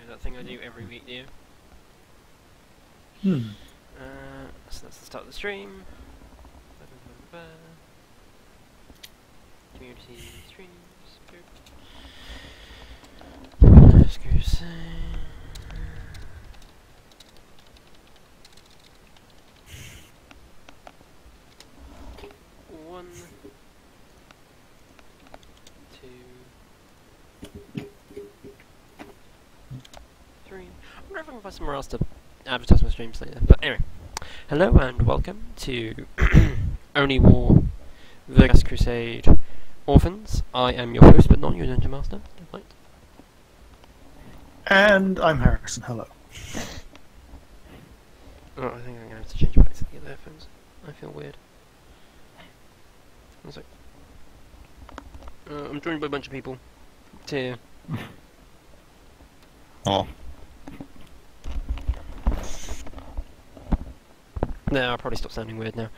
that thing I do every week, do you? Hmm. So that's the start of the stream. Community streams. Let's go say. 1, 2, 3. I wonder if I can find somewhere else to advertise my streams later. But anyway, hello and welcome to Only War, Verghast Crusade, Orphans. I am your host, but not your dungeon master. Right. And I'm Harrison. Hello. Oh, I think I'm gonna have to change back to the headphones. I feel weird. One sec. I'm joined by a bunch of people. To Oh. no, I'll probably stop sounding weird now.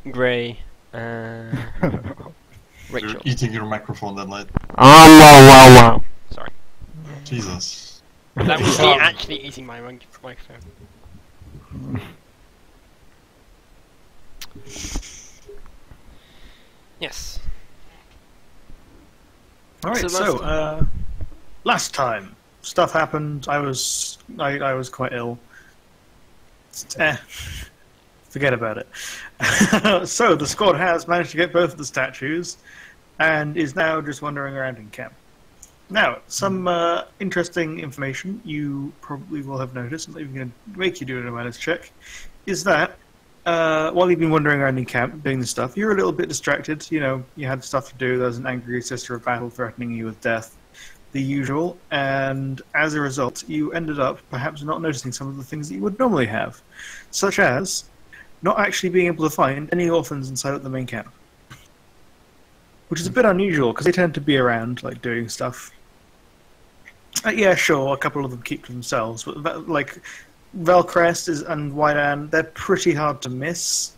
Gray, Rachel. You're eating your microphone that night. Wow. Sorry. Jesus. That was me actually eating my microphone. Yes. Alright, So last time stuff happened. I was quite ill. Forget about it. So the squad has managed to get both of the statues and is now just wandering around in camp. Now, some interesting information you probably will have noticed, and I'm going to make you do an awareness check, is that while you've been wandering around in camp doing this stuff, you're a little bit distracted. You know, you had stuff to do. There was an angry sister of battle threatening you with death, the usual, and as a result, you ended up perhaps not noticing some of the things that you would normally have, such as not actually being able to find any orphans inside of the main camp, which is a bit unusual because they tend to be around, like doing stuff. Yeah, sure, a couple of them keep to themselves, but like Verghast and Wydan, they're pretty hard to miss,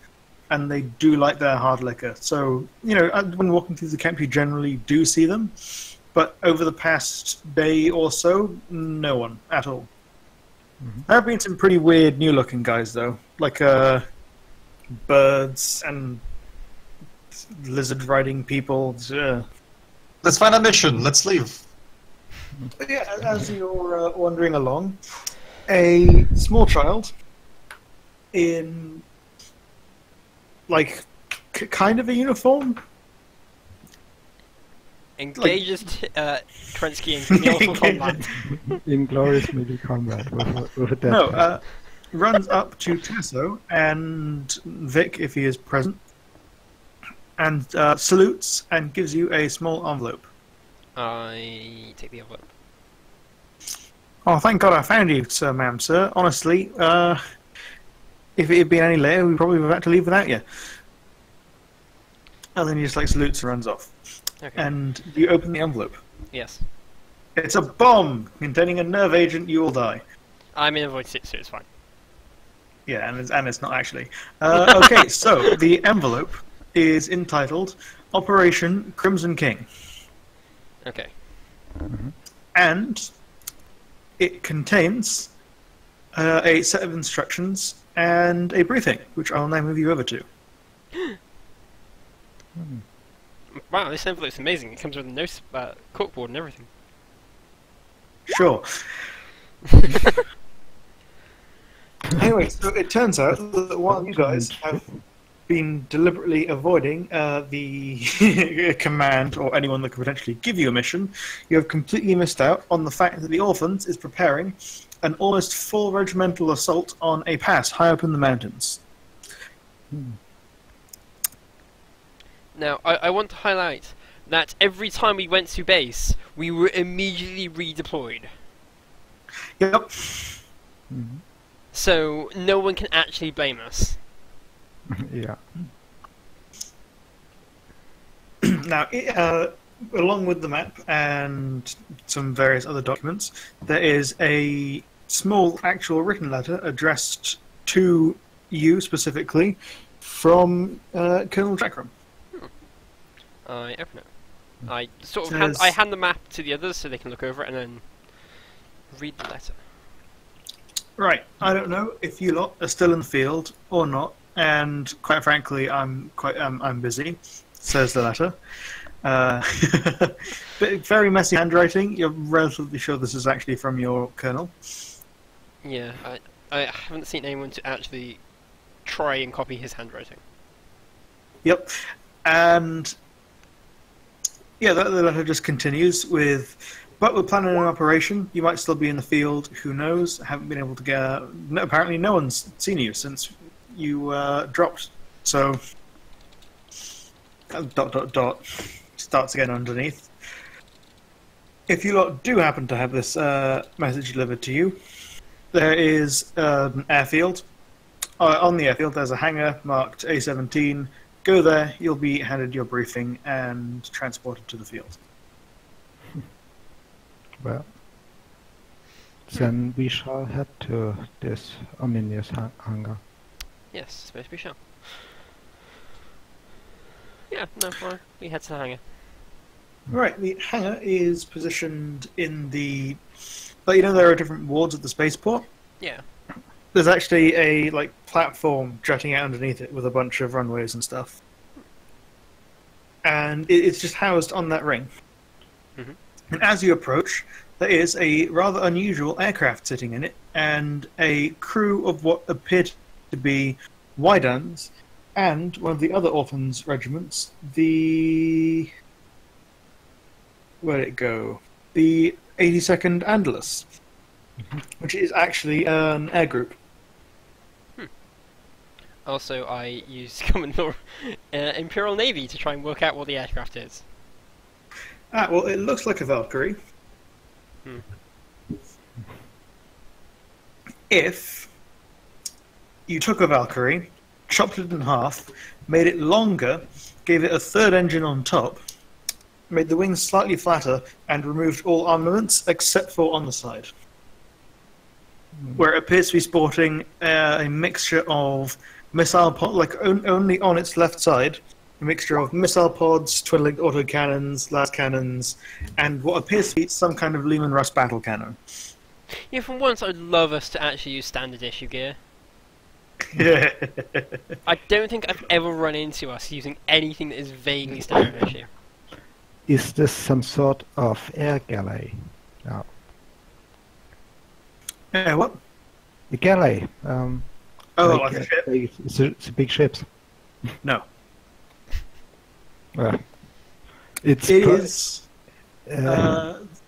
and they do like their hard liquor. So, you know, when walking through the camp, you generally do see them, but over the past day or so, no one at all. Mm-hmm. There have been some pretty weird new-looking guys, though, like birds and lizard-riding people. Let's find a mission. Let's leave. But yeah, as you're wandering along, a small child in, like, kind of a uniform. engages Trensky in skillful combat. Inglorious melee combat with a death No, runs up to Tasso and Vic, if he is present, and salutes and gives you a small envelope. I take the envelope. Oh, thank God I found you, sir, ma'am, sir. Honestly, if it had been any later, we probably would have had to leave without you. And then he just like salutes and runs off. Okay. And you open the envelope. Yes. It's a bomb containing a nerve agent. You will die. I'm in a void state, so it's fine. Yeah, and it's not actually. Okay, so the envelope is entitled Operation Crimson King. Okay. And it contains a set of instructions and a briefing, which I'll now move you over to. Wow, this envelope's amazing. It comes with a note, corkboard and everything. Sure. Anyway, so it turns out that while you guys have been deliberately avoiding the command or anyone that could potentially give you a mission, you have completely missed out on the fact that the Orphans is preparing an almost full regimental assault on a pass high up in the mountains. Now, I want to highlight that every time we went to base, we were immediately redeployed. Yep. So, no one can actually blame us. Yeah. Now, along with the map and some various other documents, there is a small actual written letter addressed to you specifically from Colonel Jackram. I open it. I sort of hand the map to the others so they can look over it, and then Read the letter. Right, I don't know if you lot are still in the field or not, and quite frankly, I'm busy. Says the letter. But very messy handwriting. You're relatively sure this is actually from your colonel. Yeah, I haven't seen anyone to actually try and copy his handwriting. Yep, and yeah, the letter just continues with, but we're planning an operation. You might still be in the field. Who knows? Haven't been able to get. No, apparently, no one's seen you since you dropped. So, ... starts again underneath. If you lot do happen to have this message delivered to you, there is an airfield. On the airfield, there's a hangar marked A-17. Go there, you'll be handed your briefing and transported to the field. Well, then we shall head to this ominous hangar. Yes, suppose we shall. Yeah, no, well, we head to the hangar. Right, the hangar is positioned in the... But you know there are different wards at the spaceport? Yeah. There's actually a platform jutting out underneath it with a bunch of runways and stuff. And it's just housed on that ring. Mm-hmm. And as you approach, there is a rather unusual aircraft sitting in it, and a crew of what appear to be Wydans, and one of the other Orphans regiments, the... Where'd it go? The 82nd Andalus, which is actually an air group. Also, I used Commodore Imperial Navy to try and work out what the aircraft is. Ah, well, it looks like a Valkyrie. If you took a Valkyrie, chopped it in half, made it longer, gave it a third engine on top, made the wings slightly flatter, and removed all armaments except for on the side, where it appears to be sporting a mixture of missile pod, only on its left side, a mixture of missile pods, twin-linked autocannons, las cannons, and what appears to be some kind of Lehman Russ battle cannon. Yeah, for once, I'd love us to actually use standard issue gear. Yeah. I don't think I've ever run into us using anything that is vaguely standard issue. Is this some sort of air galley? No. What? A galley. Like a ship? It's big ships. No. Well, It is.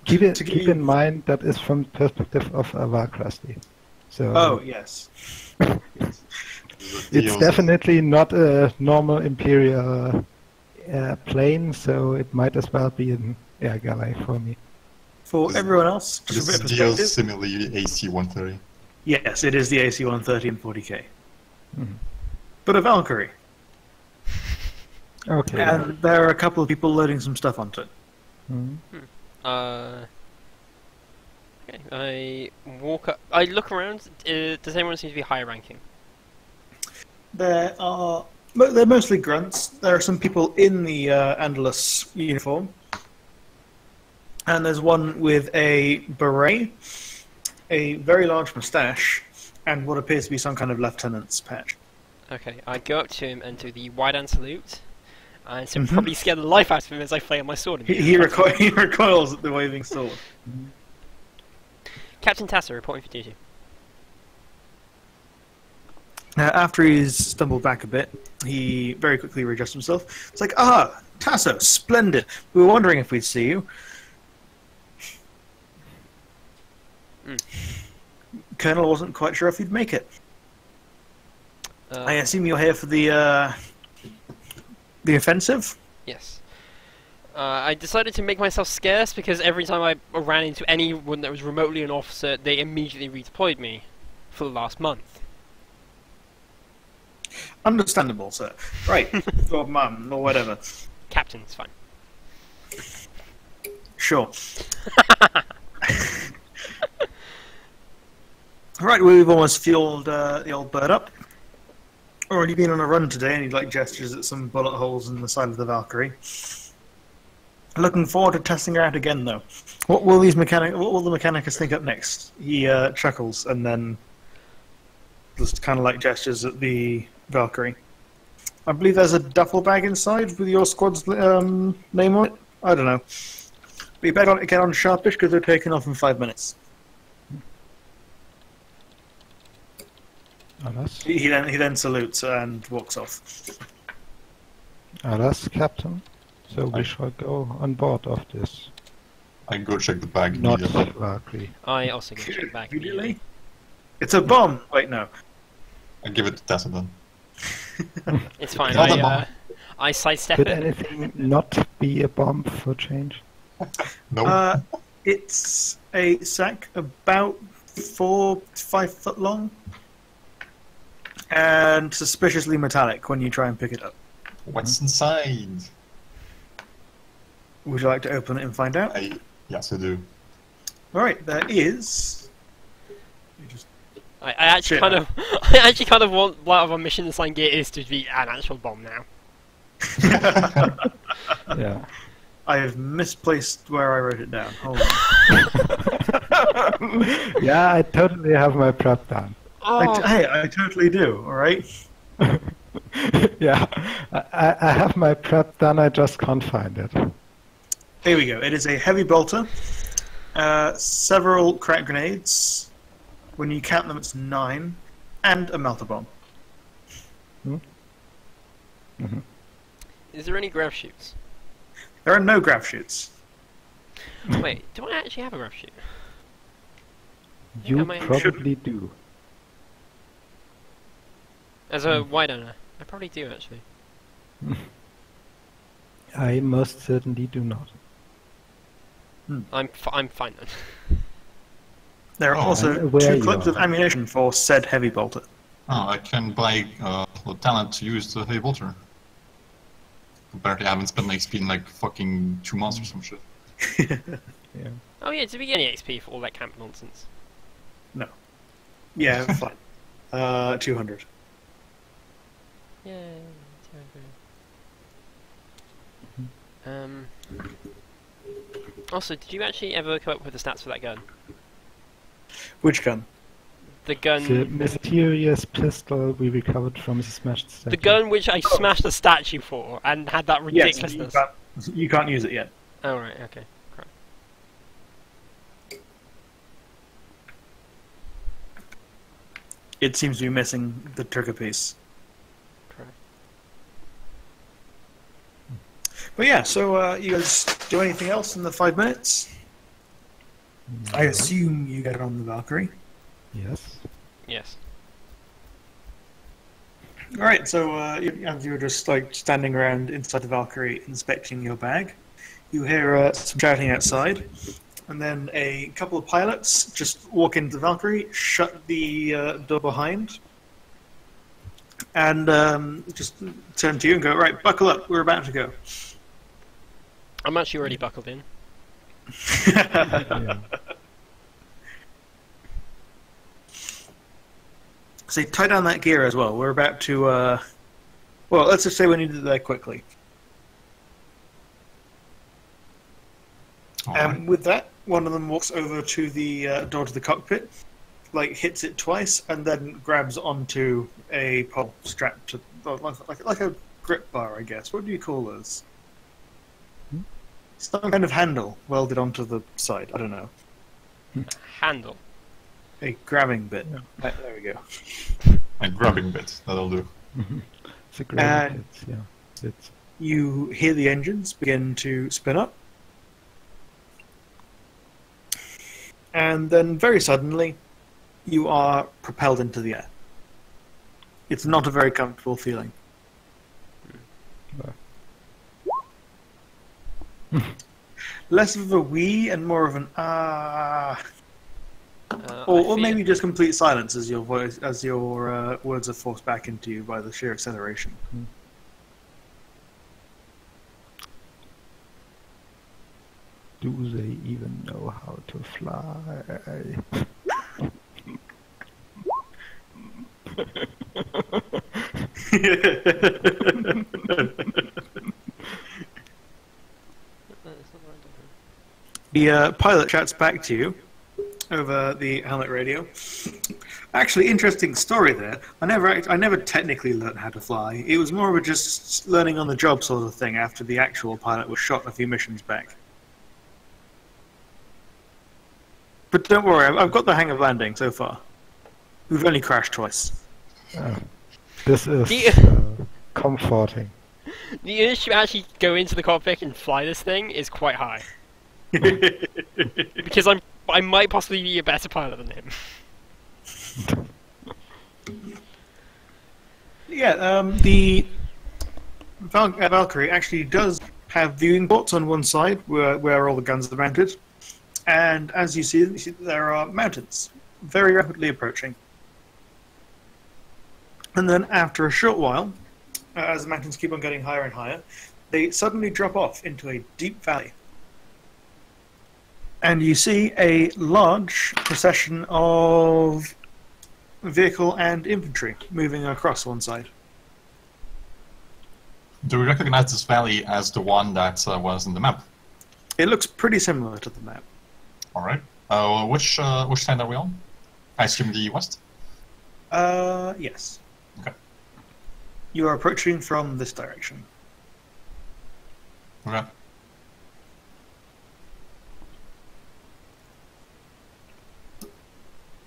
Keep in mind that is from the perspective of a Verghast. So. Oh yes. It's definitely not a normal Imperial plane, so it might as well be an air galley for me. For everyone else, just a bit of This deal perspective. similarly AC-130. Yes, it is the AC-130 and 40K. Mhm. But a Valkyrie. Okay. And there are a couple of people loading some stuff onto it. Mhm. Okay, I walk up. I look around. Does anyone seem to be high ranking? They're mostly grunts. There are some people in the Andalus uniform. And there's one with a beret, a very large moustache, and what appears to be some kind of lieutenant's patch. Okay, I go up to him and do the wide-hand salute, and so probably scare the life out of him as I flail my sword. He recoils at the waving sword. Captain Tasser reporting for duty. After he's stumbled back a bit, he very quickly readjusts himself. It's like, Tasso, splendid. We were wondering if we'd see you. Colonel wasn't quite sure if you'd make it. I assume you're here for the offensive? Yes. I decided to make myself scarce because every time I ran into anyone that was remotely an officer, they immediately redeployed me for the last month. Understandable, sir. Right. Or mum, or whatever. Captain's fine. Sure. Right, we've almost fueled the old bird up. Already been on a run today, and he gestures at some bullet holes in the side of the Valkyrie. Looking forward to testing her out again, though. What will the Mechanicus think up next? He chuckles and then just kind of like gestures at the Valkyrie. I believe there's a duffel bag inside with your squad's name on it. I don't know. But you better get on sharpish because they're taking off in 5 minutes. Alas, He then salutes and walks off. alas, Captain. So we shall go on board of this. I go check the bag Not immediately. Valkyrie. I also get shit back Immediately? It's a bomb! Wait, no. I give it to Tessa then. It's fine. Not a bomb. I sidestep Could it. anything not be a bomb for change? No. It's a sack about 4 to 5 foot long and suspiciously metallic when you try and pick it up. What's inside? Would you like to open it and find out? Yes, I do. Alright, there is. You just I actually Shit. kind of, I actually kind of want one of our mission assigned gear is to be an actual bomb now. Yeah. I have misplaced where I wrote it down. Hold on. Yeah, I totally have my prep done. Oh, I totally do, alright? Yeah, I have my prep done, I just can't find it. Here we go. It is a heavy bolter, several crack grenades. When you count them, it's 9, and a melter bomb. is there any grav shoots? There are no grav shoots. Wait, do I actually have a grav shoot? You Am I- probably do. As a wide owner, I probably do actually. I most certainly do not. I'm fine then. There are Oh, also and where 2 you clips are. of ammunition for said heavy bolter. Oh, I can buy talent to use the heavy bolter. Apparently I haven't spent XP in like fucking 2 months or some shit. Yeah. Oh yeah, did we get any XP for all that camp nonsense? Yeah, fine. 200. Yay, Also, did you actually ever come up with the stats for that gun? Which gun? The gun, The mysterious pistol we recovered from the smashed statue. the gun which I smashed a statue for and had that Yes, ridiculousness. you can't use it yet. Oh right, okay. Crap. It seems to be missing the trigger piece. Crap. But yeah, so you guys do anything else in the 5 minutes? I assume you get on the Valkyrie. Yes. Yes. Alright, so as you're just like standing around inside the Valkyrie inspecting your bag, you hear some shouting outside, and then a couple of pilots just walk into the Valkyrie, shut the door behind, and just turn to you and go, right, buckle up, we're about to go. I'm actually already buckled in. Yeah. So tie down that gear as well. We're about to, well, let's just say we need it there quickly. Alright. With that, one of them walks over to the door to the cockpit, like hits it twice, and then grabs onto a pole strapped to, like a grip bar, I guess. What do you call those? Some kind of handle welded onto the side. I don't know. Handle. A grabbing bit. Yeah. There we go. A grabbing bit, that'll do. It's a great And- yeah. It's You hear the engines begin to spin up. And then very suddenly, you are propelled into the air. It's not a very comfortable feeling. Less of a wee and more of an ah, or maybe just complete silence as your voice, as your words are forced back into you by the sheer acceleration. do they even know how to fly? The pilot shouts back to you over the helmet radio. Actually, interesting story there. I never technically learned how to fly. It was more of a just learning on the job sort of thing after the actual pilot was shot a few missions back. But don't worry, I've got the hang of landing so far. We've only crashed twice. This is comforting. The urge to actually go into the cockpit and fly this thing is quite high. Because I might possibly be a better pilot than him. Yeah, the Valkyrie actually does have viewing ports on one side where all the guns are mounted. And as you see there are mountains very rapidly approaching. And then after a short while, as the mountains keep on getting higher and higher, they suddenly drop off into a deep valley. And you see a large procession of vehicle and infantry moving across one side. Do we recognize this valley as the one that was in the map? It looks pretty similar to the map. All right. Which side are we on? I assume the west? Yes. Okay. You are approaching from this direction. Okay.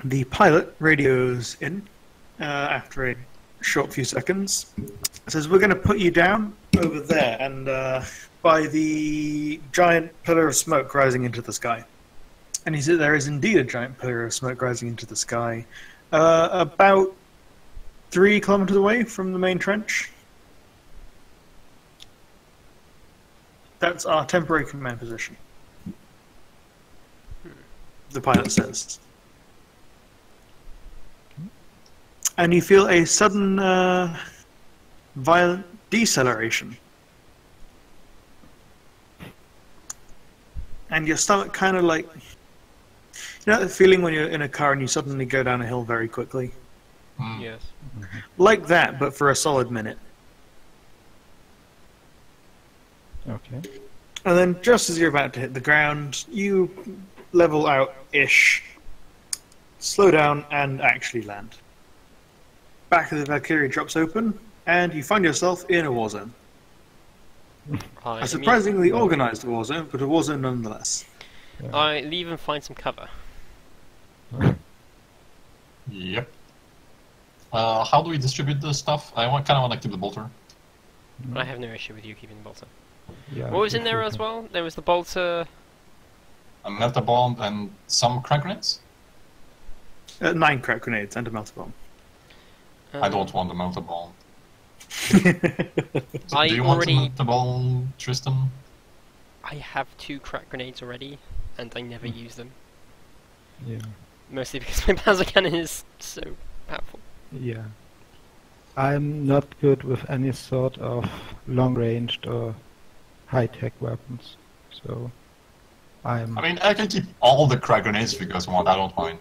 The pilot radios in after a short few seconds. Says, we're going to put you down over there and by the giant pillar of smoke rising into the sky. And he said there is indeed a giant pillar of smoke rising into the sky. About 3 kilometers away from the main trench. That's our temporary command position. The pilot says. And you feel a sudden, violent deceleration. And your stomach kind of like... You know that feeling when you're in a car and you suddenly go down a hill very quickly? Yes. Like that, but for a solid minute. Okay. And then just as you're about to hit the ground, you level out-ish, slow down, and actually land. Back of the Valkyrie drops open, and you find yourself in a war zone. A surprisingly organized war zone, but a war zone nonetheless. Yeah. I leave and find some cover. Yep. How do we distribute this stuff? I kind of want to keep the bolter. I have no issue with you keeping the bolter. Yeah, What was in if there you as can- well? There was the bolter. A melta bomb and some crack grenades? 9 crack grenades and a melter bomb. I don't want a melta bomb. I Do you already- want a melta bomb, Tristan? I have 2 crack grenades already, and I never use them. Yeah. Mostly because my plasma cannon is so powerful. Yeah. I'm not good with any sort of long-ranged or high-tech weapons, so I'm... I mean, I can keep all the crack grenades if you guys want, I don't mind.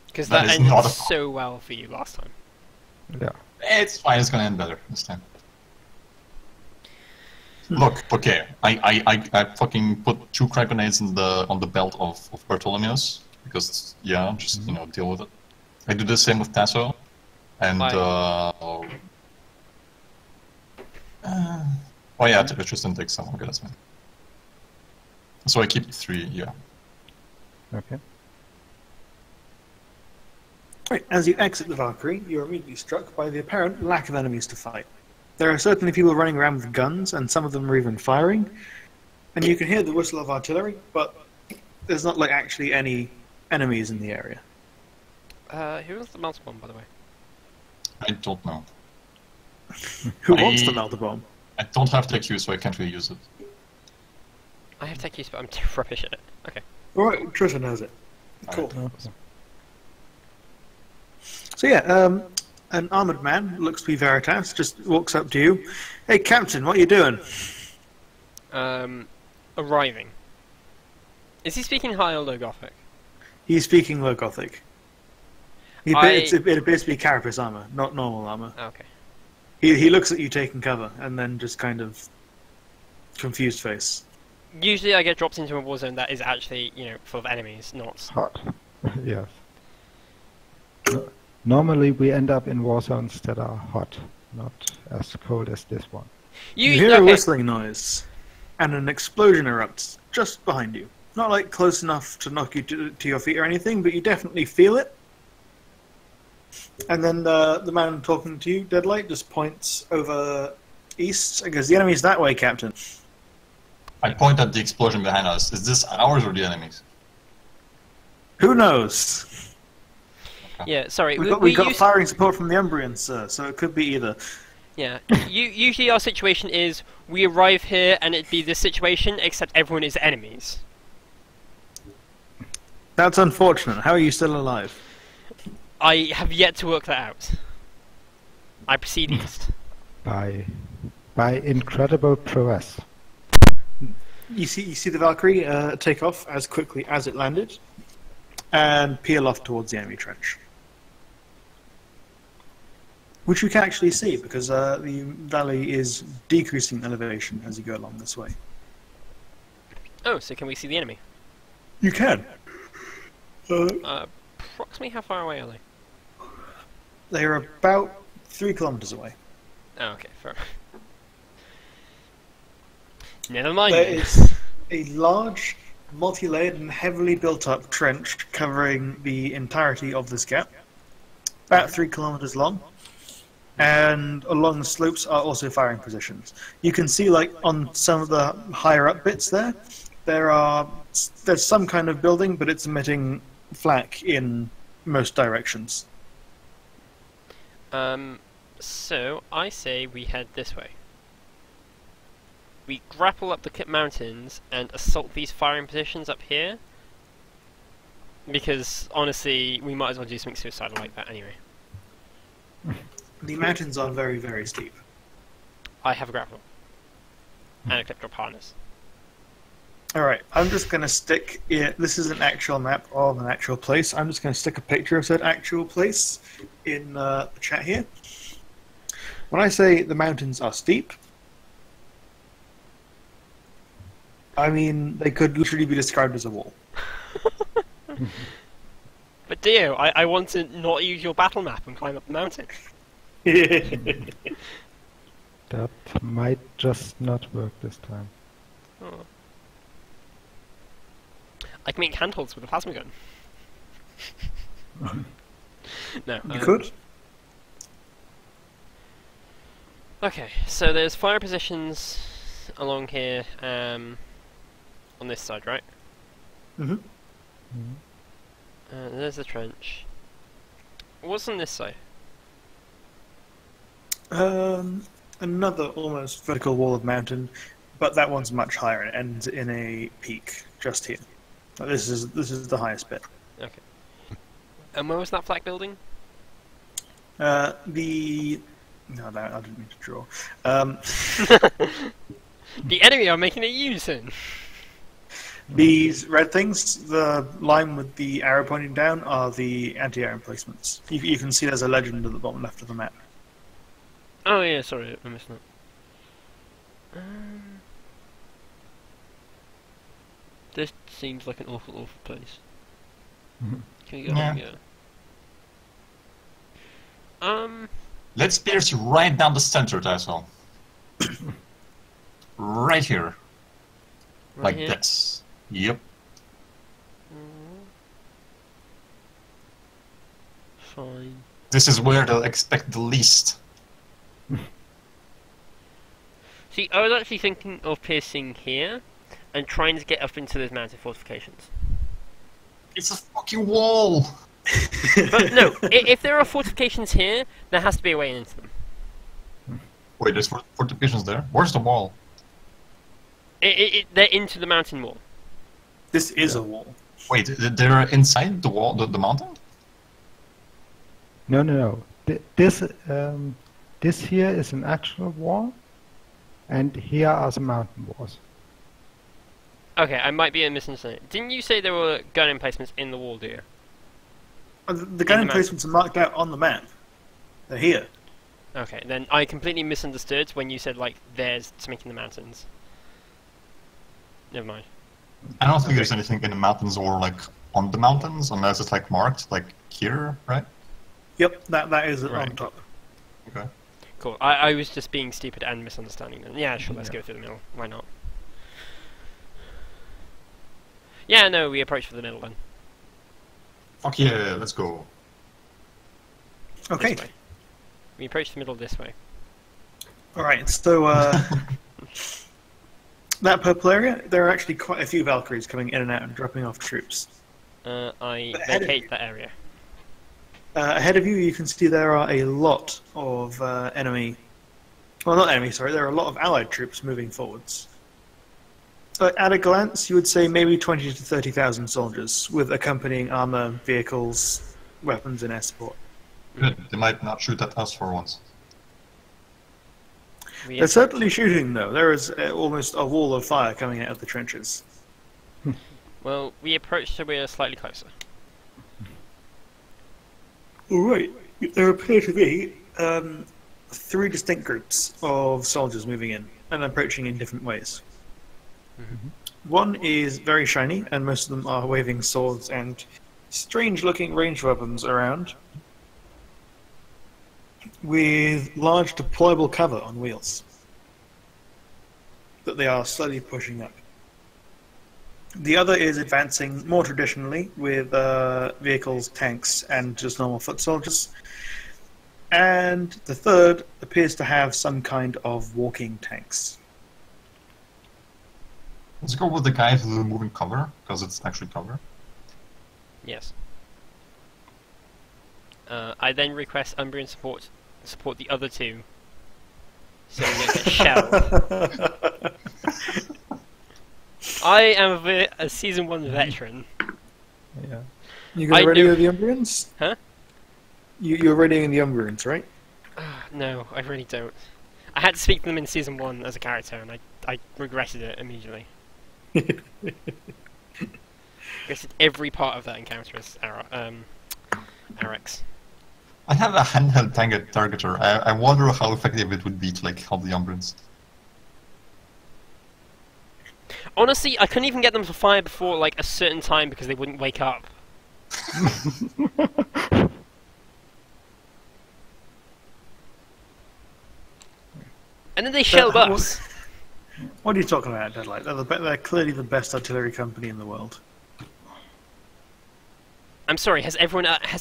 Because That that is ended not a- so well for you last time. yeah. It's fine, it's gonna end better this time. Look, okay, I fucking put 2 crack grenades in on the belt of Bartolomew's, because, yeah, just, you know, deal with it. I do the same with Tasso, and, oh yeah, Tristan takes some, okay, that's fine. So I keep 3, yeah. Okay. Right, as you exit the Valkyrie, you're immediately struck by the apparent lack of enemies to fight. There are certainly people running around with guns, and some of them are even firing. And you can hear the whistle of artillery, but there's not like actually any enemies in the area. Who was the mouse bomb, by the way? I don't know. Who wants to melt the bomb? I don't have tech use, so I can't really use it. I have tech use, but I'm too rubbish at it. Okay. Alright, Tristan has it. Cool. Okay. So yeah, an armoured man, looks to be Veritas, just walks up to you. Hey Captain, what are you doing? Arriving. Is he speaking high or low Gothic? He's speaking low Gothic. It appears to be carapace armour, not normal armour. Okay. He looks at you taking cover, and then just kind of confused face. Usually I get dropped into a war zone that is actually, full of enemies, not... Hot. Yes. Normally we end up in war zones that are hot, not as cold as this one. You hear a whistling noise, and an explosion erupts just behind you. Not like close enough to knock you to your feet or anything, but you definitely feel it. And then the man talking to you, Deadlight, just points over east and goes, "The enemy's that way, Captain." I point at the explosion behind us. Is this ours or the enemy's? Who knows? Yeah, sorry. We got firing support from the Umbrians, sir, so it could be either. Yeah. Usually our situation is we arrive here and it'd be this situation, except everyone is enemies. That's unfortunate. How are you still alive? I have yet to work that out. I proceed east. By incredible prowess. You see the Valkyrie take off as quickly as it landed, and peel off towards the enemy trench. Which you can actually see, because the valley is decreasing in elevation as you go along this way. Oh, so can we see the enemy? You can. Approximately how far away are they? They are about 3 kilometers away. Oh, okay, fair. Never mind. There is a large, multi-layered and heavily built-up trench covering the entirety of this gap, about 3 kilometers long. And along the slopes are also firing positions. You can see, like, on some of the higher up bits there's some kind of building, but it's emitting flak in most directions. So I say we head this way. We grapple up the mountains and assault these firing positions up here. Because, honestly, we might as well do something suicidal like that anyway. The mountains are very, very steep. I have a grapple. And a clip drop harness. Alright, I'm just going to stick... this is an actual map of an actual place. I'm just going to stick a picture of that actual place in the chat here. When I say the mountains are steep, I mean they could literally be described as a wall. But Dio, I want to not use your battle map and climb up the mountain. That might just not work this time. Oh. I can make handholds with a plasma gun. No. You could? Okay, so there's fire positions along here, on this side, right? Mm-hmm. There's the trench. What's on this side? Another almost vertical wall of mountain, but that one's much higher. It ends in a peak just here. This is the highest bit. Okay. And where was that flak building? No, I didn't mean to draw. The enemy are making a U-turn. These red things, the line with the arrow pointing down, are the anti-air emplacements. You can see there's a legend at the bottom left of the map. Oh yeah, sorry, I missed that. This seems like an awful place. Can we go Yeah. here? Let's pierce right down the center, Tasso. Right here. Right Like here? this. Yep. Fine. This is where they'll expect the least. See, I was actually thinking of piercing here and trying to get up into those mountain fortifications. It's a fucking wall! But no, if there are fortifications here, there has to be a way into them. Wait, there's fortifications there? Where's the wall? They're into the mountain wall. This is a wall. Wait, they're inside the wall, the mountain? No. This here is an actual wall, and here are the mountain walls. Okay, I might be misunderstanding. Didn't you say there were gun emplacements in the wall, dear? The gun emplacements are marked out on the map. They're here. Okay, then I completely misunderstood when you said, like, there's something in the mountains. never mind. I don't think there's anything in the mountains or like on the mountains unless it's like marked like here, right? Yep, that is on Right. top. Okay. Cool. I was just being stupid and misunderstanding them. Yeah, sure, let's go through the middle. Why not? Yeah, no, we approach for the middle then. Fuck yeah, let's go. Okay. This way. We approach the middle this way. Alright, so that purple area, there are actually quite a few Valkyries coming in and out and dropping off troops. I Ahead of vacate you. that area. Ahead of you, you can see there are a lot of enemy... Well, not enemy, sorry. There are a lot of allied troops moving forwards. At a glance, you would say maybe 20 to 30,000 soldiers, with accompanying armor, vehicles, weapons, and air support. Good. They might not shoot at us for once. We They're certainly shooting, though. There is almost a wall of fire coming out of the trenches. Well, we approach so we're slightly closer. Alright, there appear to be 3 distinct groups of soldiers moving in and approaching in different ways. One is very shiny, and most of them are waving swords and strange-looking ranged weapons around, with large deployable cover on wheels that they are slowly pushing up. The other is advancing more traditionally with vehicles, tanks, and just normal foot soldiers. And the third appears to have some kind of walking tanks. Let's go with the guy who's moving cover, because it's actually cover. Yes. I then request Umbrian support the other two, so we don't get shelled. I am a season 1 veteran. Yeah. You going to I radio know- the Umbrians? Huh? You're radioing the Umbrians, right? No, I really don't. I had to speak to them in season 1 as a character, and I regretted it immediately. Regretted every part of that encounter as Arex. I have a handheld targeter. I wonder how effective it would be to like help the Umbrians. Honestly, I couldn't even get them to fire before like a certain time because they wouldn't wake up. And then they shelled how- us. What are you talking about, Deadlight? They're clearly the best artillery company in the world. I'm sorry, has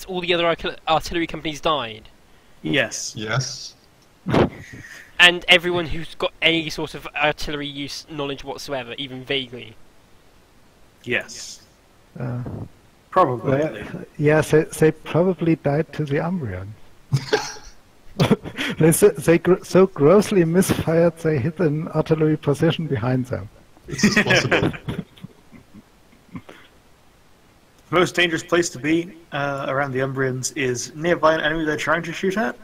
all the other artillery companies died? Yes. Yes. And everyone who's got any sort of artillery use knowledge whatsoever, even vaguely? Yes. Uh, Probably. yes, they probably died to the Umbrian. They so grossly misfired they hit an artillery position behind them. This is possible. The most dangerous place to be around the Umbrians is nearby an enemy they're trying to shoot at,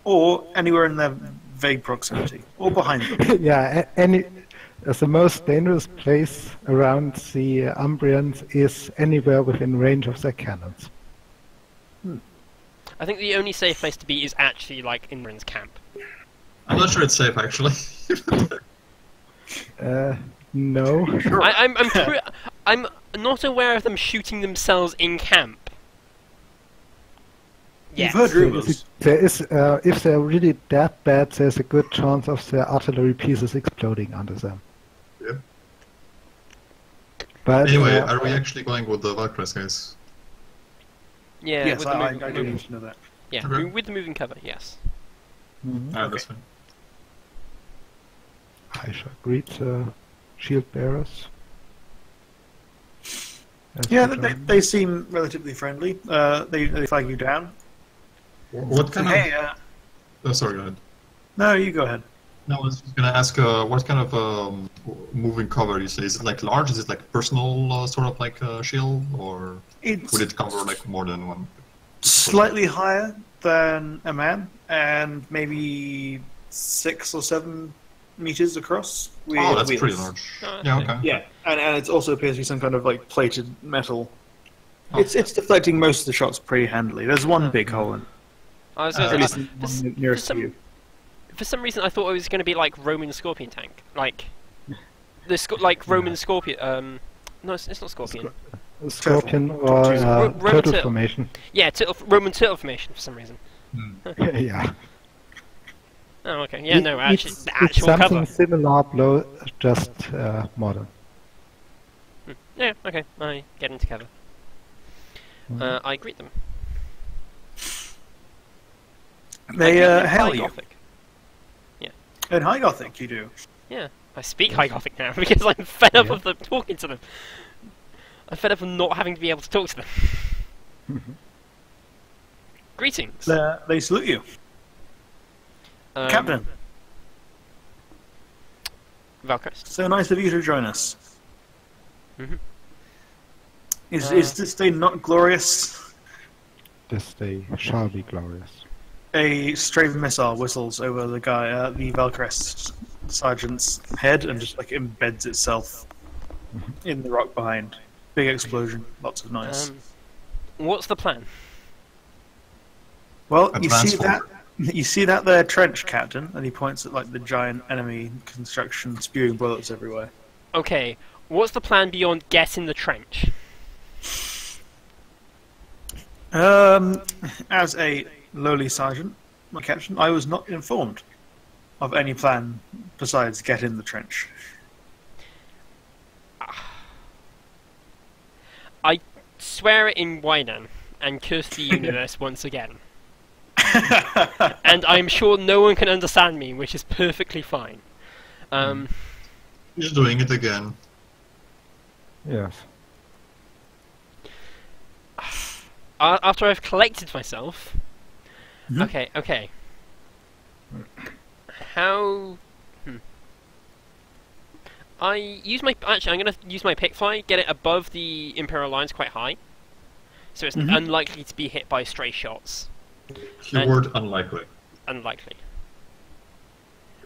or anywhere in their vague proximity, or behind them. Yeah, the most dangerous place around the Umbrians is anywhere within range of their cannons. I think the only safe place to be is actually like in Rin's camp. I'm not sure it's safe actually. No. I'm not aware of them shooting themselves in camp. Yes. You've heard rumours. There is, if they're really that bad, there's a good chance of their artillery pieces exploding under them. Yeah. But Anyway, are we actually going with the Valkyries, guys? Yeah, Yes, with the I moving, do need to know that. yeah, Okay. with the moving cover, yes. Alright, that's fine. I shall greet the shield bearers. As Yeah, we they, join. they seem relatively friendly. They flag you down. What kind Hey, of... Oh, sorry, go ahead. no, you go ahead. No, I was just gonna ask, what kind of moving cover you say? Is it like large? Is it like personal sort of like shield, or It's would it cover like more than one? slightly higher than a man, and maybe 6 or 7 meters across. With Oh, that's wheels. pretty large. Oh, Yeah, okay. okay. Yeah, and it also appears to be some kind of like plated metal. Oh. It's deflecting most of the shots pretty handily. There's one big hole in. I was At gonna least say, the one nearest to you. for some reason I thought it was going to be like Roman Scorpion tank. Like, like Roman Scorpion. No, it's not Scorpion. Scorpion or Roman turtle turtle. formation. Yeah, Roman turtle formation for some reason. Yeah. Oh, okay. Yeah, no, actually, It's the actual something cover. similar, below, just modern. Yeah, okay. I get into cover. I greet them. They I greet them in hail High you. Gothic. In High Gothic, you do. Yeah, I speak High Gothic now because I'm fed up of them talking to them. I'm fed up of not having to be able to talk to them. Greetings. They salute you. Captain, Verghast. so nice of you to join us. Mhm. Is this day not glorious? This day shall be glorious. A stray missile whistles over the the Verghast sergeant's head and just like embeds itself in the rock behind. Big explosion, lots of noise. What's the plan? Well, Advance forward. you see that there trench, Captain, and he points at like the giant enemy construction spewing bullets everywhere. Okay, what's the plan beyond getting the trench? As a lowly sergeant, my captain, I was not informed of any plan besides get in the trench. I swear it in Wydan and curse the universe once again. And I'm sure no one can understand me, which is perfectly fine. He's doing it again. Yes. After I've collected myself... Mhm. Okay. How... Actually, I'm going to use my pick fly, get it above the Imperial lines quite high. So it's unlikely to be hit by stray shots. Keyword unlikely. Unlikely.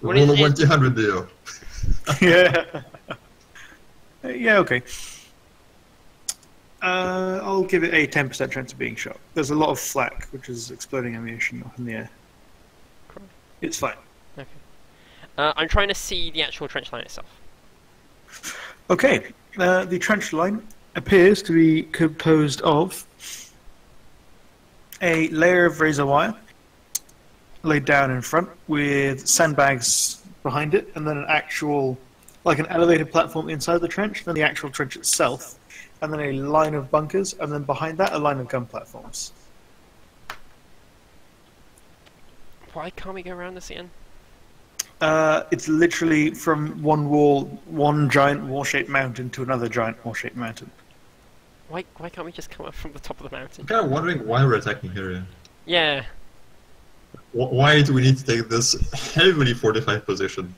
Roll a 100 deal. Yeah. Yeah, okay. I'll give it a 10% chance of being shot. There's a lot of flak, which is exploding ammunition up in the air. Cool. It's fine. Okay. I'm trying to see the actual trench line itself. Okay, the trench line appears to be composed of a layer of razor wire laid down in front with sandbags behind it, and then an actual, like an elevated platform inside the trench, then the actual trench itself, and then a line of bunkers, and then behind that a line of gun platforms. Why can't we go around this again? It's literally from one wall, one giant wall-shaped mountain to another giant wall-shaped mountain. Why can't we just come up from the top of the mountain? I'm kind of wondering why we're attacking here. Yeah. Why do we need to take this heavily fortified position?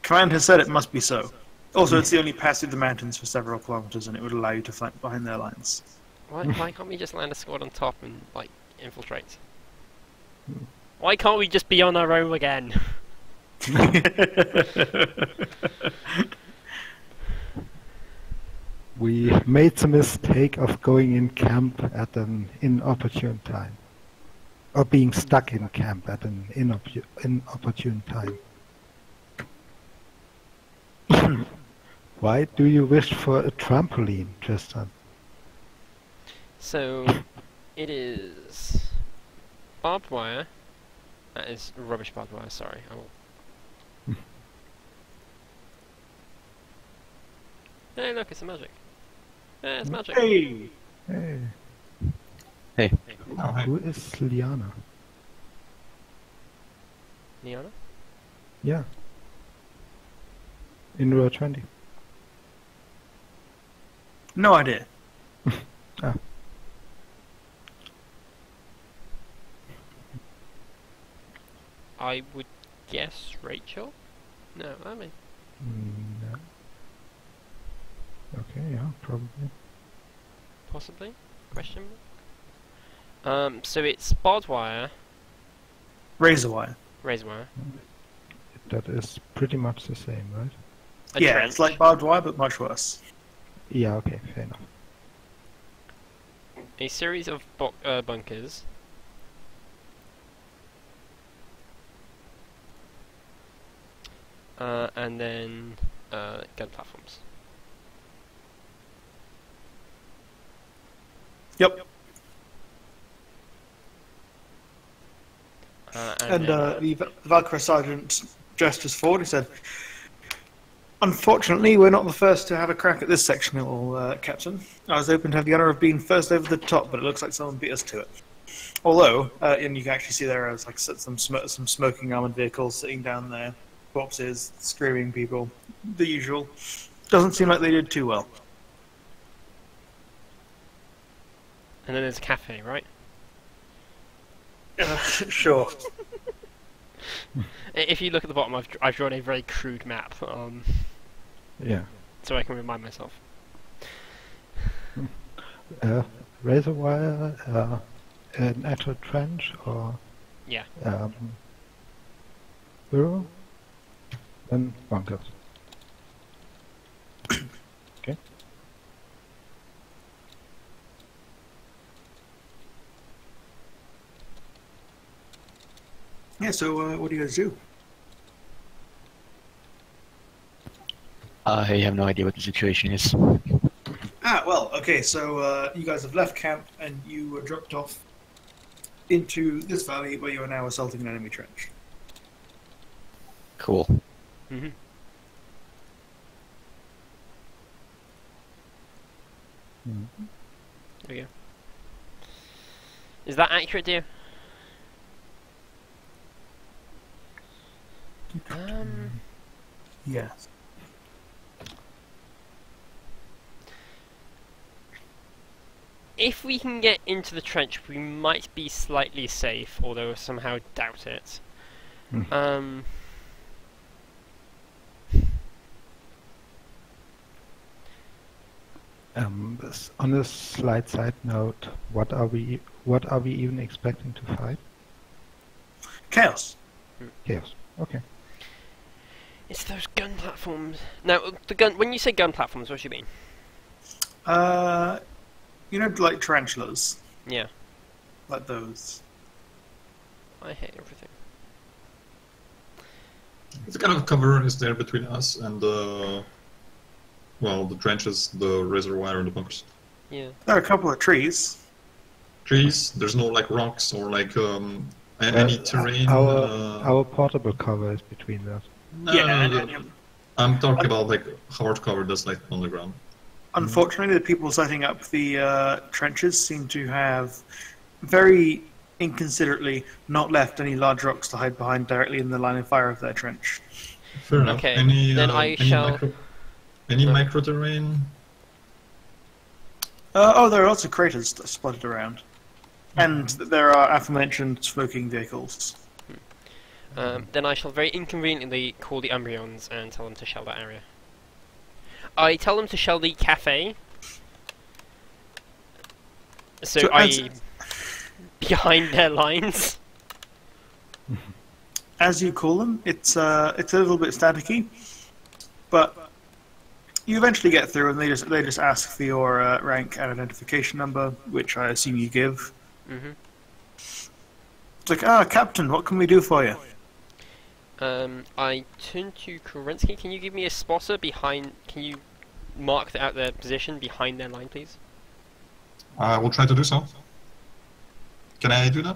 Command has said it must be so. Also, it's the only pass through the mountains for several kilometers, and it would allow you to flank behind their lines. Why can't we just land a squad on top and, like, infiltrate? Why can't we just be on our own again? We made the mistake of going in camp at an inopportune time. Or being stuck in camp at an inopportune time. Why do you wish for a trampoline, Tristan? So, it is barbed wire. That is rubbish barbed wire, sorry. I will... Hey, look, it's a magic. Yeah, it's magic. Hey! Hey, Oh, hey. who is Liana? Niana? Yeah. In row 20. No idea. Ah. I would guess Rachel? No, I mean... No. Okay, yeah, probably. Possibly? Question mark? So it's barbed wire, Razor wire. razor wire, That is pretty much the same, right? a Yeah, trench, it's like barbed wire, but much worse. Yeah, okay, fair enough. a series of bunkers, and then gun platforms. Yep. And the Valkyrie sergeant gestures forward. He said, "Unfortunately, we're not the first to have a crack at this sectional, Captain. I was hoping to have the honour of being first over the top, but it looks like someone beat us to it. Although, and you can actually see there as like some smoking armoured vehicles sitting down there, corpses, screaming people, the usual. Doesn't seem like they did too well." And then there's a cafe, right? Sure. If you look at the bottom, I've drawn a very crude map, Yeah. so I can remind myself. Razor wire, an actual trench, or Yeah. burrow, then bunkers. Okay. Yeah, so what do you guys do? I have no idea what the situation is. Well, okay, so you guys have left camp and you were dropped off into this valley where you are now assaulting an enemy trench. Cool. Mm-hmm. There we go. Is that accurate, dear? Yes. If we can get into the trench, we might be slightly safe, although I somehow doubt it. On a slight side note, what are we even expecting to fight? Chaos. Chaos. Okay. It's those gun platforms. Now, when you say gun platforms, what do you mean? You know, like tarantulas, Yeah. like those. I hate everything. What kind of cover is there between us and the trenches, the reservoir, and the bunkers? Yeah. There are a couple of trees. Trees. There's no like rocks or like any terrain. Our portable cover is between that. No, Yeah, no, and- I'm talking about like hard cover that's like on the ground. Unfortunately, the people setting up the trenches seem to have very inconsiderately not left any large rocks to hide behind directly in the line of fire of their trench. Fair enough. Okay, Any, then I shall- Any micro terrain? There are lots of craters spotted around. And there are aforementioned smoking vehicles. Then I shall very inconveniently call the Umbrions and tell them to shell that area. I tell them to shell the cafe. So So I behind their lines. As you call them, it's a little bit staticky, but you eventually get through, and they just ask for your rank and identification number, which I assume you give. Mm-hmm. It's like, Captain, what can we do for you? I turn to Kerensky. Can you give me a spotter behind? Can you mark out their position behind their line, please? I will try to do so. Can I do that?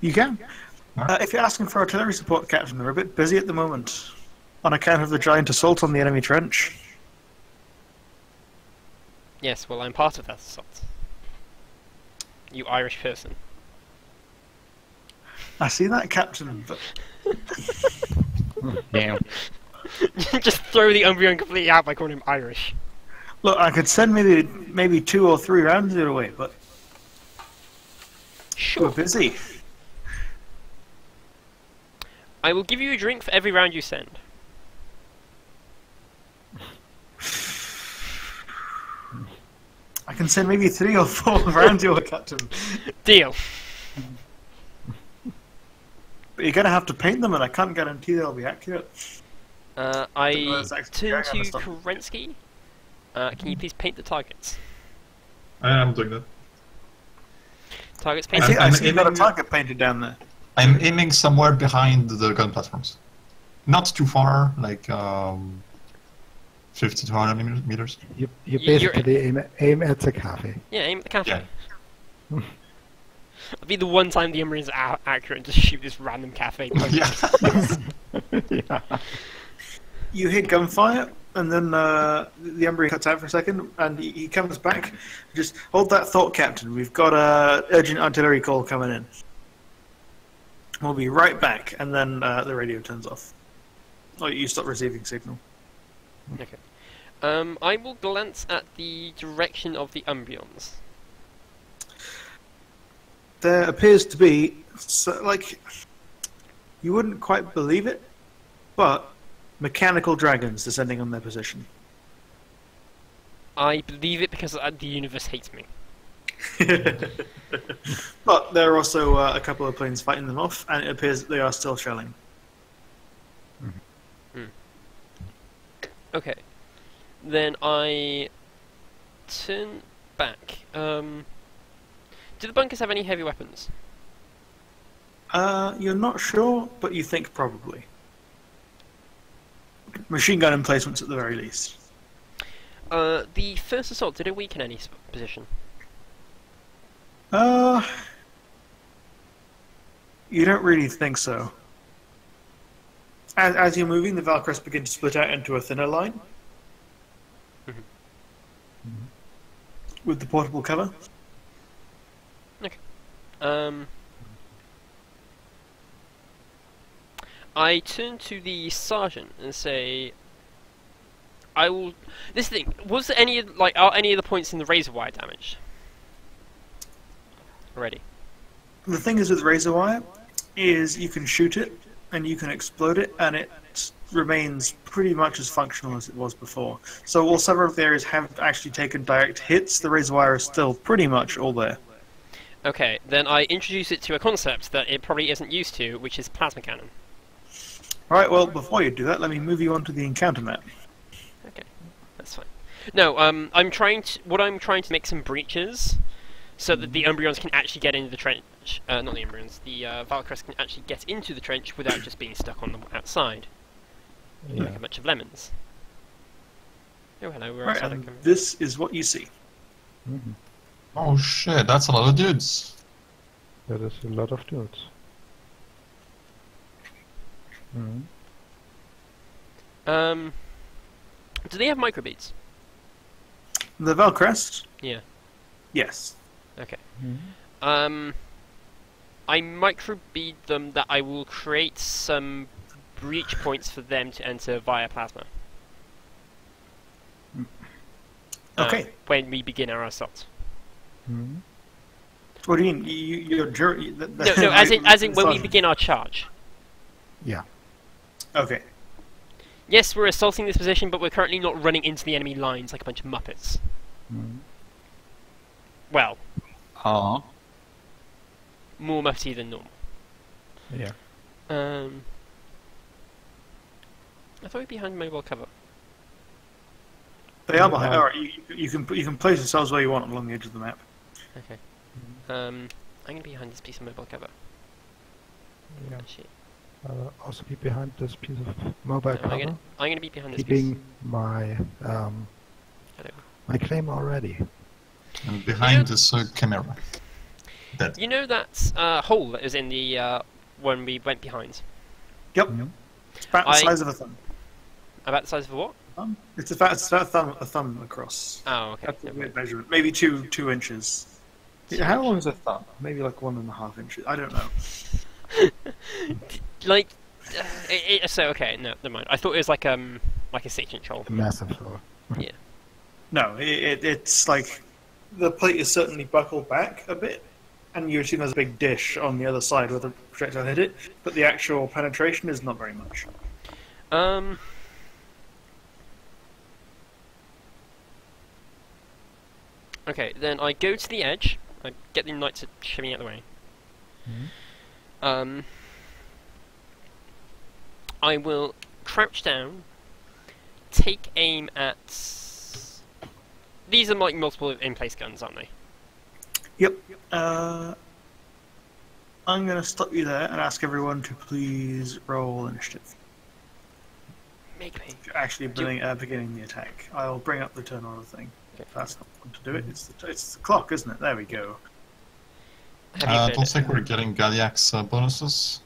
You can. Alright. If you're asking for artillery support, Captain, they're a bit busy at the moment on account of the giant assault on the enemy trench. Yes. Well, I'm part of that assault. You Irish person. I see that, Captain, but Damn. Just throw the Umbrion completely out by calling him Irish. look, I could send maybe 2 or 3 rounds your way, but we're Sure. busy. I will give you a drink for every round you send. I can send maybe 3 or 4 rounds your way, Captain. Deal. But you're going to have to paint them, and I can't guarantee they'll be accurate. I that's actually turn very to understandable. Kerensky. Can you please paint the targets? I am doing that. Targets I painted. see, I see you've got a aiming- target painted down there. I'm aiming somewhere behind the gun platforms. Not too far, like 50 to 100 meters. You You're- basically aim at the cafe. Yeah, aim at the cafe. Yeah. It'll be the one time the Umbrians are accurate and just shoot this random cafe. Yeah. Yeah. You hear gunfire, and then the Umbrian cuts out for a second, and he comes back. Just hold that thought, Captain. We've got a urgent artillery call coming in. We'll be right back, and then the radio turns off. Oh, you stop receiving signal. Okay. I will glance at the direction of the Umbrians. There appears to be, you wouldn't quite believe it, but mechanical dragons descending on their position. I believe it because the universe hates me. But there are also a couple of planes fighting them off, and it appears that they are still shelling. Okay. Then I turn back. Do the bunkers have any heavy weapons? You're not sure, but you think probably. Machine gun emplacements at the very least. The first assault, did it weaken any position? You don't really think so. As you're moving, the Valkyries begin to split out into a thinner line. With the portable cover. I turn to the sergeant and say, "I will." This thing was there any are any of the points in the razor wire damaged already? The thing is with razor wire is you can shoot it and you can explode it, and it remains pretty much as functional as it was before. So while several of the areas have actually taken direct hits, the razor wire is still pretty much all there. Okay, then I introduce it to a concept that it probably isn't used to, which is plasma cannon. Alright, well, before you do that, let me move you on to the encounter map. Okay, that's fine. No, I'm trying to make some breaches so that the Umbrians can actually get into the trench. Not the Umbrians, the Valkyries can actually get into the trench without just being stuck on the outside. Yeah. Like a bunch of lemons. Oh, hello, we're Right, outside. and this is what you see. Mhm. Oh shit, that's a lot of dudes. That is a lot of dudes. Mhm. Do they have microbeads? The Velcrest? Yeah. Yes. Okay. Mhm. I microbead them that I will create some breach points for them to enter via plasma. Okay. When we begin our assault. Mhm. What do you mean? You're jury? No, as in when we begin our charge. Yeah. Okay. Yes, we're assaulting this position, but we're currently not running into the enemy lines like a bunch of muppets. Mhm. Well, Huh? more muppety than normal. Yeah. I thought we were behind mobile cover. They are behind. Alright, you can place yourselves where you want along the edge of the map. Okay. I'm gonna be behind this piece of mobile cover. Yeah. Shit. I'll also be behind this piece of mobile No, cover, I'm gonna be behind this piece. keeping my Hello. my claim already. And behind this camera. That. You know that hole that was in the when we went behind? Yep. Mhm. It's about the size of a thumb. About the size of a what? It's about a thumb across. Oh, okay. That's a Never weird mind. measurement. Maybe two inches. How long is a thumb? Maybe like 1.5 inches. I don't know. Like, so okay, no, never mind. I thought it was like a 6-inch hole. A massive floor. No, it's like the plate is certainly buckled back a bit, and you assume there's a big dish on the other side where the projectile hit it, but the actual penetration is not very much. Okay, then I go to the edge. I get the knight to shimmy out of the way. Mhm. I will crouch down, take aim at. These are like multiple in-place guns, aren't they? Yep. I'm going to stop you there and ask everyone to please roll initiative. Make me. Actually beginning the attack. I'll bring up the turn order thing. Okay. That's not one to do it. It's the clock, isn't it? There we go. Have you played don't it? think we're getting Galliac's bonuses,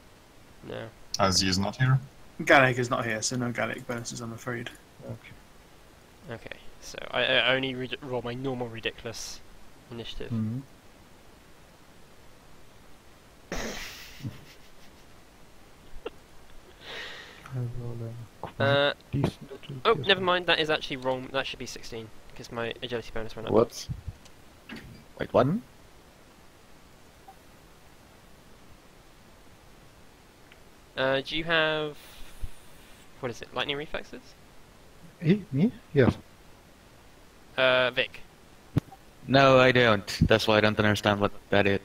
No. as he is not here. Gallic is not here, so no Gallic bonuses, I'm afraid. Okay. Okay, so I only roll my normal ridiculous initiative. Mhm. I roll a quite decent agility Oh, as never well. mind. That is actually wrong. That should be 16 because my agility bonus went up. What? Wait, what? Do you have what is it? Lightning reflexes? Me? Yes. Vic. No, I don't. That's why I don't understand what that is.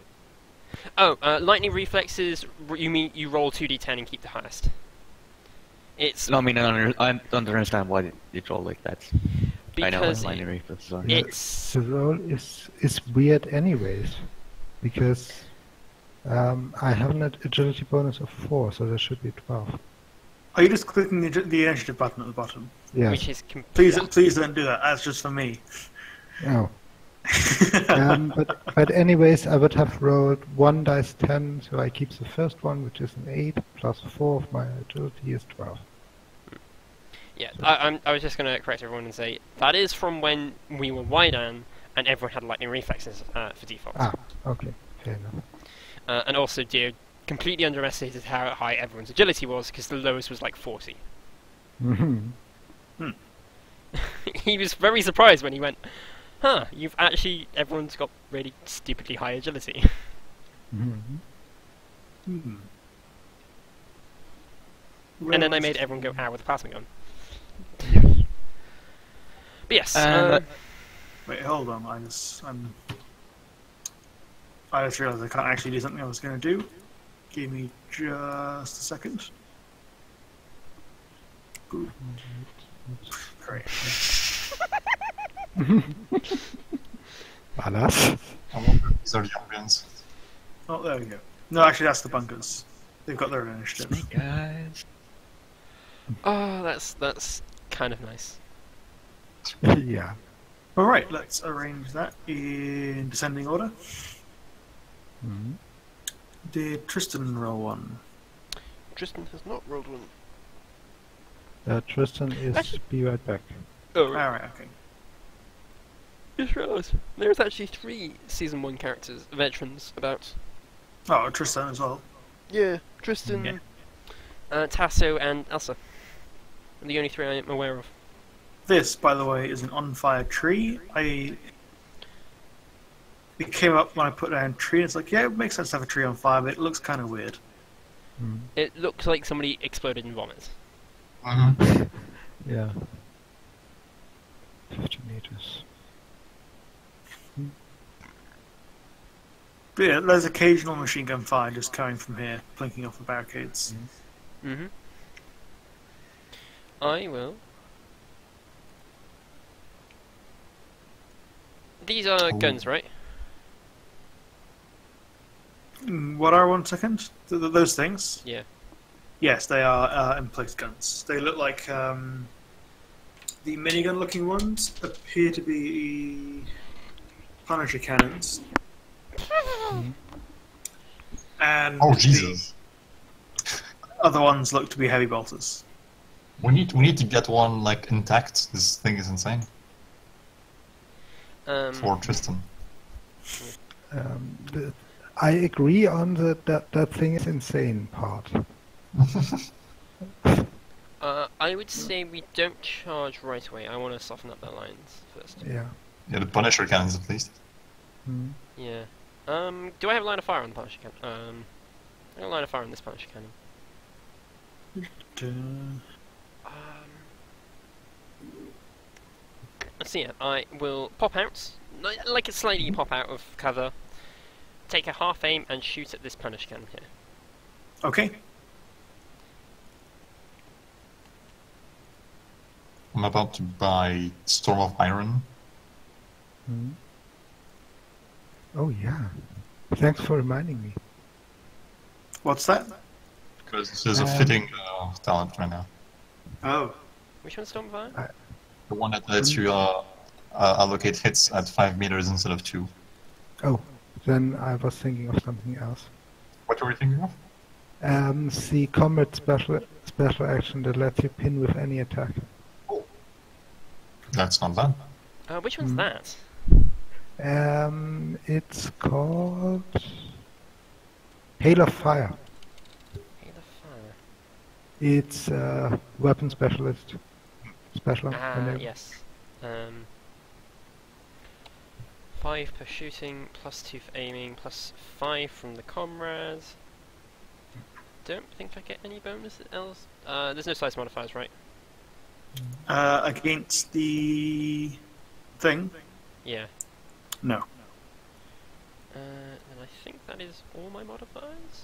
Oh, lightning reflexes. You mean you roll 2d10 and keep the highest? It's No, I mean, I don't understand why it's all like that. I know what because lightning reflexes are. it's The roll is weird anyways, because I have an agility bonus of 4, so there should be 12. Are you just clicking the initiative button at the bottom? Yes. which is Please don't do that. That's just for me. Oh. But anyways, I would have rolled 1 dice 10, so I keep the first one, which is an 8, plus 4 of my agility is 12. Yeah, I was just going to correct everyone and say that is from when we were Wydan and everyone had lightning reflexes for default. Ah, okay, fair enough. And also, Deer completely underestimated how high everyone's agility was because the lowest was like 40. Mhm. He was very surprised when he went, huh, everyone's got really stupidly high agility. Mhm. Hmm. And then I made everyone go, ow, with a plasma gun. Yes. But yes, Wait, hold on. I just realised I can't actually do something I was going to do. Give me just a second. Ooh. Great. Alas. I wonder if these are the Umbrians. Oh, there we go. No, actually, that's the bunkers. They've got their own initiative. Guys. oh, that's kind of nice. Yeah. All right, let's arrange that in descending order. Mhm. Did Tristan roll one? Tristan has not rolled one. Tristan is Actually- be right back. Oh, All right, okay. just realised there's actually 3 season 1 characters, veterans, about. Oh, Tristan as well. Yeah, Tristan, Tasso, and Elsa. Are the only 3 I am aware of. This, by the way, is an on-fire tree. It came up when I put down tree, and it's like, yeah, it makes sense to have a tree on fire, but it looks kind of weird. Mhm. It looks like somebody exploded in vomit. Yeah. 50 meters. But yeah, there's occasional machine gun fire just coming from here, blinking off the barricades. Mm-hmm. I will. These are guns, right? What are 1 second? Those things? Yeah. Yes, they are in-place guns. They look like the minigun-looking ones appear to be Punisher cannons. And Oh Jesus! the other ones look to be heavy bolters. We need to get one like intact. This thing is insane. For Tristan. I agree on that thing is insane part. I would say we don't charge right away. I want to soften up their lines first. Yeah. Yeah, the Punisher cannons at least. Mhm. Yeah. Do I have line of fire on the Punisher cannon? I have line of fire on this Punisher cannon. Let's see it. I will pop out, like a slightly pop out of cover, take a half aim and shoot at this Punisher cannon here. Okay. I'm about to buy Storm of Iron. Mhm. Oh yeah. Thanks for reminding me. What's that? Because this is a fitting talent right now. Oh. Which one's Stormfire? The one that lets you allocate hits at 5 meters instead of 2. Oh, then I was thinking of something else. What were you thinking of? The combat special action that lets you pin with any attack. That's not bad. Which one's that? It's called Hail of Fire. Hail of Fire. It's weapon specialist. Special. Yes. 5 per shooting, +2 for aiming, +5 from the comrades. Don't think I get any bonus else. There's no size modifiers, right? Against the thing? Yeah. No. And I think that is all my modifiers.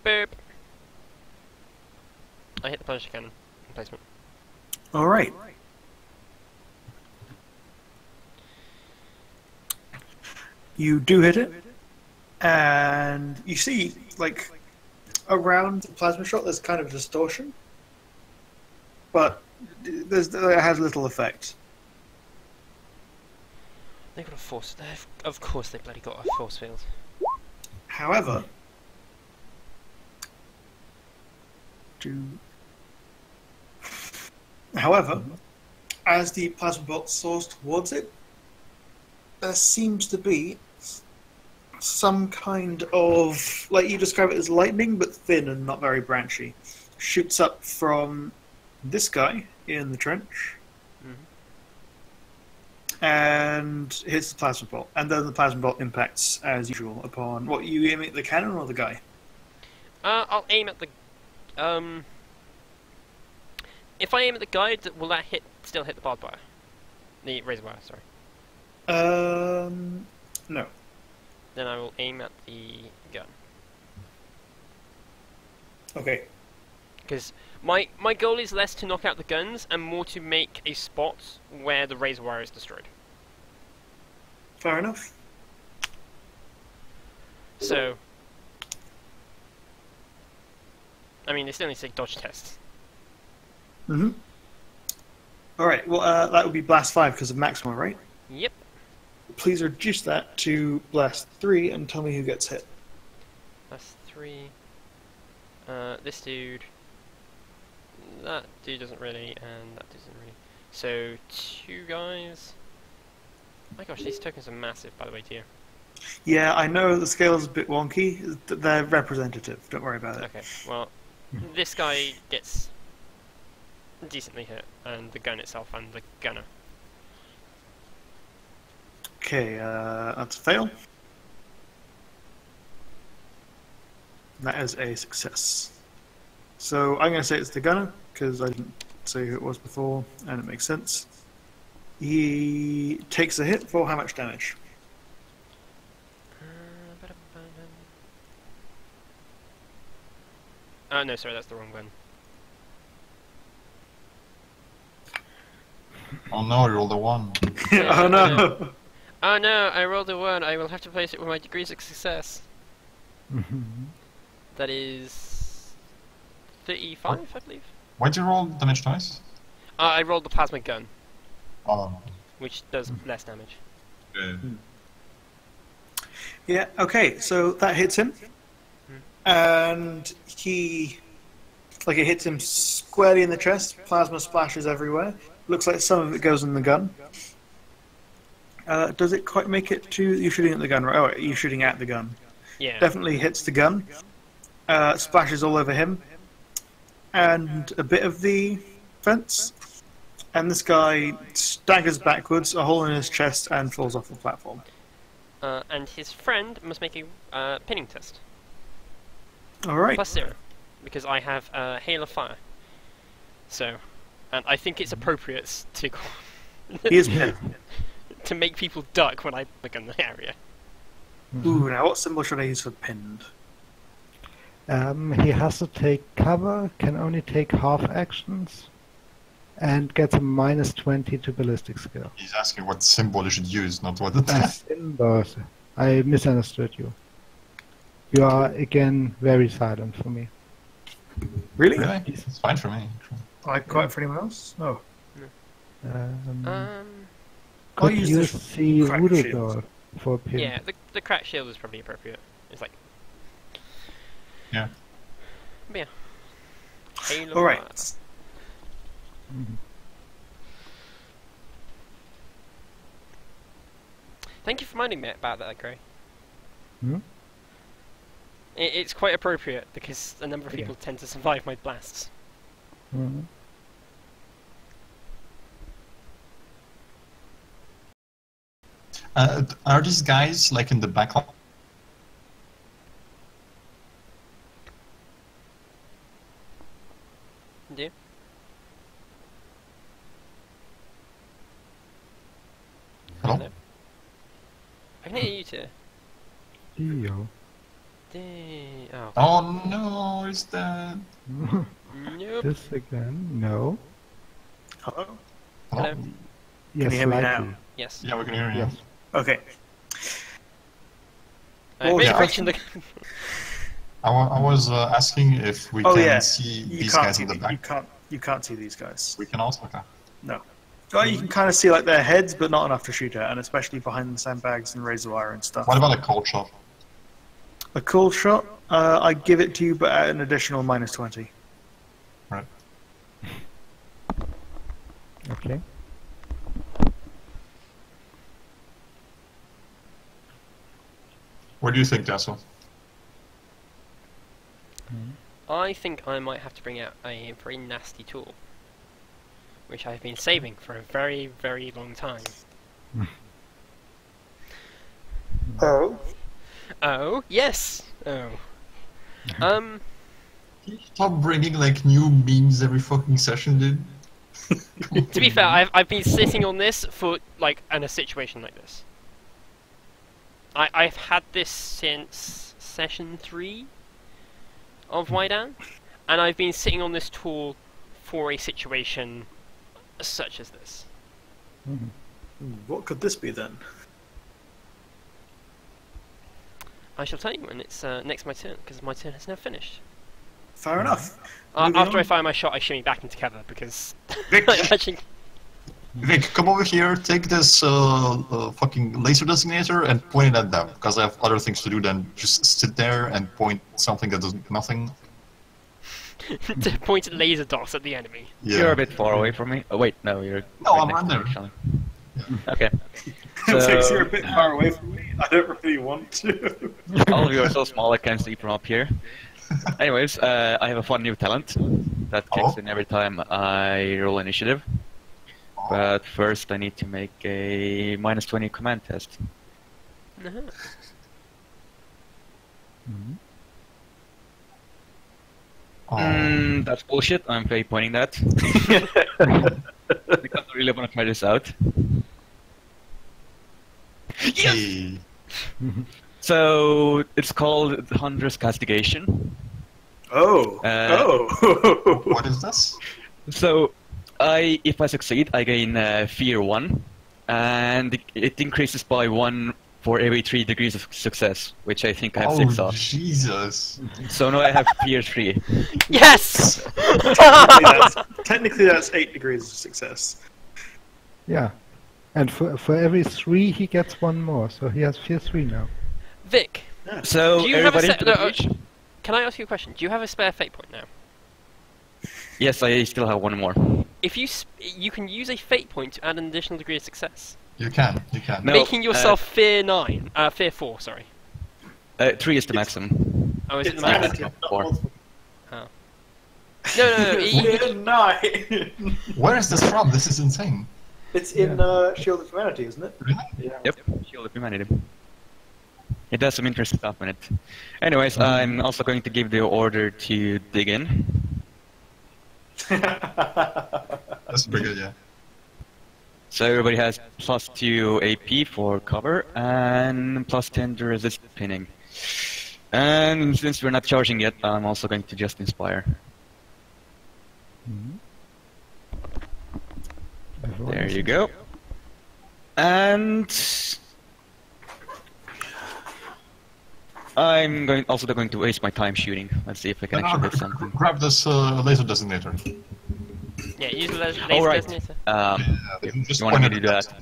Boop! I hit the Punisher Cannon emplacement. Alright. You do hit it, and you see, like, around the plasma shot there's kind of a distortion, but it has little effect. They've got a force. Of course, they bloody got a force field. However, as the plasma bolt soars towards it, there seems to be some kind of, like you describe it as lightning, but thin and not very branchy. Shoots up from this guy in the trench, and hits the plasma bolt. And then the plasma bolt impacts, as usual, upon... What, you aiming at the cannon or the guy? I'll aim at the... If I aim at the guy, will that still hit the barbed wire? The razor wire, sorry. No. Then I will aim at the gun. Okay. Because my goal is less to knock out the guns and more to make a spot where the razor wire is destroyed. Fair enough. So, I mean, they still need to take dodge tests. Mm-hmm. Alright, well, that would be Blast 5 because of Maxima, right? Yep. Please reduce that to Blast 3 and tell me who gets hit. That's 3. This dude. That dude doesn't really, and that doesn't really. So, 2 guys. My gosh, these tokens are massive, by the way, dear. Yeah, I know the scale is a bit wonky. They're representative. Don't worry about it. Okay, well, this guy gets decently hit, and the gun itself, and the gunner. Okay, that's a fail. That is a success. So I'm going to say it's the gunner, because I didn't say who it was before, and it makes sense. He takes a hit for how much damage? No, sorry, that's the wrong gun. Oh no, I rolled a 1. Oh no! Oh no, I rolled a 1. I will have to place it with my degrees of success. That is 35, I believe. Why'd you roll damage twice? I rolled the plasma gun, Oh. which does less damage. Yeah, okay, so that hits him. And he... Like, it hits him squarely in the chest. Plasma splashes everywhere. Looks like some of it goes in the gun. Does it quite make it to... You're shooting at the gun, right? Oh, you're shooting at the gun. Yeah. Definitely hits the gun. Splashes all over him. And a bit of the fence. And this guy staggers backwards, a hole in his chest, and falls off the platform. And his friend must make a pinning test. Alright. +0. Because I have Hail of Fire. So, and I think it's appropriate to He is pinned. to make people duck when I look in the area. Ooh, now what symbol should I use for pinned? He has to take cover, can only take half actions, and gets a -20 to ballistic skill. He's asking what symbol you should use, not what the Symbols. I misunderstood you. You are again very silent for me. Really? Really? It's fine for me. Like quite for anyone else? No. Could use use this the crack voodoo shield. doll for pimp. Yeah, the crack shield is probably appropriate. It's like, Yeah. but yeah. Halo All right. Mhm. Thank you for reminding me about that, Gray. Hmm? It's quite appropriate because a number of Yeah. people tend to survive my blasts. Mhm. Are these guys like in the backlog? Do you? Hello? Hello? I can hear you two. Dio. Oh. Oh no, is that? Nope. This again? No. Hello? Hello? Yes, you hear me now? slightly. Yes. Yeah, we can hear you. Yes. Okay. I'm Well, yeah, reaching the. I was asking if we Oh can yeah. see You these can't guys see in the the- back. You can't see these guys. We can also. Okay. No. Well, you can kind of see like their heads, but not enough to shoot at, and especially behind the sandbags and razor wire and stuff. What about a cold shot? A cool shot? I give it to you, but at an additional -20. Right. Okay. What do you think, Dazzle? I think I might have to bring out a very nasty tool, which I've been saving for a very, very long time. Oh. Oh, yes! Oh. Stop bringing like new memes every fucking session, dude. To be fair, I've been sitting on this for, like, in a situation like this. I've had this since session 3 of Wydan, and I've been sitting on this tool for a situation such as this. Mhm. What could this be then? I shall tell you when it's next my turn, because my turn has now finished. Fair enough. Moving After I on. fire my shot, I shimmy back into cover, because Vic, I'm actually... Vic, come over here. Take this fucking laser designator and point it at them, because I have other things to do than just sit there and point something that does nothing. to point at laser dots at the enemy. Yeah. You're a bit far away from me. Oh wait, no, you're. No, I'm next right to there. me, actually. Okay. Thinks So, you're a bit far away from me. I don't really want to. all of you are so small I can't see from up here. Anyways, I have a fun new talent that kicks Oh. in every time I roll initiative. But first I need to make a -20 command test. Uh-huh. Mhm. Oh. That's bullshit. I'm fake pointing that. Because I really want to try this out. Hey. So it's called the Hunter's Castigation. Oh. Oh. What is this? So if I succeed, I gain Fear 1, and it increases by 1 for every 3 degrees of success, which I think I have 6 Oh, of. Jesus. So now I have Fear 3. Yes! Technically, that's 8 degrees of success. Yeah. And for every 3 he gets 1 more, so he has Fear 3 now. Vic, So do you have a everybody set... into the no, breach? can I ask you a question? Do you have a spare fate point now? Yes, I still have 1 more. If you can use a fate point to add an additional degree of success, You can. No, making yourself Fear 4, sorry. 3 is the maximum. Oh, is it the It's max? additive, not Four. multiple. Oh. No, We're 9. Where is this from? This is insane. It's in Shield of Humanity, isn't it? Really? Yep, Shield of Humanity. It does some interesting stuff in it. Anyways, I'm also going to give the order to dig in. That's pretty good, yeah. So everybody has +2 AP for cover and +10 to resist pinning. And since we're not charging yet, I'm also going to just inspire. Mhm. Everyone There is- you go. And I'm also going to waste my time shooting. Let's see if I can actually hit something. Grab this laser designator. Yeah, use the laser Alright. Yeah, just You want me point to it do at that?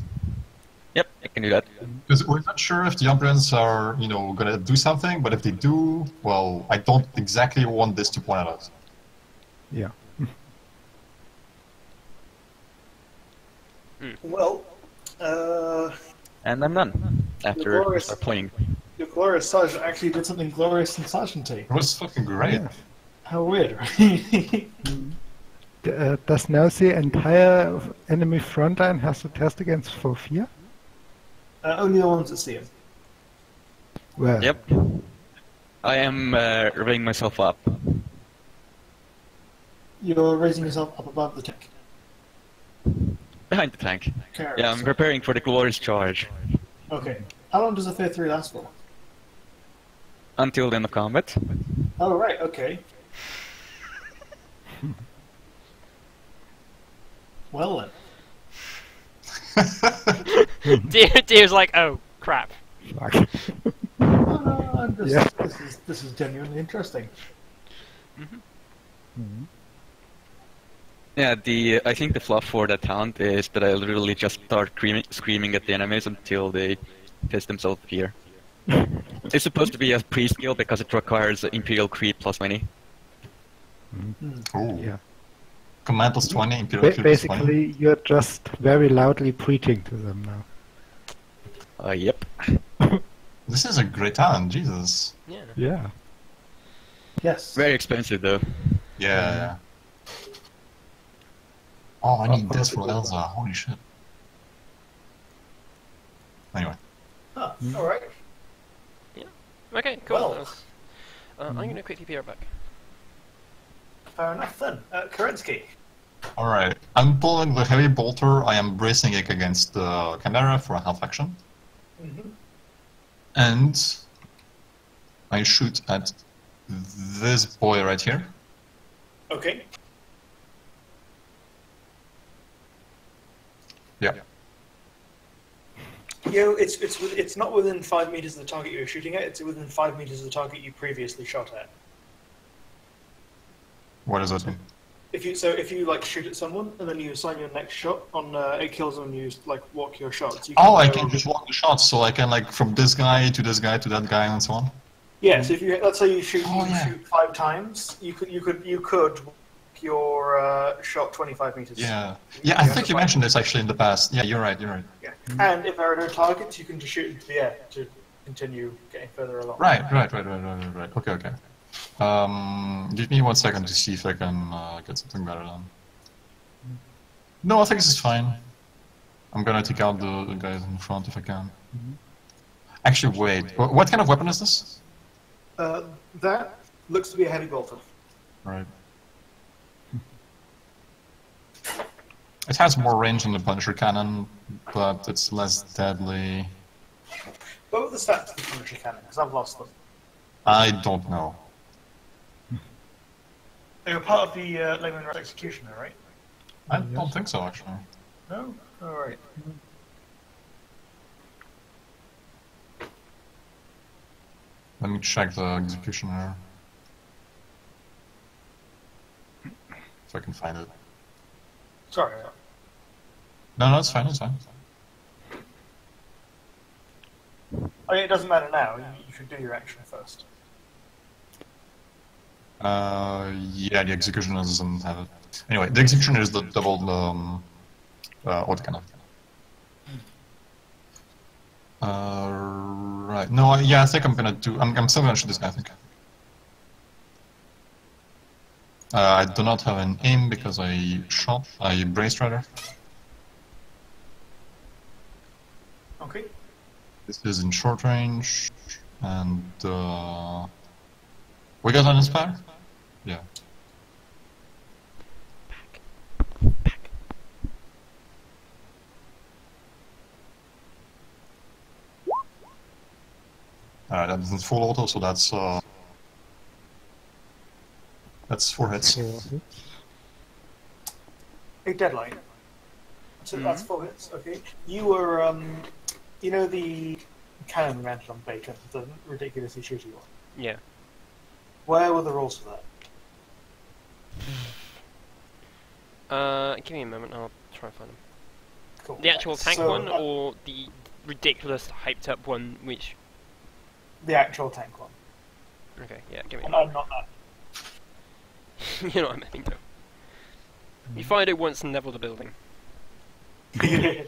Yep, I can do that. Because we're not sure if the Umbrians are, gonna do something, but if they do, well, I don't exactly want this to point at us. Yeah. Well, And I'm done. After glorious- start pointing. your glorious sergeant actually did something glorious and sergeanty. It was fucking great. Yeah. How weird, right? Does now the entire enemy front line has to test against for fear? Only the ones that see him. Well, Yep. I am revving myself up. You're raising yourself up above the tank. Behind the tank. Carrots. Yeah, I'm preparing for the glorious charge. Okay. How long does a Fair 3 last for? Until the end of combat. Oh, right, okay. Well then. Deer's like, oh crap. fuck. This, Yeah. this is genuinely interesting. Mhm. Yeah, I think the fluff for that talent is that I literally just start screaming at the enemies until they piss themselves fear. It's supposed to be a pre-skill because it requires Imperial Creed plus 20. Ooh. Yeah. Command plus 20, Imperial Creed plus 20. Basically, you're just very loudly preaching to them now. Yep. This is a great talent, Jesus. Yeah. Yeah. Yes. Very expensive though. Yeah. Oh, I need Oh, this oh, for Elsa. Holy shit. Anyway. Huh, alright. Okay, cool. Well. That was- I'm gonna quickly be right back. Fair enough then. Kerensky. Alright. I'm pulling the heavy bolter. I am bracing it against the Chimera for a half action. Mm-hmm. And I shoot at this boy right here. Okay. Yeah. It's not within 5 meters of the target you're shooting at. It's within 5 meters of the target you previously shot at. What does that mean? If you like shoot at someone and then you assign your next shot on 8 kills and you like walk your shots. You Oh, I go- can just walk the shots, so I can like from this guy to this guy to that guy and so on. Yeah. So if you let's say you shoot Oh, yeah. shoot 5 times, you could walk your shot 25 meters. Yeah. Yeah, I think you mentioned this actually in the past. Yeah, you're right. Yeah. And if there are no targets, you can just shoot into the air to continue getting further along. Right. Okay. Give me 1 second to see if I can get something better done. No, I think this is fine. I'm gonna take out the guys in the front if I can. Actually, wait. What kind of weapon is this? That looks to be a heavy bolter. Right. It has more range than the Punisher cannon, but it's less deadly. What were the stats of the Punisher cannon? Because I've lost them. I don't know. They were part of the Layman Rights Executioner, right? I don't think so, actually. No? Alright. Let me check the executioner. If I can find it. Sorry. No, it's fine, it's fine. I mean, it doesn't matter now. You should do your action first. Yeah, the executioner doesn't have it. Anyway, the executioner is the double autocannon. Right. No, yeah, I think I'm gonna do. I'm still gonna shoot this guy, I think. I do not have an aim because I braced rather. Okay. This is in short range, and we got an inspire? Yeah. That isn't full auto, so that's 4 hits. A deadline. So that's 4 hits. Okay. You were, you know, the cannon mounted on Bacon, the ridiculously shitty one. Yeah. Where were the rules for that? Give me a moment, I'll try and find them. Cool. The actual tank So, one, or the ridiculous, hyped up one, which... the actual tank one. Okay, yeah, give me a And moment. I'm not You know what I mean, though. You fired it once and leveled the building. that.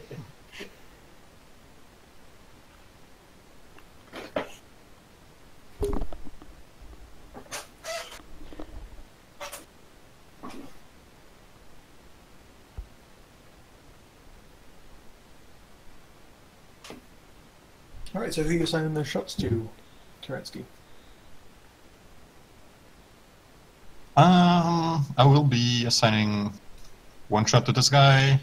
Alright, so who are you assigning those shots to, Kerensky? I will be assigning one shot to this guy,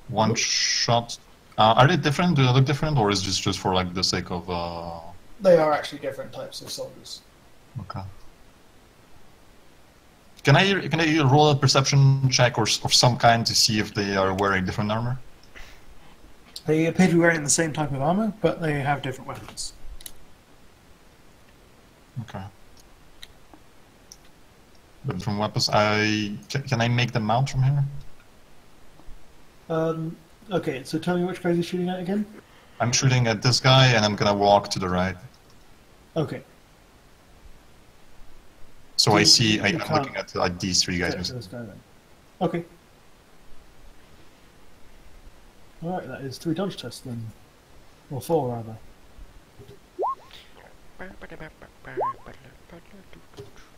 one shot. Are they different? Do they look different, or is this just for like the sake of? They are actually different types of soldiers. Okay. Can I roll a perception check or of some kind to see if they are wearing different armor? They appear to be wearing the same type of armor, but they have different weapons. Okay. Different weapons. Can I make them mount from here? Okay, so tell me which guys you're shooting at again? I'm shooting at this guy, and I'm gonna walk to the right. Okay. So You- I see. you I'm can't looking at these three Get guys. to this guy then. Okay. Alright, that is 3 dodge tests then. Or 4 rather.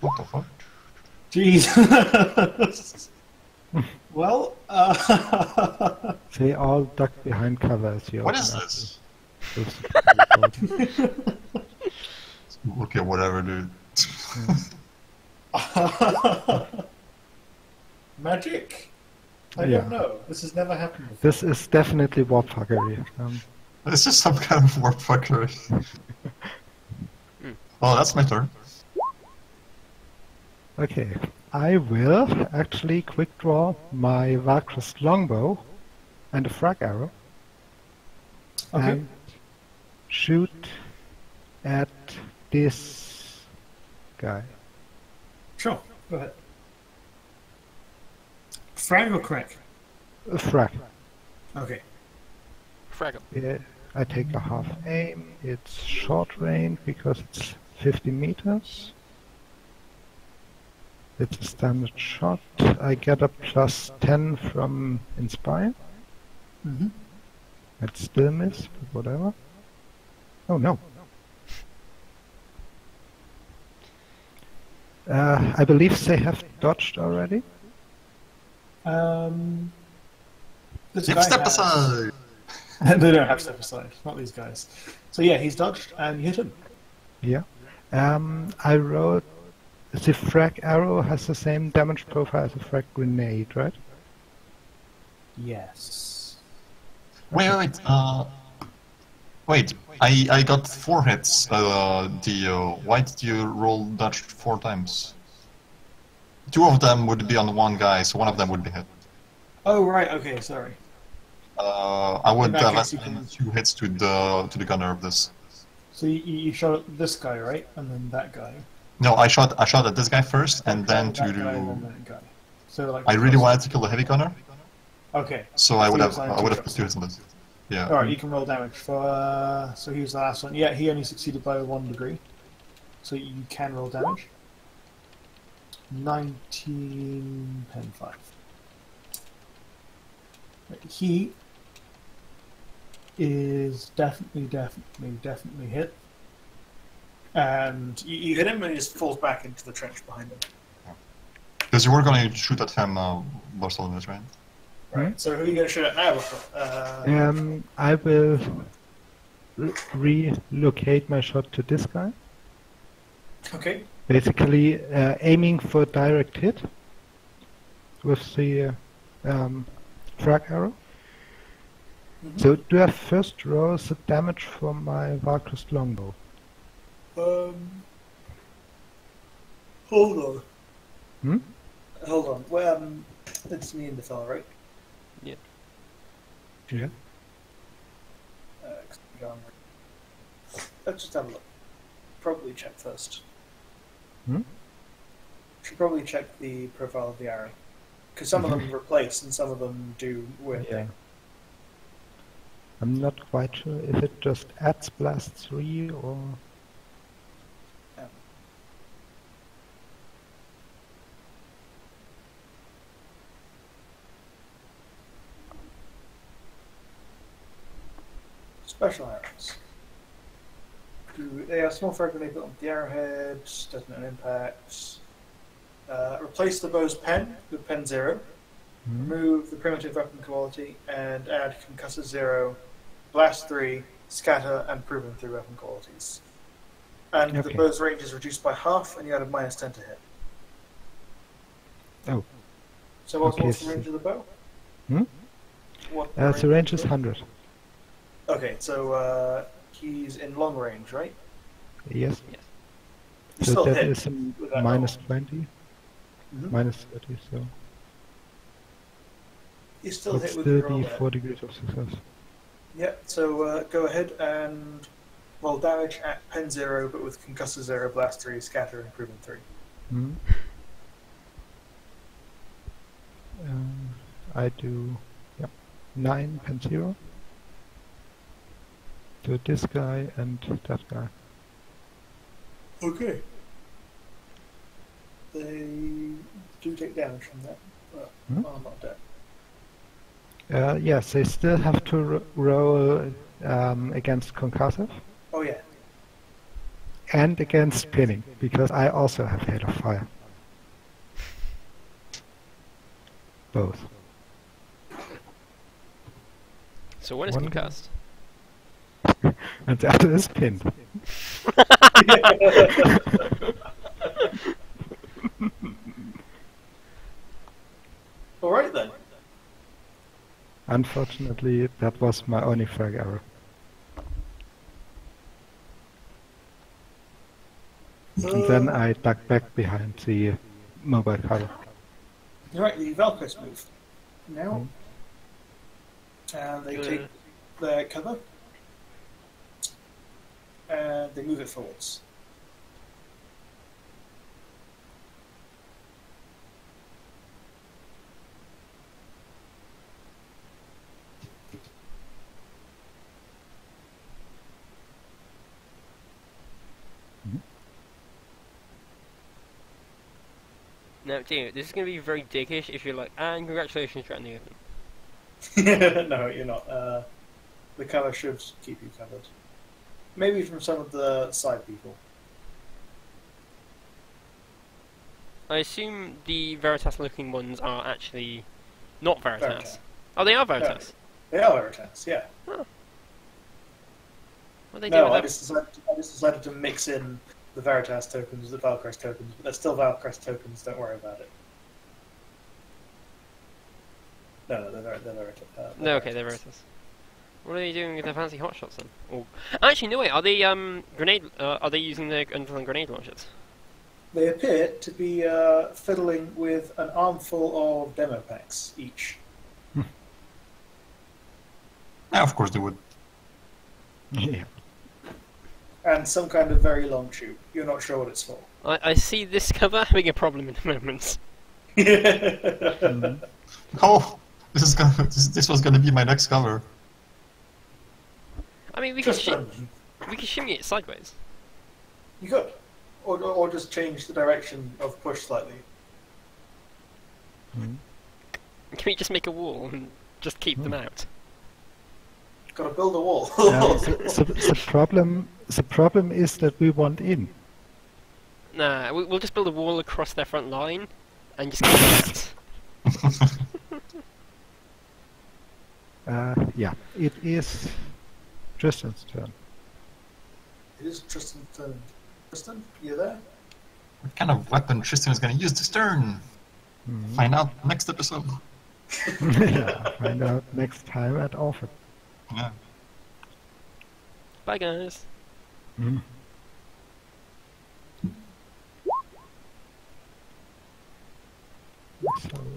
What the fuck? Jeez. Well, They all duck behind cover as you What open is up this? the- Okay, whatever, dude. magic? I Yeah. don't know. This has never happened before. This is definitely warp fuckery. This is some kind of warp fuckery. Oh, that's my turn. Okay, I will actually quick draw my Verghast longbow and a frag arrow Okay. and shoot at this guy. Sure. Go ahead. Frag or crack? A frag. Okay. Fraggle. Yeah, I take a half aim. It's short range because it's 50 meters. It's a standard shot. I get a plus 10 from Inspire. Mm-hmm. I'd still miss, but whatever. Oh no. I believe they have dodged already. This Yep, guy step has- aside! They don't have step aside, not these guys. So yeah, he's dodged and you hit him. Yeah. I wrote the frag arrow has the same damage profile as a frag grenade, right? Yes. Wait. Wait. I got 4 hits. Why did you roll dodge 4 times? 2 of them would be on one guy, so one of them would be hit. Oh right, okay, sorry. I would In that have case, you assigned can- 2 hits to the gunner of this. So you shot at this guy, right? And then that guy. No, I shot at this guy first, and then that to guy, and then that guy. So like I really wanted to kill the heavy gunner, Okay. so I So would you have assigned I two would have shots. put 2 hits on this. Yeah. Alright, you can roll damage for so he was the last one. Yeah, he only succeeded by 1 degree. So you can roll damage. 19 pen 5. He is definitely hit. And you hit him and he just falls back into the trench behind him. Because you were going to shoot at him, Bartholomew, right? Right. So who are you going to shoot at now? I will relocate my shot to this guy. Okay. Basically, aiming for direct hit with the frag arrow. Mhm. So do I first roll the damage for my Verghast longbow? Hold on. Hmm? Hold on. Well, it's me and the fella, right? Yeah. Yeah. Go on. let's just have a look. Probably check first. Hmm? Should probably check the profile of the arrow. Because some of them replace and some of them do weird Yeah. things. I'm not quite sure if it just adds blast 3 or... Special arrows. They have small frag grenade built on the arrowhead, detonate an impact. Replace the bow's pen with pen 0. Remove the primitive weapon quality and add concussor 0, blast 3, scatter, and proven 3 weapon qualities. And the Okay. bow's range is reduced by half, and you add a -10 to hit. Oh. So what's Okay, the range of the bow? Hmm? What The range is 100. Okay, so he's in long range, right? Yes. You So still that hit is a with that minus roll. 20, Mhm. minus 30, so... You still Would hit with still your roll be there. 4 degrees of success. Yep, so go ahead and roll damage at pen 0, but with concussor 0, blast 3, scatter, and proven 3. Hmm. I do 9 pen 0 to this guy and that guy. Okay. They do take damage from that, but are not dead. Yes, they still have to roll against concussive Oh yeah. and against spinning, because I also have Hail of Fire. Both. So when is One concussed? And the other is pinned. Alright then. Unfortunately, that was my only frag error. And then I ducked back behind the mobile cover. Alright, the Valkyries move. Now. And they take their cover. And they move it forwards. Now, Gino, this is going to be very dickish if you're like, and congratulations, you're at the open. No, you're not. The cover should keep you covered. Maybe from some of the side people. I assume the Veritas-looking ones are actually not Veritas. Veritas. Oh, they are Veritas. They are Veritas, yeah. What are they doing No, I with just decided to mix in the Veritas tokens with the Valkyries tokens, but they're still Valkyries tokens, don't worry about it. No, they're Veritas. that? No, okay, they're Veritas. What are they doing with their fancy hotshots then? Or... Actually, no wait, are they grenade? Are they using the underlying grenade launchers? They appear to be fiddling with an armful of demo packs each. Yeah, of course they would. Yeah. And some kind of very long tube. You're not sure what it's for. I see this cover having a problem in the moment. Oh, this was gonna be my next cover. I mean, we can Just we can shimmy it sideways. You could. Or just change the direction of push slightly. Can we just make a wall and just keep them out? Gotta build a wall. The problem is that we want in. Nah, we'll just build a wall across their front line and just keep them out. Yeah, it is Tristan's turn. It is Tristan's turn. Tristan, you there? What kind of weapon Tristan is gonna use this turn? Find out next episode. Yeah, find out next time at Orphans. Yeah. Bye, guys. So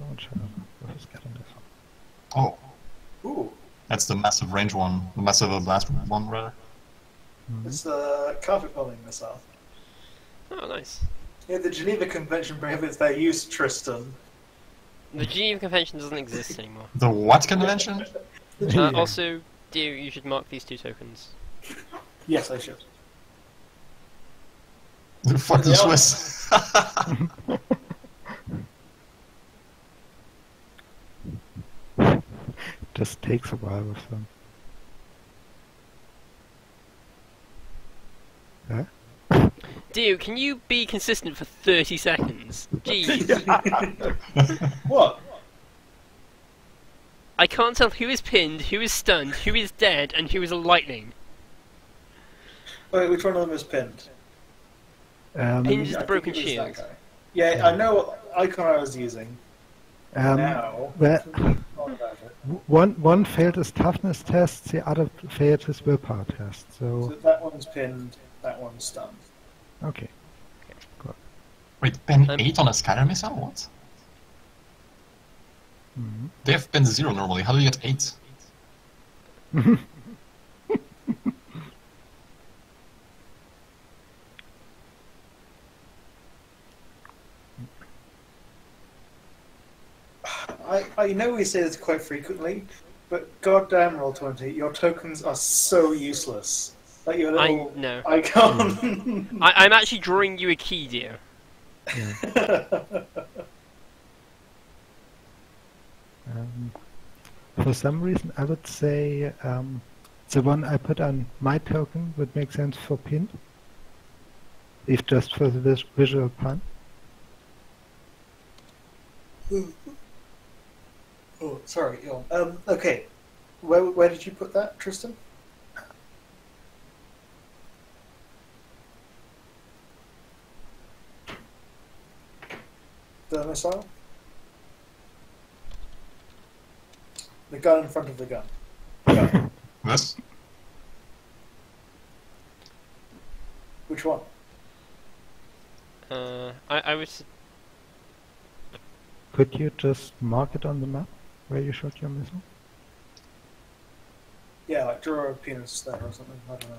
launcher. Who's getting this one? Oh, Ooh. that's the massive range one. The massive blast one, rather. It's a carpet bombing missile. Oh, nice. Yeah, the Geneva Convention prohibits their use, Tristan. The Geneva Convention doesn't exist anymore. The what convention? Also, Dio, you should mark these 2 tokens. Yes, I should. Fuck the Swiss. Just takes a while with them. Huh? Dio, can you be consistent for 30 seconds? Jeez. What? I can't tell who is pinned, who is stunned, who is dead, and who is lightning. Wait, which one of them is pinned? Pinned is I the think broken it was that shield. guy. Yeah, I know what icon I was using. Now, well, what about it? one failed his toughness test, the other failed his willpower test. So So, that one's pinned, that one's stunned. okay. Wait, pin 8 on a scanner missile? What? Mhm. They have pin 0 normally. How do you get 8? I know we say this quite frequently, but goddamn Roll20, your tokens are so useless. Like your little know. icon. I'm actually drawing you a key, Dio. For some reason, I would say the one I put on my token would make sense for pin, if just for the visual pun. Oh, sorry. Okay, where did you put that, Tristan? The missile? The gun in front of the gun. Gun. This? Which one? I was... Could you just mark it on the map where you shot your missile? Yeah, like draw a penis there or something. I don't know.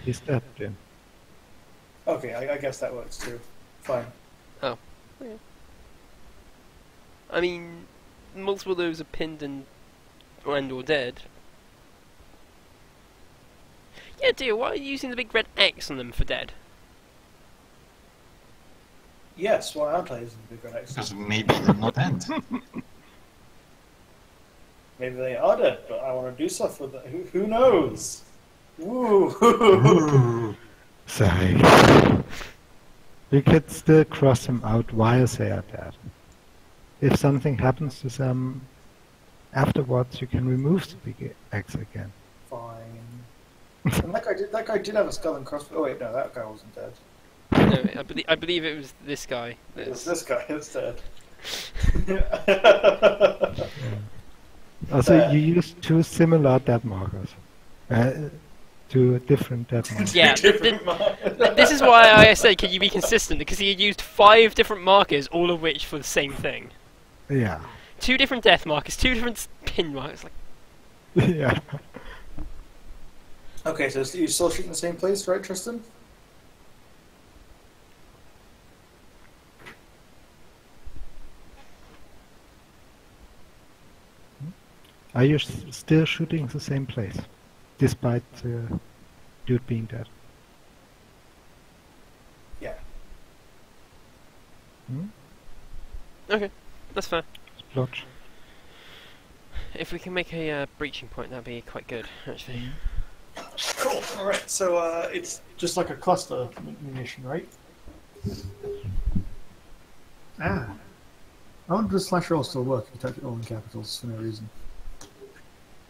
He's dead, Jim. Okay, I guess that works too. Fine. I mean, multiple of those are pinned and or dead. Yeah, Dio, why are you using the big red X on them for dead? Yes, why aren't I using the big red X? Because maybe they're not end. Maybe they are dead, but I want to do stuff with them. Who knows? Woo! Ooh. Sorry. You could still cross them out while they are dead. If something happens to them afterwards, you can remove the big X again. Fine. And that guy did have a skull and crossbow. Oh wait, no, that guy wasn't dead. No, I believe it was this guy. It was this guy that's dead. Also, you use 2 similar death markers. 2 different death markers. Yeah, this is why I said, can you be consistent? Because he had used 5 different markers, all of which for the same thing. Yeah. 2 different death markers, 2 different pin markers. Like, Yeah. Okay, so you still shooting the same place, right, Tristan? Are you still shooting the same place, despite the dude being dead? Yeah. okay, that's fair. Splotch. If we can make a breaching point, that'd be quite good, actually. Cool. All right. So it's just like a cluster munition, right? Ah. I wonder does slash roll still work if you type it all in capitals for no reason.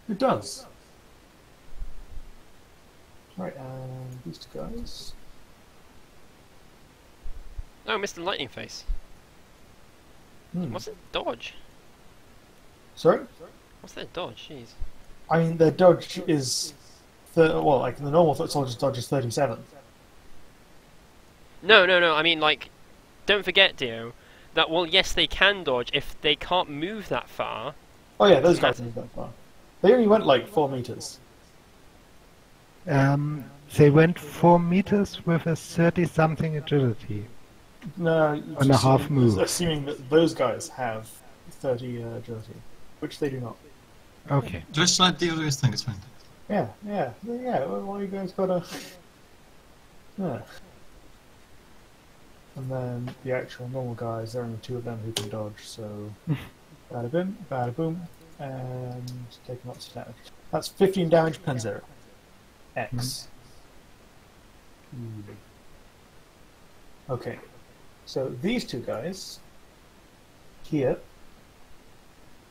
It does. Right, and these 2 guys. Oh, Mr. Lightning Face. What's it? Dodge? Sorry? What's that dodge? Jeez. I mean, their dodge is... well, like the normal foot soldier's dodge is 37. No, I mean, like, don't forget, Dio, that, well, yes, they can dodge. If they can't move that far, Oh yeah, those guys moved that far. They only went like 4 meters. They went 4 meters with a 30-something agility. No, On a half move. assuming that those guys have 30 agility, which they do not. Okay. Just let the others think it's fine. Yeah. Why you guys gotta? Yeah. And then the actual normal guys, there are only 2 of them who can dodge. So, bada boom, and taking lots of damage. That's 15 damage pen 0. X. Okay. So these 2 guys here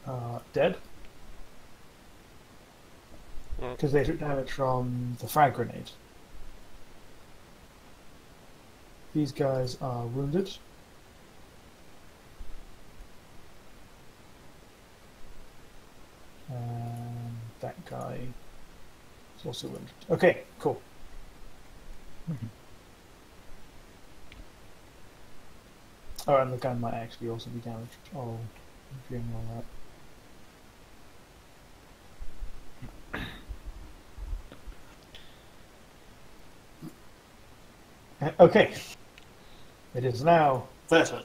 are dead because they took damage from the frag grenade. These guys are wounded. And that guy is also wounded. Okay, cool. Oh, and the gun might actually also be damaged. Oh, I'm feeling all that. Okay. It is now their turn.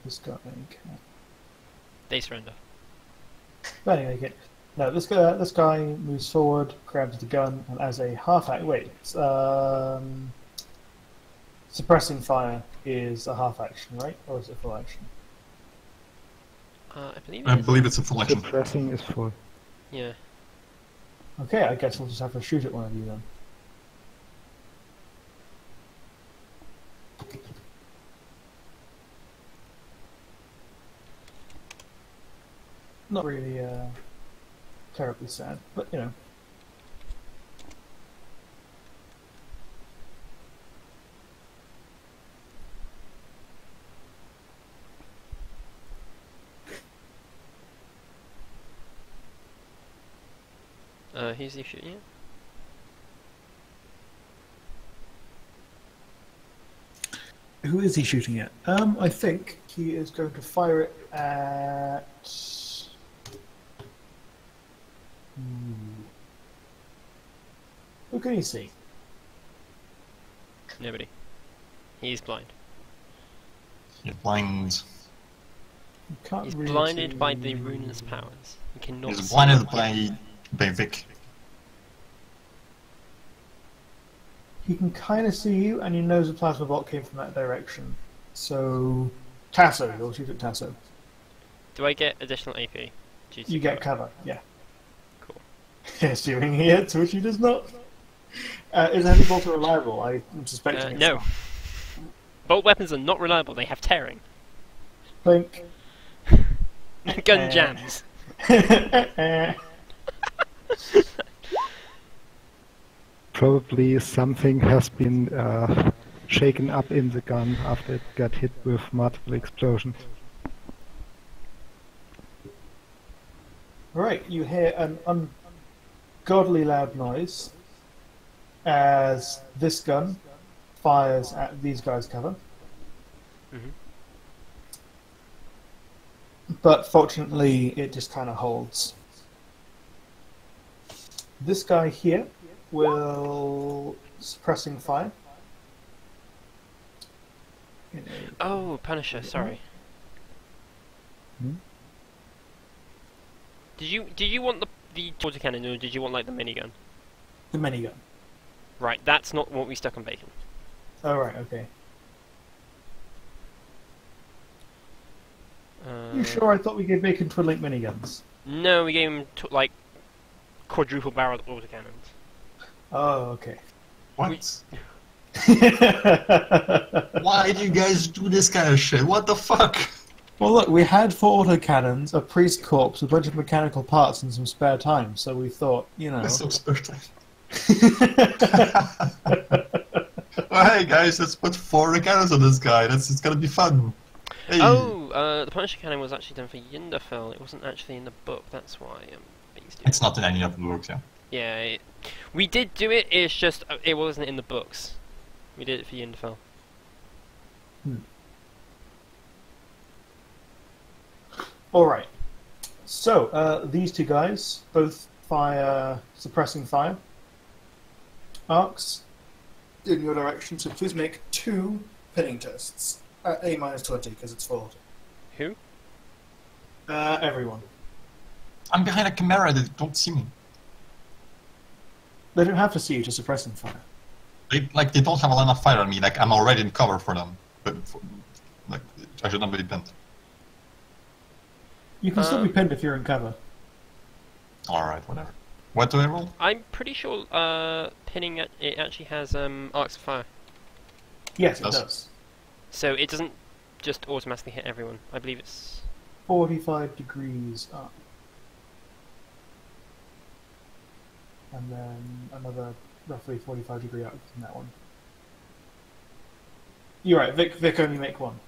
This guy can. They surrender. But anyway, okay. No, this guy moves forward, grabs the gun, and as a half act. Wait, suppressing fire is a half action, right? Or is it full action? I I believe it's a full action. Suppressing is full. Yeah. Okay, I guess we'll just have to shoot at one of you then. Not really terribly sad, but you know. Who's he shooting at? Who is he shooting at? I think he is going to fire it at. Who can you see? Nobody. He's blind. You're blind. You can't He's really blinded see- by the runeless powers. He cannot He's see blinded them. by Vic. He can kind of see you, and he knows the plasma bolt came from that direction. So, Tasso, you'll shoot at Tasso. Do I get additional AP? due to You get cover? cover, yeah. Cool. Assuming he hits, which he does not. Is heavy bolt reliable? I'm suspecting it's No. not. Bolt weapons are not reliable, they have tearing. Blink. Gun jams. Probably something has been shaken up in the gun after it got hit with multiple explosions. Right, you hear an ungodly loud noise as this gun fires at these guys' cover. Mhm. But fortunately, it just kind of holds. This guy here will suppressing fire. Oh, Punisher, sorry. Hmm? Did you want the autocannon or did you want like the minigun? The minigun. Right, that's not what we stuck on Bacon. Oh, right, okay. You sure? I thought we gave Bacon twin-link miniguns. No, we gave him like quadruple barreled autocannons. Oh, okay. What? Why do you guys do this kind of shit? What the fuck? Well, look, we had 4 autocannons, a priest corpse, a bunch of mechanical parts, and some spare time. So we thought, you know. That's so spurting. Oh, hey guys, let's put 4 cannons on this guy. It's gonna be fun. Hey. Oh, the Punisher cannon was actually done for Yinderfell. It wasn't actually in the book. That's why I'm being stupid. It's not in any of the books, yeah. Yeah, we did do it. It's just it wasn't in the books. We did it for Yinderfell. Alright. So, these two guys both fire suppressing fire arcs in your direction, so please make 2 pinning tests at A minus 20 because it's forward. Who? Everyone. I'm behind a camera, they don't see me. They don't have to see you to suppressing fire. They don't have a line of fire on me, like I'm already in cover for them. But like I should not be pinned. You can still be pinned if you're in cover. Alright, whatever. What do I roll? I'm pretty sure pinning it actually has arcs of fire. Yes, it does. So it doesn't just automatically hit everyone. I believe it's 45 degrees up. And then another roughly 45 degree up from that one. You're right, Vic only make 1.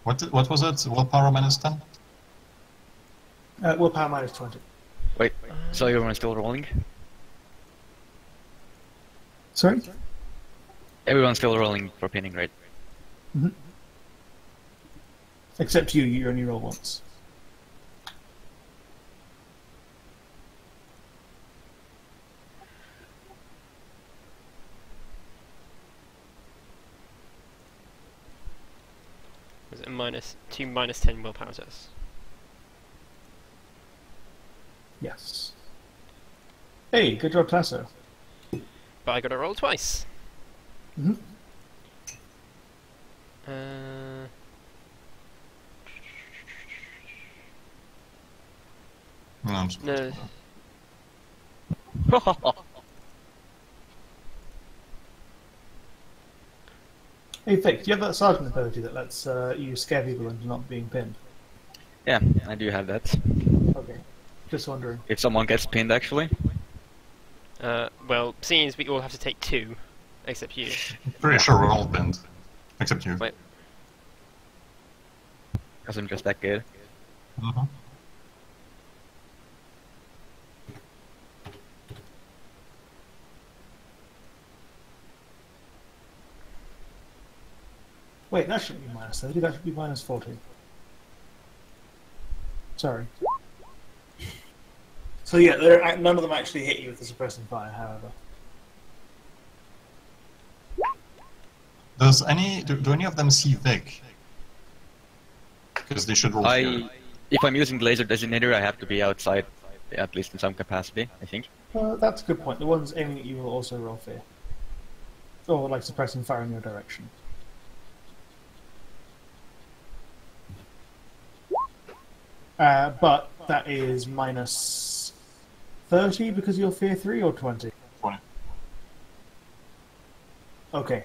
What was it? Willpower minus 10? Willpower minus 20. Wait, so everyone's still rolling? Sorry? Everyone's still rolling for pinning, right? Mm-hmm. Except you only roll once. was it a -2 -10 willpower tests? Yes. Hey, good job, Tasso. But I got to roll twice. Mm-hmm. No, I'm just No. Hey, Vic, do you have that sergeant ability that lets you scare people into not being pinned? Yeah, I do have that. Okay, just wondering. If someone gets pinned, actually. Well, seeing as we all have to take 2, except you. pretty sure we're all pinned. Except you. Wait. Because I'm just that good. Mm-hmm. Wait, that shouldn't be minus 30, that should be minus 40. Sorry. So yeah, none of them actually hit you with the suppressing fire, however. Do any of them see Vic? Because they should roll fear. If I'm using laser designator, I have to be outside, at least in some capacity, I think. That's a good point. The ones aiming at you will also roll fear. Or like suppressing fire in your direction. But that is minus 30 because you're fear 3 or 20? 20. Okay.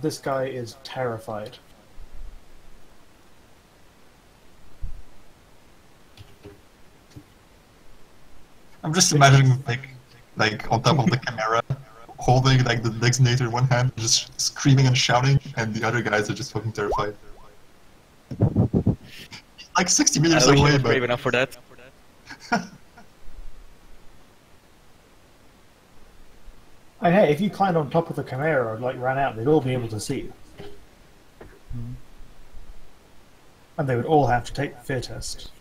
This guy is terrified. I'm just imagining Vic, like on top of the camera, holding like the designator in one hand, just screaming and shouting, and the other guys are just fucking terrified. Like 60 meters I wish I away, was but brave enough for that. And hey, if you climbed on top of the Chimera or like ran out, they'd all be able to see you. And they would all have to take the fear test.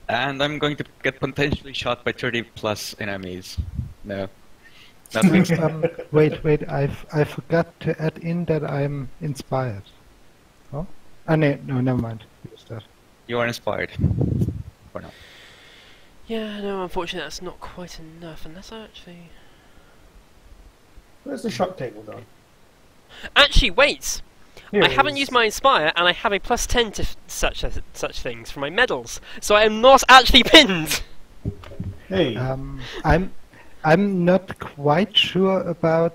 And I'm going to get potentially shot by 30 plus enemies. No. Not really. Wait, I forgot to add in that I'm inspired. Oh? No, never mind. Use that. You are inspired. For now. Yeah, no, unfortunately that's not quite enough, unless I actually... Where's the shock table gone? Actually, wait! Here I it haven't is. used my Inspire, and I have a +10 to such things for my medals, so I am not actually pinned! Hey, I'm not quite sure about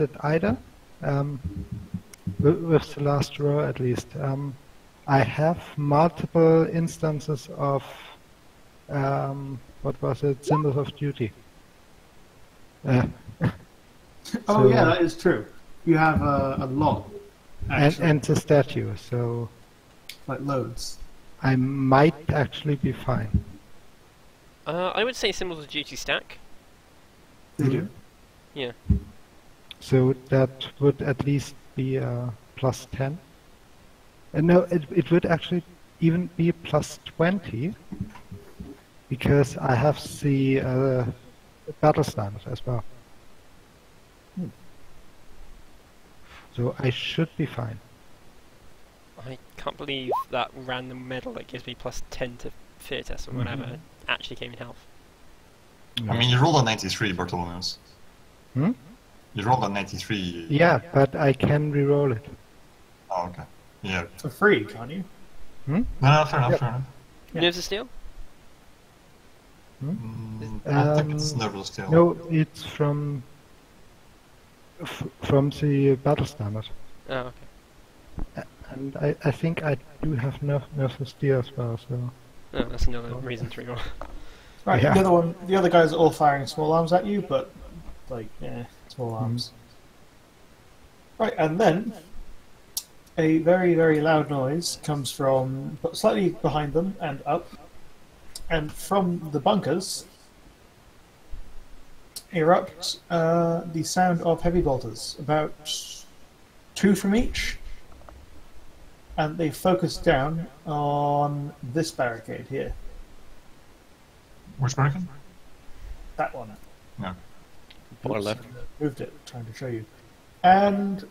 it either. With the last row, at least. I have multiple instances of what was it? Symbols of duty. oh so- yeah, that is true. You have a lot, actually. and the statue. So Like loads. I might actually be fine. I would say Symbols of Duty stack. They do. Yeah. So that would at least be plus 10. No, it would actually even be plus 20, because I have the battle standard as well. So I should be fine. I can't believe that random medal that gives me plus 10 to fear test or whatever actually came in health. I mean, you rolled a 93, Bartholomeus. Hmm? You rolled a 93. Yeah, but I can reroll it. Oh, okay. Yeah. For free, can't you? No, fair enough, Yep. fair enough. Yeah. Nerves of Steel? I don't think it's Nervous Steel. No, it's from the battle standard. Oh, okay. And I think I do have nerfs of steel as well, so... Oh, that's another reason to reroll. Right, Yeah. the other guys are all firing small arms at you, but like, small arms. Right, and then a very, very loud noise comes from slightly behind them and up, and from the bunkers erupt the sound of heavy bolters, about 2 from each, and they focus down on this barricade here. Which barricade? That one. No. Far left. Moved it, trying to show you. And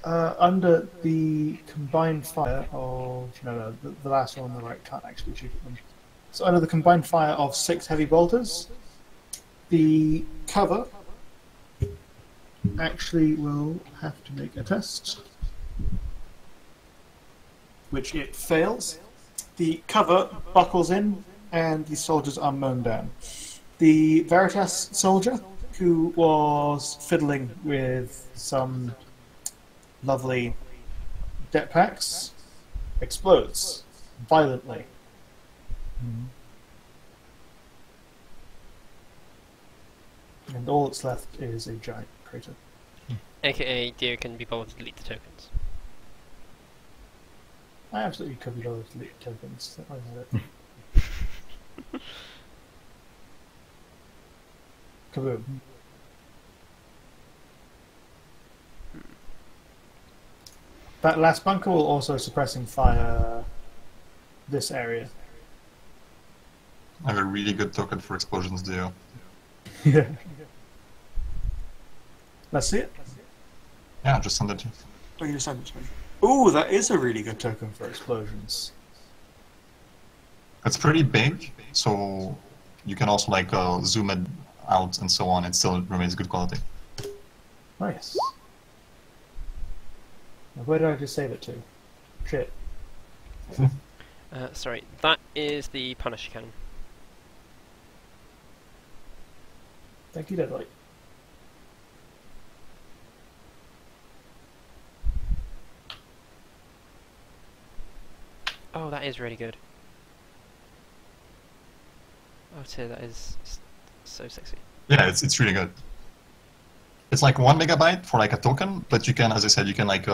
under the combined fire of... No, the last one on the right can't actually shoot at them. So under the combined fire of 6 heavy bolters, the cover actually will have to make a test, which it fails. The cover buckles in, and the soldiers are mown down. The Verghast soldier, who was fiddling with some lovely jetpacks, explodes violently. And all that's left is a giant crater. AKA, Deer can be bothered to delete the tokens. I absolutely could be able to delete tokens. Don't worry about it. Kaboom. That last bunker will also suppressing fire this area. I have a really good token for explosions, Dio. Yeah. Let's see it. Yeah, just send it to you. Oh, you just sent it to me. Ooh, that is a really good token for explosions. It's pretty big, so you can also like zoom it out and so on. It still remains good quality. Nice. Now, where did I just save it to? Shit. Sorry, that is the Punisher cannon. Thank you, Deadlight. Oh, that is really good. Oh, dear, that is so sexy. Yeah, it's really good. It's like 1 megabyte for like a token, but you can, as I said, you can like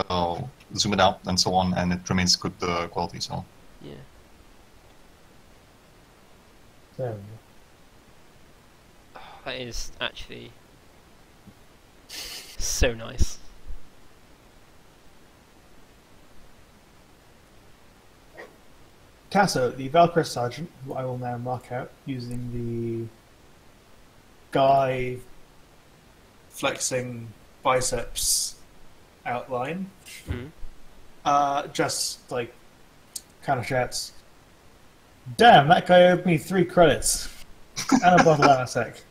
zoom it out and so on, and it remains good quality. So Yeah. There we go. Oh, that is actually so nice. Tasso, the Valkyrie Sergeant, who I will now mark out using the guy flexing biceps outline, just like kind of shouts, "Damn, that guy owed me 3 credits and a bottle of sec.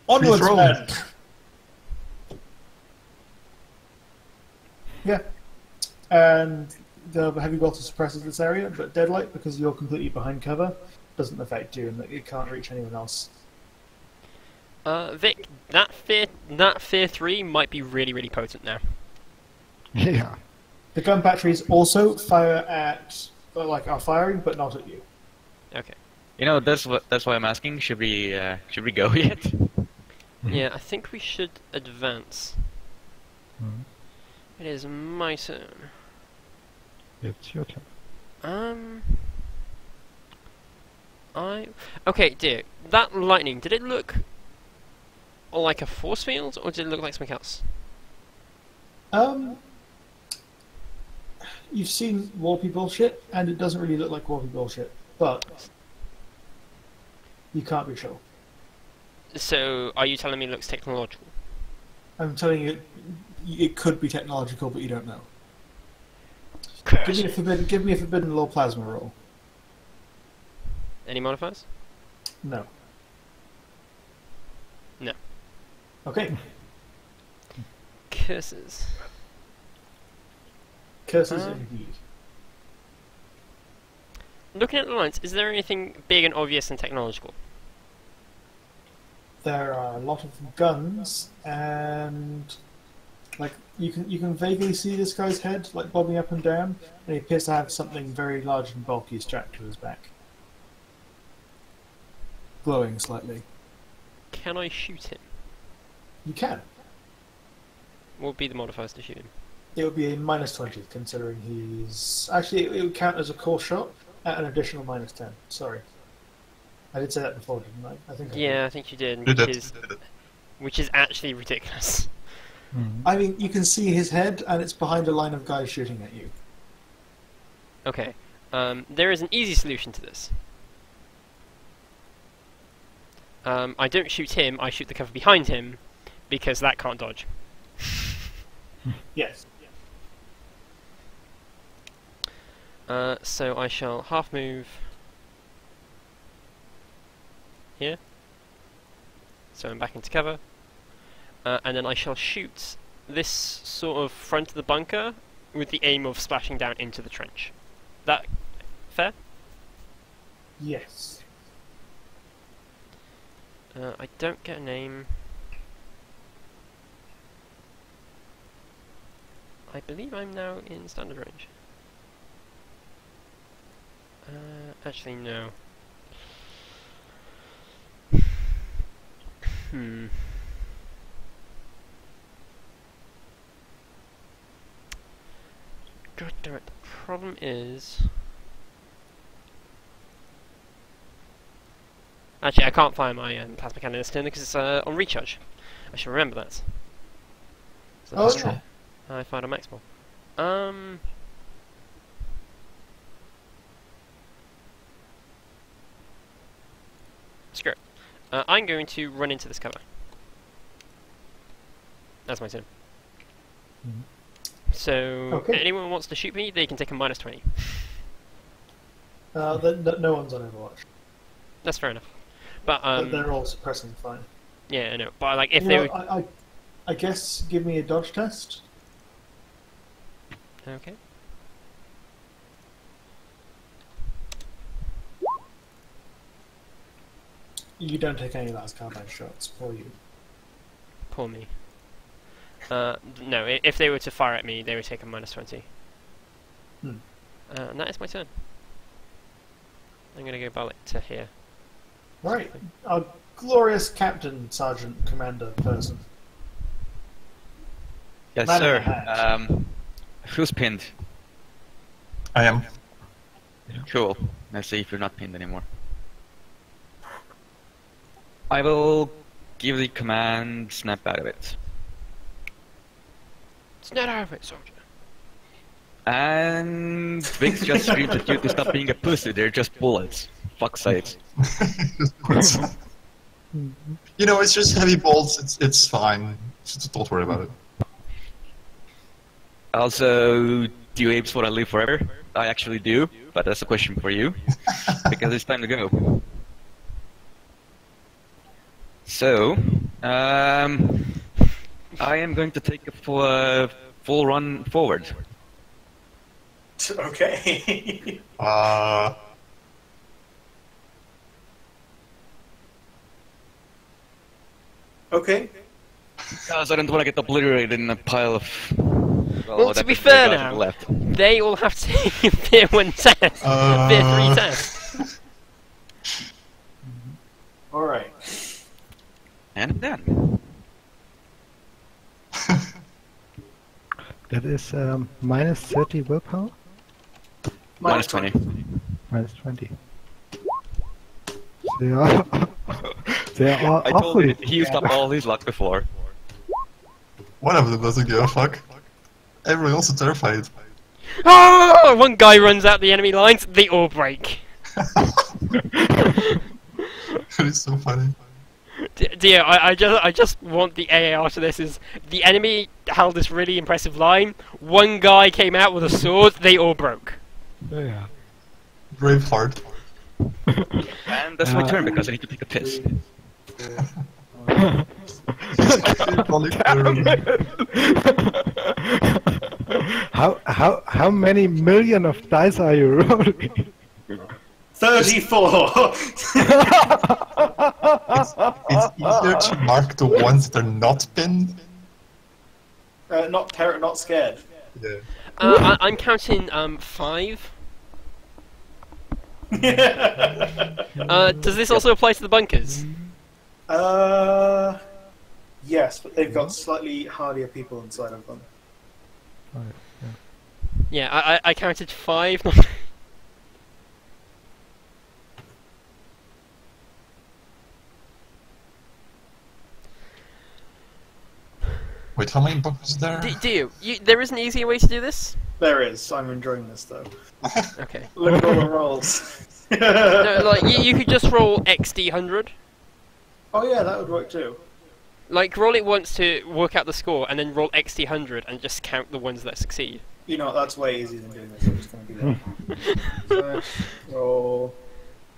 Onwards, throw. men!" Yeah, and the heavy bolter suppresses this area, but Deadlight, because you're completely behind cover, doesn't affect you, and that it can't reach anyone else. Vic, that fear 3 might be really, really potent now. Yeah. The gun batteries also fire at, are firing, but not at you. Okay. You know, that's why I'm asking. Should we go yet? Yeah, I think we should advance. Mhm. It is my turn. It's your turn. Okay, dear. That lightning, did it look like a force field, or did it look like something else? You've seen warpy bullshit, and it doesn't really look like warpy bullshit, but you can't be sure. So, are you telling me it looks technological? I'm telling you, it could be technological, but you don't know. Give me a forbidden law plasma roll. Any modifiers? No. No. Okay. Curses. Curses indeed. Looking at the lines, is there anything big and obvious and technological? There are a lot of guns, and like you can vaguely see this guy's head like bobbing up and down, and he appears to have something very large and bulky strapped to his back, glowing slightly. Can I shoot him? You can. What would be the modifiers to shoot him? It would be a -20, considering he's actually it would count as a core shot at an additional -10. Sorry, I did say that before, didn't I? I think. Yeah, I think you did, You did. which is actually ridiculous. I mean, you can see his head, and it's behind a line of guys shooting at you. Okay, there is an easy solution to this. I don't shoot him, I shoot the cover behind him, because that can't dodge. Yes. So I shall half move here, so I'm back into cover, and then I shall shoot this sort of front of the bunker with the aim of splashing down into the trench. That fair? Yes. I don't get a name. I believe I'm now in standard range. Actually, no. God damn it, the problem is... Actually, I can't find my plasma cannon this turn because it's on recharge. I should remember that. So Oh, that's yeah. true. I fired a max ball. Screw it. I'm going to run into this cover. That's my turn. Mhm. So, Okay. anyone who wants to shoot me, they can take a -20. No one's on Overwatch. That's fair enough. But, But they're all suppressing fine. yeah, I know. But, like, if You they know, were... I guess give me a dodge test. Okay. You don't take any last carbine shots for you. Poor me. No, if they were to fire at me, they would take a -20. Hmm. And that is my turn. I'm going to go back to here. Right. Our glorious captain, sergeant, commander person. Yes, Man in sir. the hat. Who's pinned? I am. Cool. Let's see if you're not pinned anymore. I will give the command snap out of it. Snap out of it, soldier. And Vix just screams at you to stop being a pussy, they're just bullets. Fuck's sake. You know, it's just heavy bolts. It's fine. Just don't worry about it. Also, do you apes want to live forever? I actually do, but that's a question for you. Because it's time to go. So, I am going to take a full run forward. Okay. Okay. Because I don't want to get obliterated in a pile of... Well, to be fair now, left. they all have to take a Fear 1 test. Fear 3 test. Alright. And then. That is -30 willpower? Minus 20. -20. They are They're all I told awfully you, he used up all his luck before. Whatever, it doesn't give a fuck. Everyone else is terrified. Ah! One guy runs out the enemy lines, they all break. It is so funny. Dear, I just want the AA after this is the enemy held this really impressive line. One guy came out with a sword, they all broke. Yeah. Braveheart. And that's my turn because I need to take a piss. How many million of dice are you rolling? 34! It's easier to mark the ones that are not pinned. Not not scared. Yeah. I'm counting 5. Does this also apply to the bunkers? Yes, but they've got slightly hardier people inside of them. Right, Yeah, I counted 5. Wait, how many bunkers are there? There is an easier way to do this? There is. I'm enjoying this though. Okay. Look at all the rolls. No, like, you could just roll XD100. Oh yeah, that would work too. Like, roll it once to work out the score, and then roll XD100 and just count the ones that succeed. You know, that's way easier than doing this. I'm just going to do that. So, roll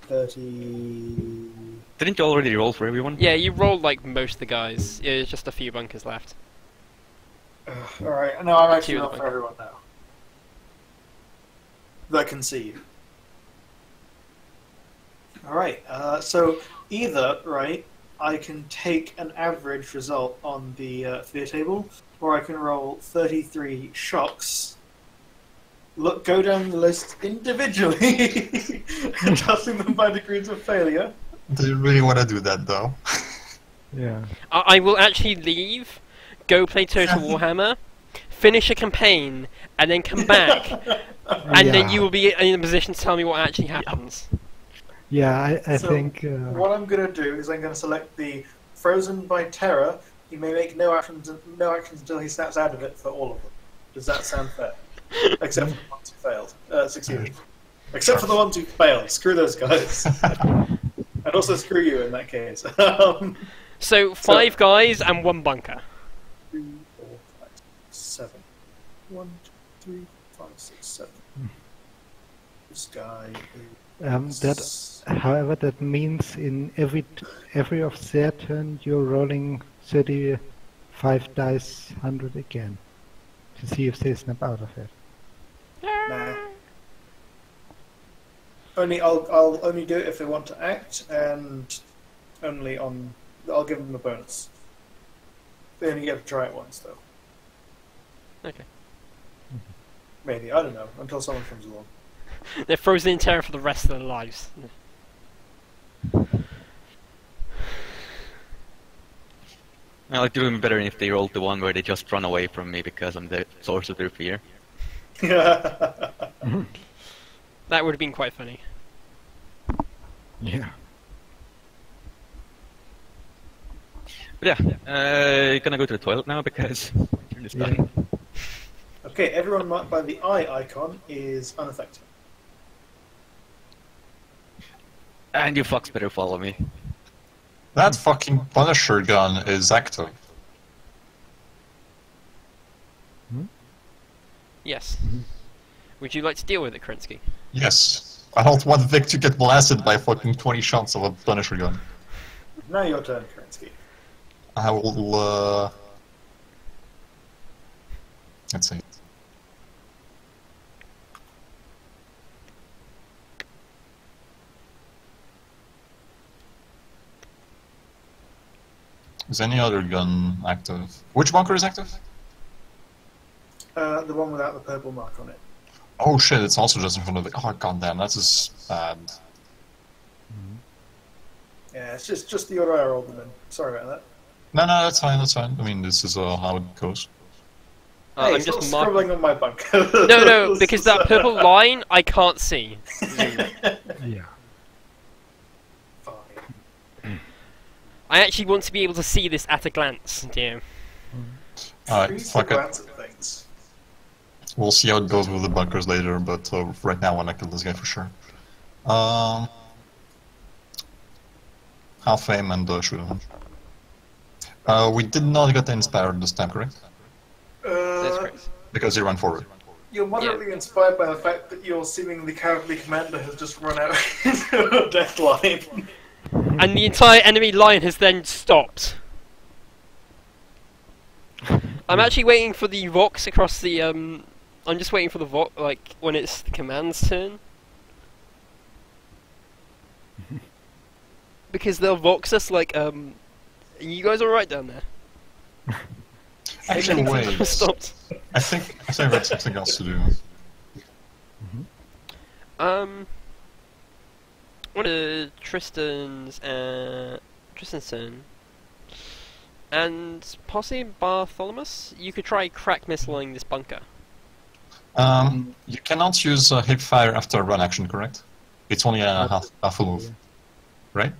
30... Didn't you already roll for everyone? Yeah, you rolled like most of the guys. There's just a few bunkers left. Alright, no, I'm actually Two of not the for everyone now. That can see. Alright, so either, right, I can take an average result on the fear table, or I can roll 33 shocks, go down the list individually, adjusting them by degrees of failure. Do you really want to do that, though? yeah. I will actually leave, go play Total Warhammer, finish a campaign, and then come back, and then you will be in a position to tell me what actually happens. Yeah, I So, think... what I'm going to do is I'm going to select the Frozen by Terror. He may make no actions until he snaps out of it for all of them. Does that sound fair? Except for the ones who failed. Succeeded. Except for the ones who failed. Screw those guys. And also screw you in that case. So 5 guys and 1 bunker. 3, 4, 5, 7. 1, 2, 3, 5, 6, 7. This guy is... However, that means in every of their turn you're rolling 35 dice 100 again to see if they snap out of it. Nah. I'll only do it if they want to act, and only on. I'll give them a bonus. They only get to try it once, though. Okay. Maybe, I don't know, until someone comes along. They're frozen in terror for the rest of their lives. Well, it would be better if they rolled the one where they just run away from me because I'm the source of their fear. That would have been quite funny. Yeah. But yeah, gonna go to the toilet now because my turn is done. Okay, everyone marked by the eye icon is unaffected. And you fucks better follow me. That fucking Punisher gun is active. Yes. Would you like to deal with it, Krinsky? Yes. I don't want Vic to get blasted by fucking 20 shots of a Punisher gun. Now your turn, Kerensky. I will, let's see. Is any other gun active? Which bunker is active? The one without the purple mark on it. Oh shit, it's also just in front of the... Oh goddamn, that is bad. Yeah, it's just the order I rolled them in. Sorry about that. No, that's fine, that's fine. I mean, this is how it goes. Hey, I'm stop just scribbling on my bunker. No, because that purple line I can't see. Yeah. Fine. I actually want to be able to see this at a glance, dear. Alright, Freeze the fuck it. glance at things. We'll see how it goes with the bunkers later, but right now I want to kill this guy for sure. Half aim and shoot him. We did not get inspired this time, correct? That's correct. Because he ran forward. You're moderately inspired by the fact that your seemingly cowardly commander has just run out into a death line. And the entire enemy line has then stopped. I'm actually waiting for the Vox across the, I'm just waiting for the Vox, like, when it's the command's turn. Because they'll Vox us, like, are you guys alright down there? Actually, wait. Stopped. I think I got something else to do. What are Tristan's turn? And possibly Bartholomew? You could try crack missiling this bunker. You cannot use hip fire after a run action, correct? It's only a full move, right?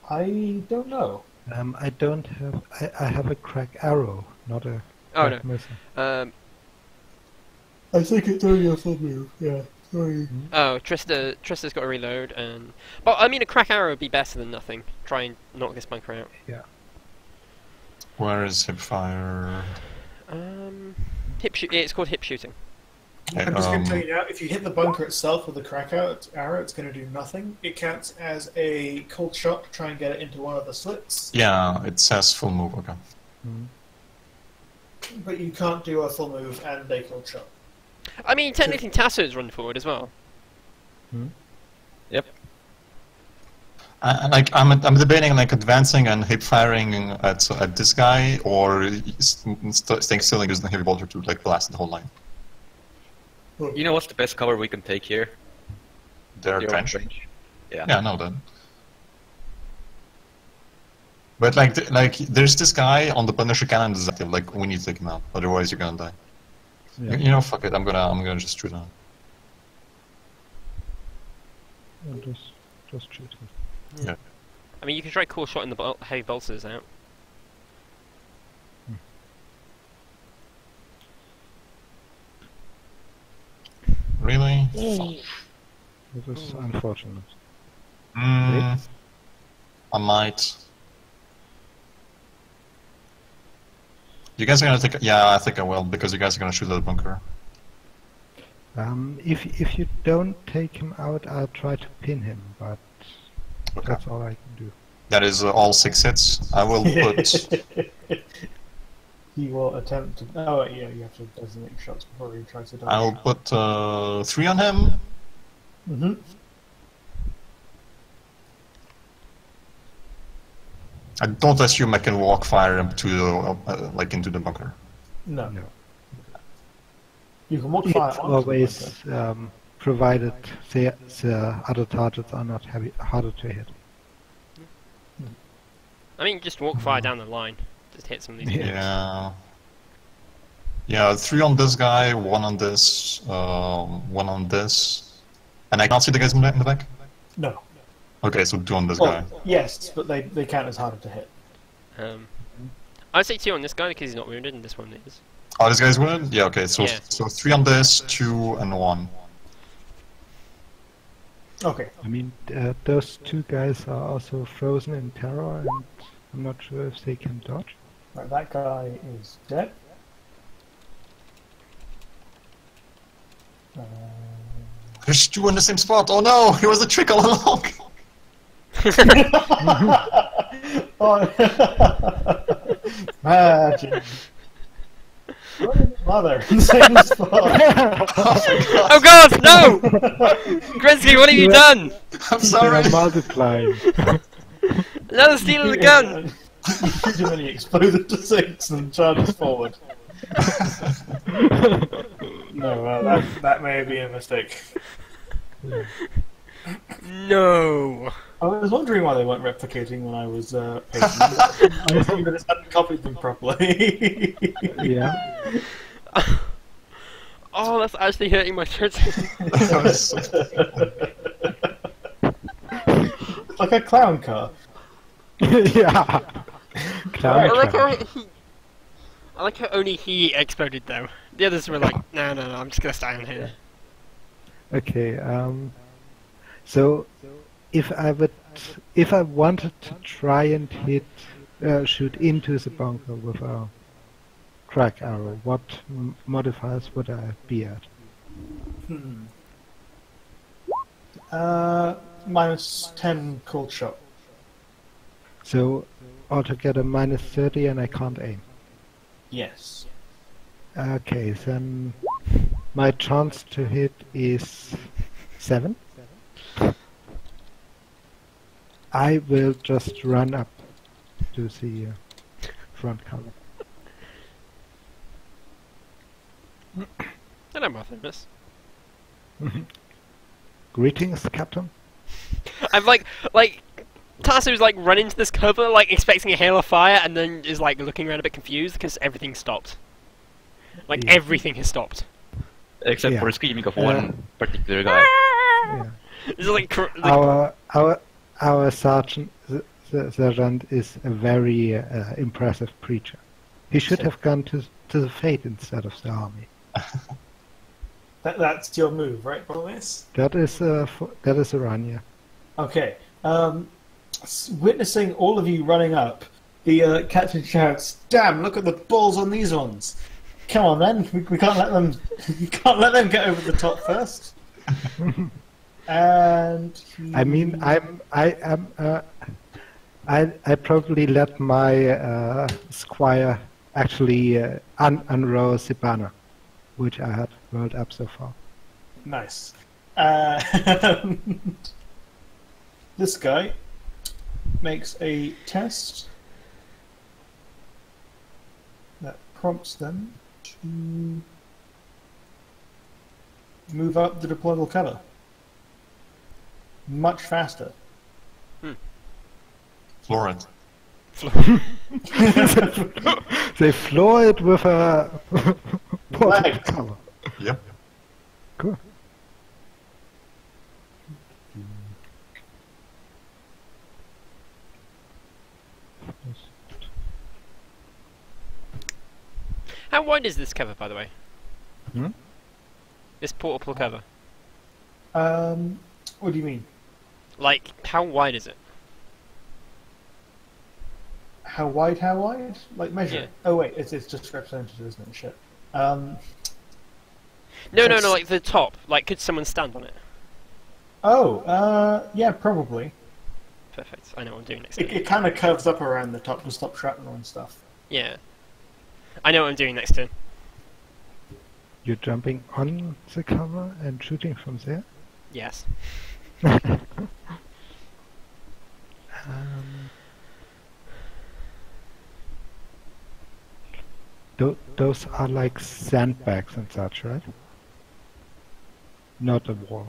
I don't know. I don't have. I have a crack arrow, not a Oh crack missile. no. I think it's only a full move, yeah. Sorry. Oh, Trista's got to reload, and but I mean a crack arrow would be better than nothing. Try and knock this bunker out. Yeah. Where is hip fire? Hip shoot. It's called hip shooting. I'm just going to tell you now, if you hit the bunker itself with a crack arrow, it's going to do nothing. It counts as a cold shot to try and get it into one of the slits. Yeah, it says full move, okay. But you can't do a full move and a cold shot. I mean, technically Tasso's run forward as well. Yep. Like I'm debating like advancing and hip firing at this guy, or staying still and using the heavy bolter to like blast the whole line. You know what's the best cover we can take here? Their The trench. orange. Yeah. Yeah, no, then. But like, there's this guy on the Punisher cannon that's active. Like, we need to take him out, otherwise you're gonna die. Yeah. You know, fuck it. I'm gonna just shoot him. And just shoot him. Yeah. I mean, you can try cool shot in the heavy bolters out. Really? It is unfortunate. I might. You guys are gonna take? Yeah, I think I will, because you guys are gonna shoot at the bunker. If you don't take him out, I'll try to pin him, but Okay. that's all I can do. That is all 6 hits. I will put. He will attempt to... Oh, yeah, you have to designate shots before he tries to die. I'll put 3 on him. Mm-hmm. I don't assume I can walk fire into the like into the bunker. No. No. You can walk It's fire onto the always bunker. provided the other targets are not harder to hit. I mean, just walk fire down the line. Just hit some of these. Yeah. Yeah. Yeah, 3 on this guy, 1 on this, 1 on this. And I can't see the guys in the back? No. Okay, so 2 on this guy. Well, yes, but they count as harder to hit. I'd say 2 on this guy because he's not wounded, and this one is. Oh, this guy's wounded? Yeah, okay, so Yeah. so 3 on this, 2 and 1. Okay. I mean, those two guys are also frozen in terror, and I'm not sure if they can dodge. Right, that guy is dead. There's 2 in the same spot! Oh no! He was a trick all along! Oh, magic. Mother, insane spot. Oh god, no! Gretzky, what have you done? I'm sorry! They are multiplying. Another steal of the gun! You shoot him and he explodes it to 6 and charges forward. No, well, that may be a mistake. No! I was wondering why they weren't replicating when I was pacing. I think I just hadn't copied them properly. Yeah. Oh, that's actually hurting my throat. Like a clown car. Yeah. I Clown like how trap. I like how only he exploded though. The others were like, no, I'm just gonna stay on here. Okay. So if I wanted to try and shoot into the bunker with a crack arrow, what modifiers would I be at? Minus 10 cold shot. So altogether minus 30, and I can't aim. Yes. Okay, then my chance to hit is 7. I will just run up to the front cover. Hello, Marthinus. Greetings, Captain. I'm like Tasso's like run into this cover, like expecting a hail of fire, and then is like looking around a bit confused because everything stopped. Like Yeah. everything has stopped. Except Yeah. for screaming of one particular guy. Yeah. It's like Our sergeant, the sergeant, is a very impressive preacher. He should have gone to the fate instead of the army. That's your move, right, Bartholomeus? That is a run, yeah. Okay. Witnessing all of you running up, the captain shouts, "Damn! Look at the balls on these ones! Come on, then. We can't let them. We can't let them get over the top first." And I mean, I probably let my squire actually unroll the banner, which I had rolled up so far. nice. This guy makes a test that prompts them to move up the deployable cover much faster. Floor it. They floor it with a Right. cover. Yep. Cool. how wide is this cover, by the way? Hmm? This portable cover. What do you mean? Like, how wide is it? How wide? How wide? Like measure? Yeah. It. Oh wait, it's just representative, isn't it? Shit. No, It's- like the top. Like, could someone stand on it? Oh, yeah, probably. Perfect. I know what I'm doing next It, turn. it kind of curves up around the top to stop shrapnel and stuff. Yeah. I know what I'm doing next turn. You're jumping on the cover and shooting from there? Yes. Those are like sandbags and such, right? Not a wall.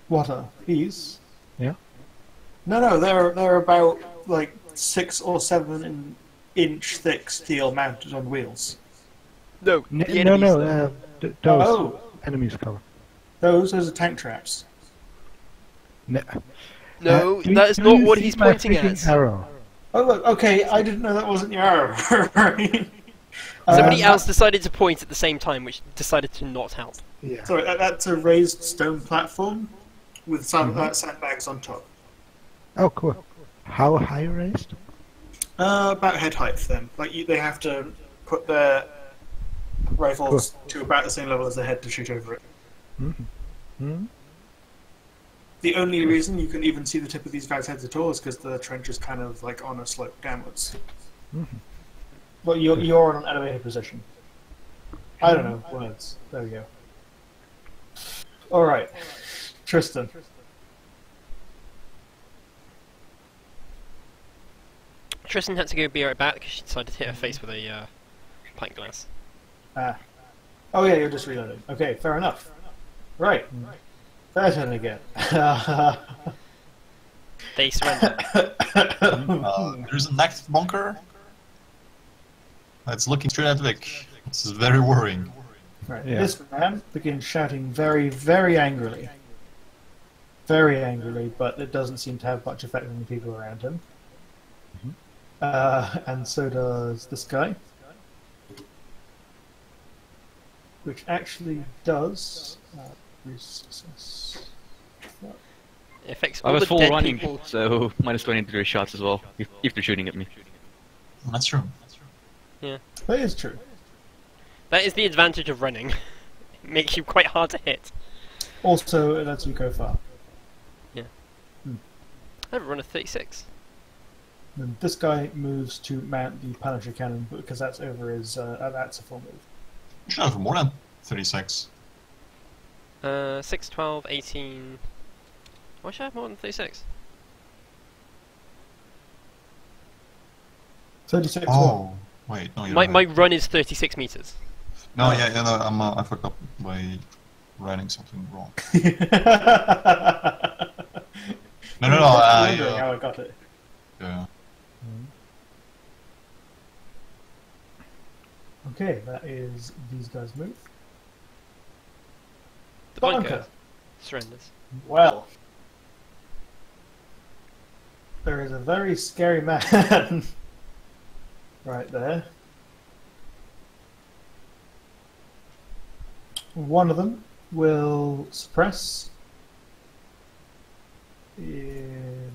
What are these? Yeah. No, they're about like 6 or 7 inch thick steel mounted on wheels. No. No, the enemies. those Oh, enemies cover. those are tank traps. No, No, do that is do not you what see he's my pointing freaking at. Arrow? Oh look, okay, I didn't know that wasn't your arrow. Right. Somebody else decided to point at the same time, which decided to not help. Yeah. Sorry, that's a raised stone platform with some sandbags on top. Oh, cool. How high raised? About head height for them. Like they have to put their rifles to about the same level as their head to shoot over it. Mm-hmm. The only reason you can even see the tip of these guys' heads at all is because the trench is kind of like on a slope downwards. Mm-hmm. Well, you're in an elevated position. I don't know words. There we go. All right, Tristan. Tristan had to go be right back because she decided to hit her face with a pint glass. Ah. Oh yeah, you're just reloading. Okay, fair enough. Right. Fair turn again. They surrender. There's an active bunker. It's looking straight at Vic. This is very worrying. Right. Yeah. This man begins shouting very, very angrily. Very angrily, but it doesn't seem to have much effect on the people around him. And so does this guy. Which actually does... success. It affects I all was the full dead running, people. so minus 23 shots as well, if they're shooting at me. That's true. Yeah. That is true. That is the advantage of running. It makes you quite hard to hit. Also, it lets you go far. I have a run of 36. And this guy moves to mount the Punisher cannon because that's over his. That's a full move. You should have more than 36. 6, 12, 18... Why should I have more than 36? 36. Oh, wait, no, you're My right. run is 36 meters. No, yeah, no, I fucked up by writing something wrong. No, no, no, Wondering how I got it. yeah. Okay, that is these guys' move. The Bunker. bunker surrenders. Well, there is a very scary man right there. One of them will suppress in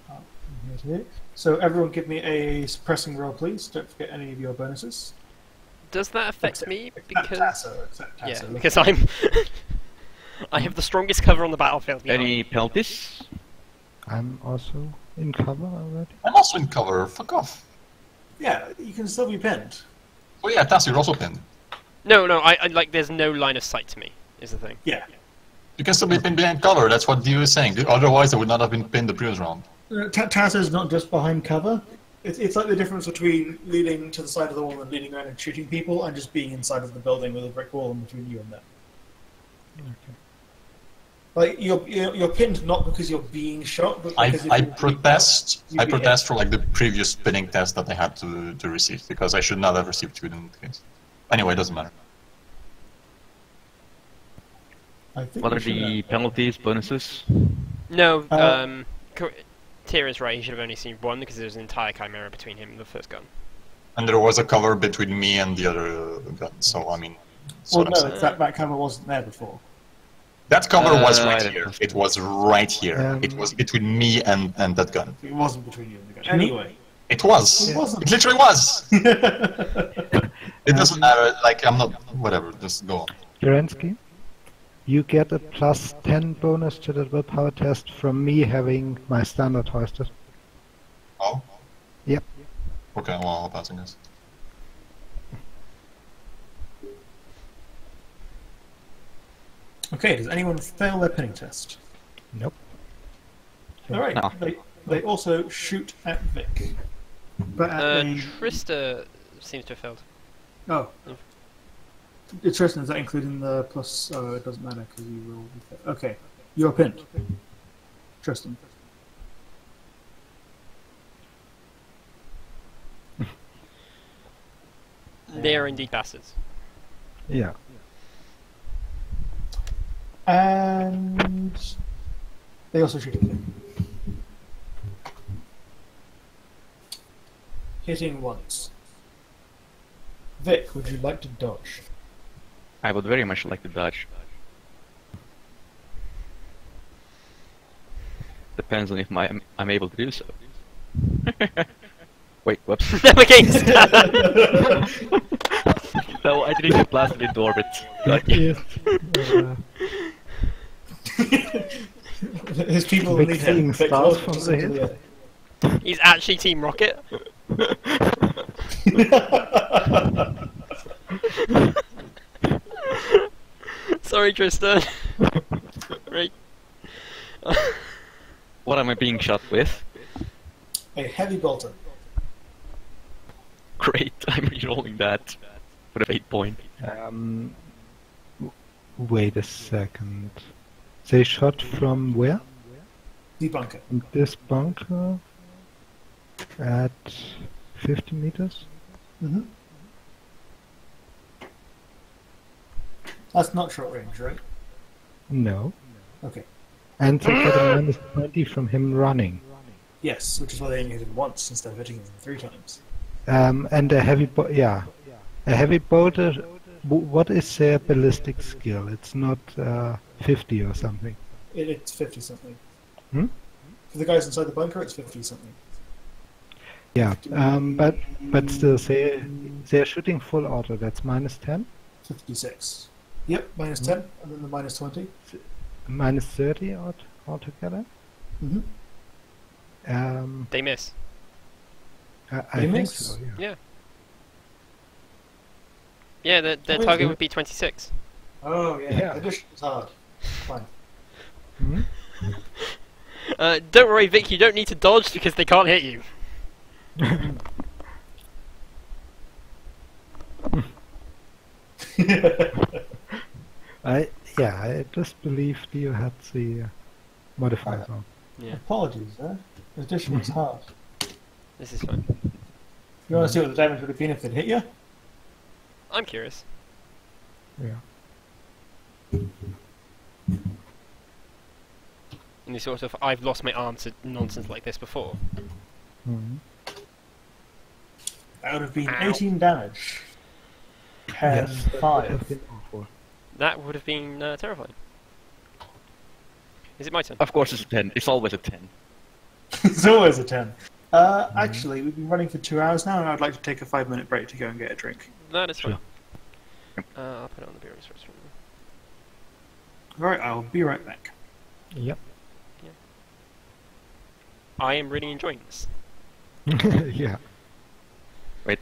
up from here to here. So everyone give me a suppressing roll, please. Don't forget any of your bonuses. Does that affect Except- me? except Because Tasso, except yeah, Tasso. because I'm I have the strongest cover on the battlefield. behind Any me. penalties? I'm also in cover already. I'm also in cover, fuck off. Yeah, you can still be pinned. Oh yeah, Tassie, you're also pinned. No, I like. There's no line of sight to me. Is the thing. Yeah. You can still be pinned behind cover, that's what Dio is saying. Otherwise, I would not have been pinned the previous round. Tasso is not just behind cover. It's like the difference between leaning to the side of the wall and leaning around and shooting people, and just being inside of the building with a brick wall in between you and them. Okay. Like you're pinned not because you're being shot, but because I if you- protest. you'd I be protest hit. for like the previous spinning test that I had to receive because I should not have received 2 in that case. Anyway, it doesn't matter. I think What we are should the have- penalties, bonuses? No. Uh, Tyr is right. He should have only seen one because there's an entire chimera between him and the first gun. And there was a cover between me and the other gun, so I mean. Well, what I'm no, saying. it's that cover wasn't there before. That cover was I right don't here. know. It was right here. It was between me and that gun. It wasn't between you and the gun. Anyway, It was. It wasn't. It literally was. It doesn't matter. Like I'm not. Whatever. Just go on. Kerensky, you get a plus 10 bonus to the willpower test from me having my standard hoisted. Oh. Yep. Okay. Well, I'll pass, I guess. okay. Does anyone fail their pinning test? Nope. All right. No. They also shoot at Vic, but at a Trista seems to have failed. oh. Tristan, is that including the plus? Oh, it doesn't matter because you will. Okay, you're pinned. Tristan. They are indeed bastards. Yeah. And they also shoot at you. Hitting once. Vic, would you like to dodge? I would very much like to dodge. Depends on if I'm able to do so. Wait, whoops. Never against. No, I didn't get blasted into orbit. Got you. His people will Vic need him. seeing Vic, stars launch from us the into hip. air. He's actually Team Rocket. Sorry, Tristan. Right. What am I being shot with? A heavy bolter. Great, I'm rerolling that for the 8 point. Wait a second. They shot from where? The bunker. From this bunker at 50 meters? Mm-hmm. That's not short range, right? No. Okay. And they got a minus 20 from him running. Yes, which is why they only hit him once instead of hitting him 3 times. And a heavy a heavy bolter. What is their ballistic skill? It's not 50 or something. It's 50 something. Hmm? For the guys inside the bunker, it's 50 something. Yeah, but still, they're shooting full auto. That's -10, 56. Yep, minus 10, and then the minus 20. -30 altogether. Mm-hmm. They miss. I They think miss? so. Yeah. Yeah. Yeah, their target would be 26. Oh, yeah. Yeah. Addition is hard. Fine. Hmm? Don't worry, Vic, you don't need to dodge because they can't hit you. I just believed you had the modifiers on. Yeah, Apologies, addition is hard. this is fine. You want to see what the damage would have been if they'd hit you? I'm curious. Yeah. Any sort of I've lost my arm to nonsense like this before. Mhm. That would have been Ow. 18 damage. And Yes, that would 5. have been awful. That would have been terrifying. Is it my turn? Of course it's a 10. It's always a 10. It's always a 10. Actually, we've been running for 2 hours now, and I'd like to take a 5-minute break to go and get a drink. That is fine. Sure. I'll put it on the beer resource room. Alright, I'll be right back. Yep. I am really enjoying this. Yeah. Wait,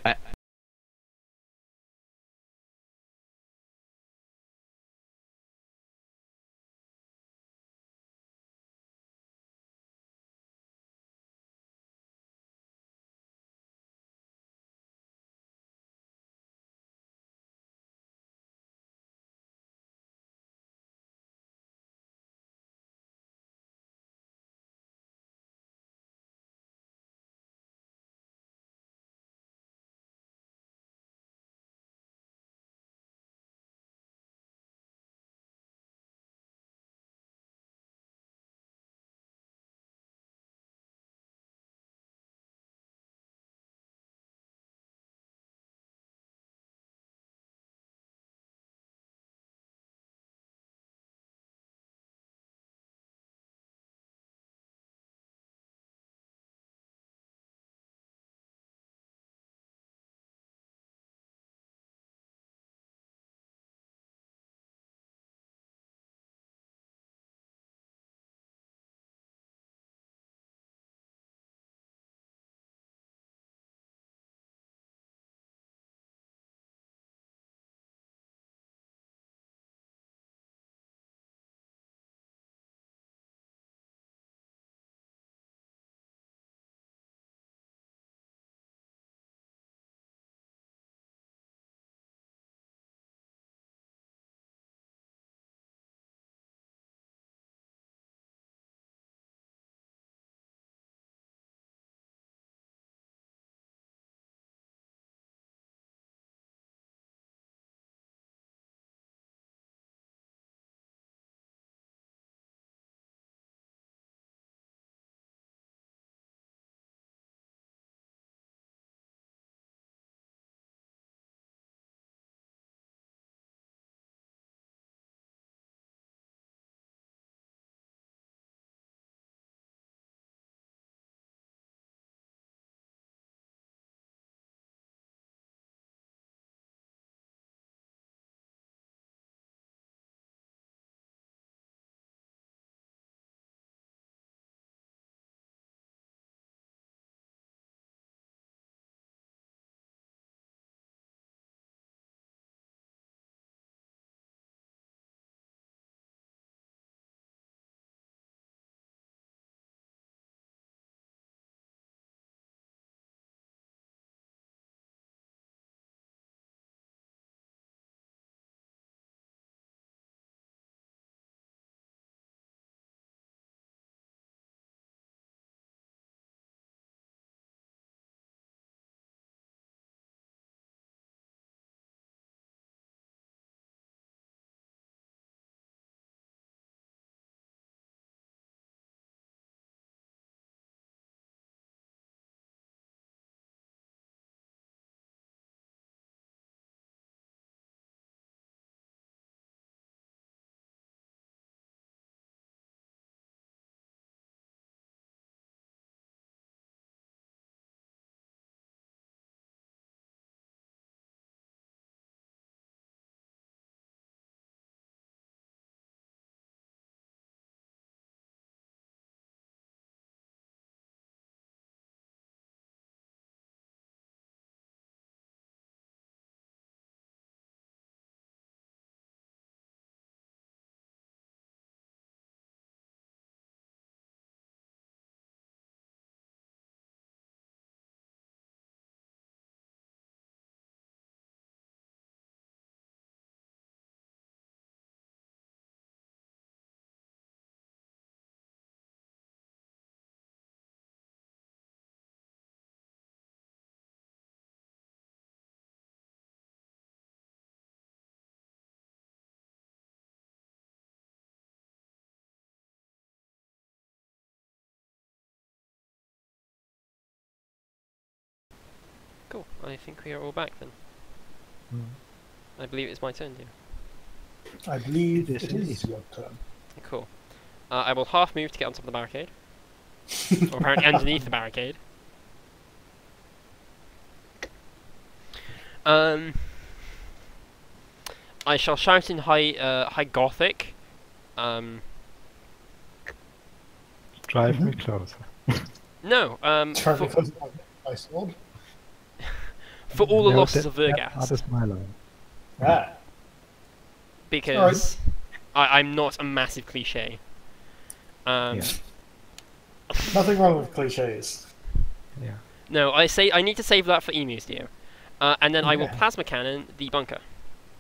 Cool. I think we are all back then. I believe it's my turn, dear. I believe It is it is your turn. Cool. I will half move to get on top of the barricade. Or apparently underneath the barricade. I shall shout in high Gothic. Drive me closer. No, Try for, to close my sword. for all the No, losses of that Verghast. is my line. Ah. Because I'm not a massive cliche. Yeah. Nothing wrong with cliches. Yeah. No, I need to save that for emus, dear. And then I will Okay. plasma cannon the bunker.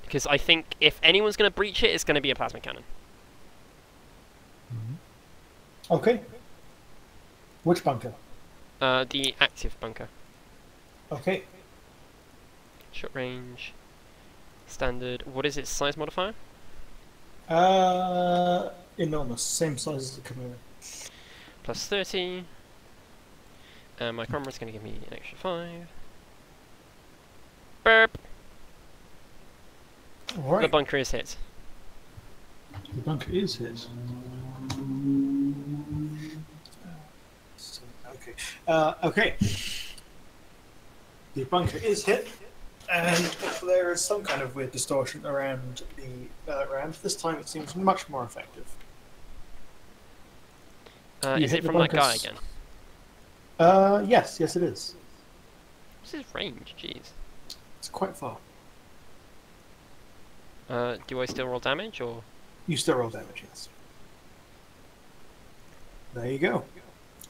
Because I think if anyone's going to breach it, it's going to be a plasma cannon. Okay. Which bunker? The active bunker. Okay. Short range. Standard. What is its size modifier? Enormous. Same size as the Chimera. Plus 30. And my camera's going to give me an extra 5. Burp! The Alright. bunker is hit. The bunker is hit. Okay. Okay. The bunker is hit, and there is some kind of weird distortion around the ramp. This time it seems much more effective. You Is hit it the from that guy bunkers. again? Yes, it is. What's his range? Jeez. It's quite far. Do I still roll damage, or...? You still roll damage, yes. There you go.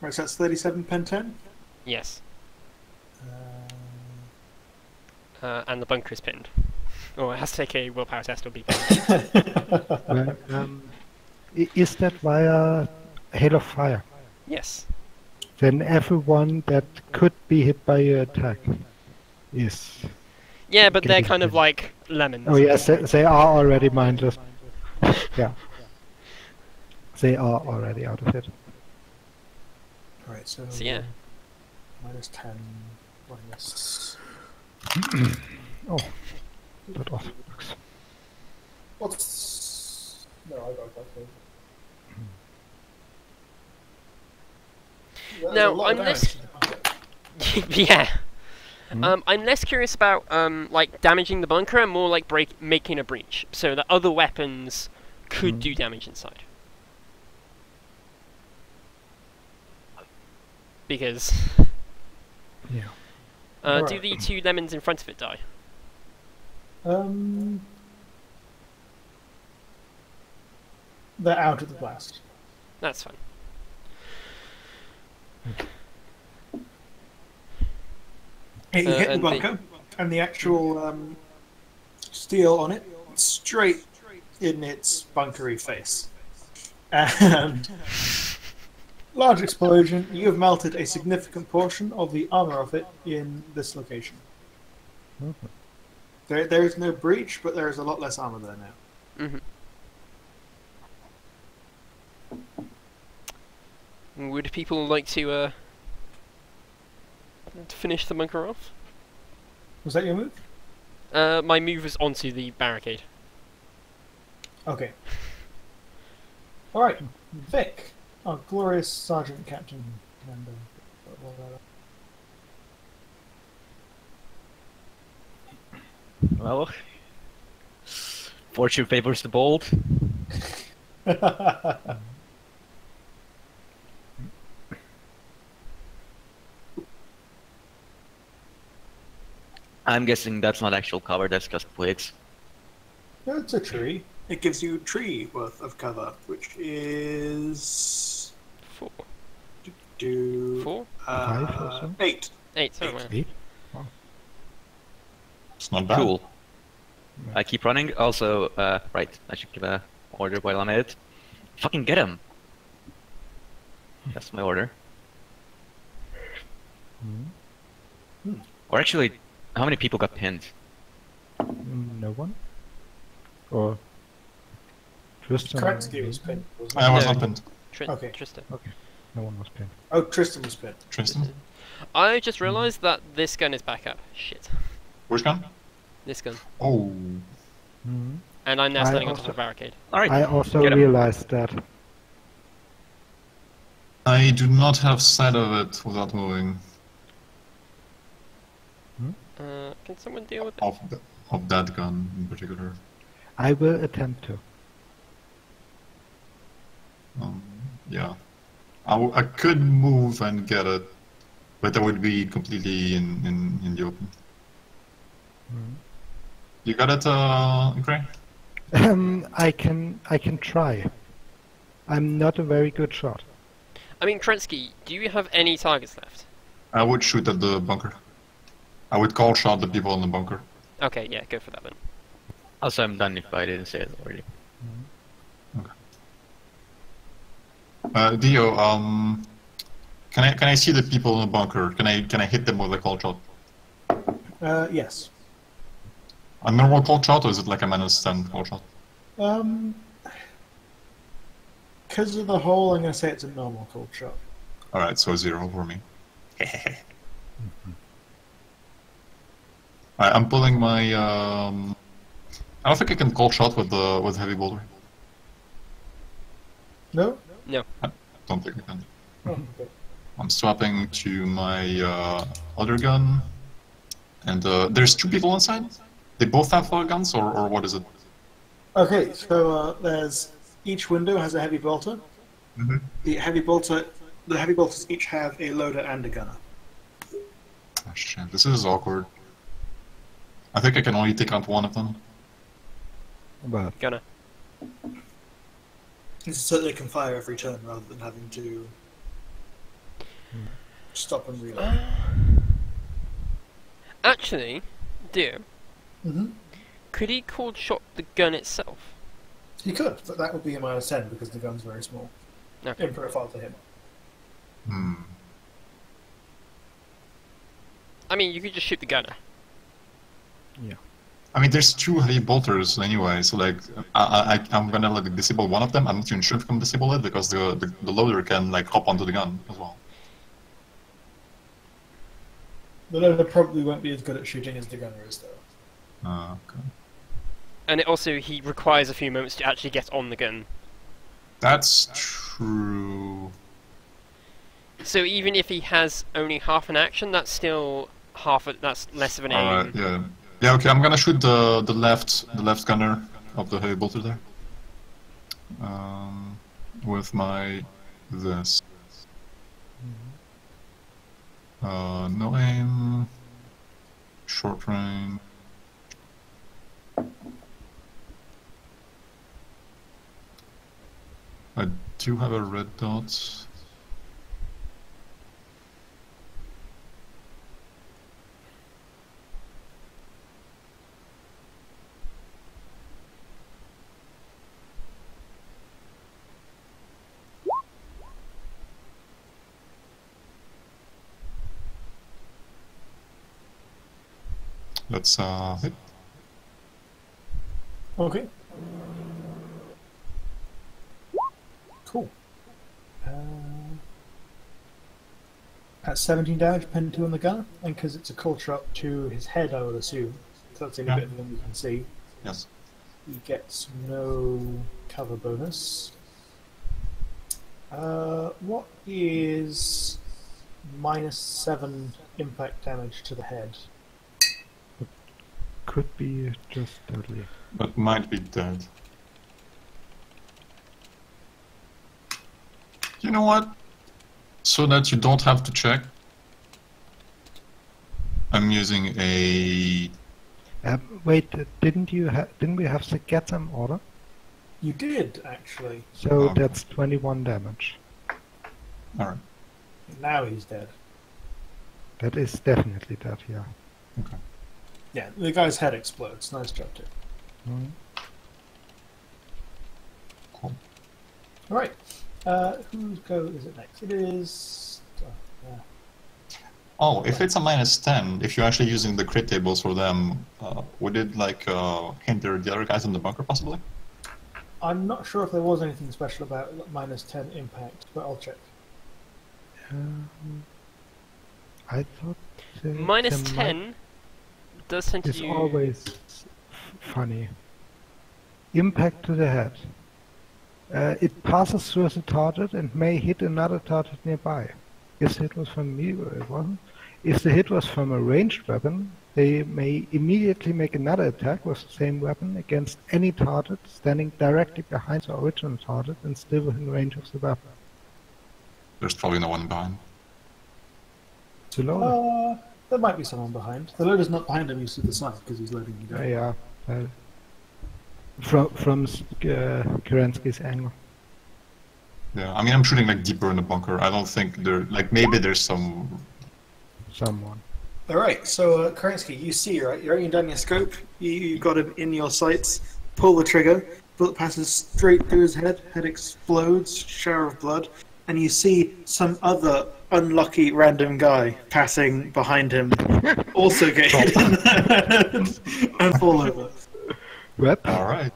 Right, so that's 37 pen 10. Yes. Uh, And the bunker is pinned. Oh, it has to take a willpower test or be pinned. Well, is that via Hail of Fire? Yes. Then everyone that could be hit by your attack is... Yeah, but they're Getting kind of pinned. like lemons. Oh yes, they are already mindless. Yeah. They are already out of it. right, so So yeah. minus 10, minus... Oh, that also works. What's... No, I got that. Now, I'm less... yeah. I'm less curious about like damaging the bunker and more like making a breach, so that other weapons could do damage inside. Because Yeah. do Alright. the 2 lemons in front of it die? They're out of the blast. That's fine. You hit the and bunker, and the actual steel on it straight in its bunkery face. And large explosion. You have melted a significant portion of the armor of it in this location. There is no breach, but there is a lot less armor there now. Would people like to finish the bunker off? Was that your move? My move was onto the barricade. Okay. All right, Vic, our glorious Sergeant Captain Commander. Well, fortune favors the bold. I'm guessing that's not actual cover, that's just twigs. No, it's a tree. It gives you tree worth of cover, which is 4. 4, 5 or so? 8. 8, sorry. wow. 8? It's not bad. Cool. I keep running. Also, right, I should give a order while I'm at it. Fucking get him! That's my order. Or actually, how many people got pinned? No one? Or Tristan? Kratzky was pinned. wasn't I was No. not pinned. Okay. Tristan. Okay. No one was pinned. Oh, Tristan was pinned. Tristan? I just realised that this gun is back up. Shit. Which gun? This gun. Oh. Mhm. And I'm now I standing on top also- of a barricade. Alright. I also Get him. realized that. I do not have sight of it without moving. Can someone deal with it? Of that gun in particular. I will attempt to. Yeah. I could move and get it, but that would be completely in the open. Mhm. You got it, Gray? I can try. I'm not a very good shot. I mean, Krensky, do you have any targets left? I would shoot at the bunker. I would call shot the people in the bunker. Okay, yeah, go for that then. Also, I'm done if I didn't say it already. Dio, can I see the people in the bunker? Can I hit them with a call shot? Yes. A normal call shot, or is it like a -10 call shot? Because of the hole, I'm going to say it's a normal cold shot. Alright, so 0 for me. Alright, I'm pulling my I don't think I can call shot with heavy bolter. No? Don't think I can. Oh, okay. I'm swapping to my other gun. And there's 2 people inside? They both have guns, or what is it? Okay, so there's each window has a heavy bolter. Mhm. The heavy bolters each have a loader and a gunner. Oh shit, this is awkward. I think I can only take out one of them. But Gunner. This is so they can fire every turn rather than having to stop and reload. Actually, dear, Mm-hmm. could he cold shot the gun itself? He could, but that would be a -10 because the gun's very small Okay. in profile to him. Hmm. I mean, you could just shoot the gunner. I mean, there's 2 heavy bolters anyway, so like, I'm gonna like disable one of them. I'm not even sure if I can disable it because the loader can like hop onto the gun as well. The loader probably won't be as good at shooting as the gunner is, though. Okay. And it also, he requires a few moments to actually get on the gun. That's true. So even if he has only half an action, that's still that's less of an aim. Alright, yeah. Yeah, okay, I'm gonna shoot the left gunner of the heavy bolter there. With my this. No aim. Short range. I do have a red dot. Let's hit. Okay. Cool. At 17 damage, pen 2 on the gunner, and because it's a cold shot to his head, I would assume. So that's the only bit of them you can see. Yes. He gets no cover bonus. What is -7 impact damage to the head? could be just totally. But might be dead. You know what? So that you don't have to check, I'm using a... Wait, didn't we have to get some order? You did, actually. So Oh. that's 21 damage. Alright, Now he's dead. That is definitely dead, yeah. okay. Yeah, the guy's head explodes. Nice job, too. Mm. Cool. Alright. Whose go is it next? It is... Oh, if it's a -10, if you're actually using the crit tables for them, would it like hinder the other guys in the bunker possibly? I'm not sure if there was anything special about -10 impact, but I'll check. I thought Minus the 10 does tend to is do... always funny. Impact to the head. It passes through the target and may hit another target nearby. If the hit was from me, it wasn't. If the hit was from a ranged weapon, they may immediately make another attack with the same weapon against any target standing directly behind the original target and still within range of the weapon. There's probably no one behind. The loader. There might be someone behind. The loader's not behind him, he's to the side because he's loading you down. Yeah. From Kerensky's angle. Yeah, I mean, I'm shooting like deeper in the bunker. I don't think there, like maybe there's someone. Alright, so Kerensky, you see, right? You're aiming down your scope, you got him in your sights, pull the trigger, bullet passes straight through his head explodes, shower of blood, and you see some other unlucky random guy passing behind him, also get hit in the head and fall over. What? Alright.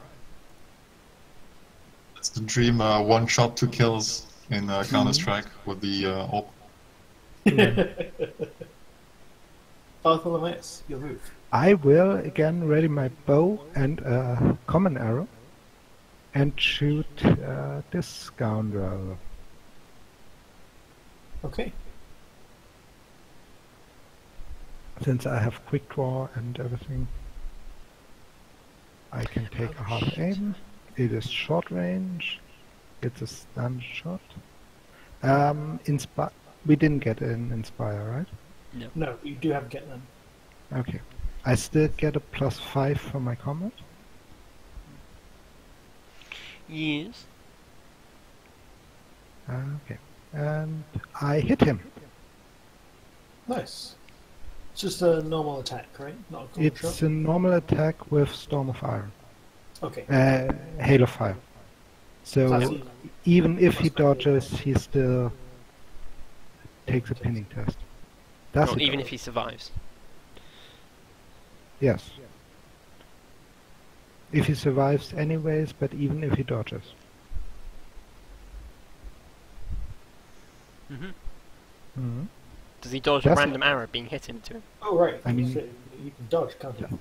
That's the dream, one shot, 2 kills in Counter-Strike with the op. Bartholomeus, your move. I will again ready my bow and a common arrow and shoot this scoundrel. Okay. Since I have quick draw and everything, I can take a half aim. It is short range. It's a stun shot. We didn't get an inspire, right? No, you do have get them. Okay. I still get a +5 for my combat. Yes. Okay. And I hit him. Nice. It's just a normal attack, right? Not a cool It's shot? a normal attack with Storm of Iron. Okay. Hail of Fire. So That's easy. even if he dodges, he still takes a pinning test. Does Well, he even dodge? if he survives. Yes. If he survives anyways, but even if he dodges. Mm-hmm. Mm-hmm. Does he dodge Does a he? random arrow being hit into him? Oh, right. I mean- So you can dodge, can't you?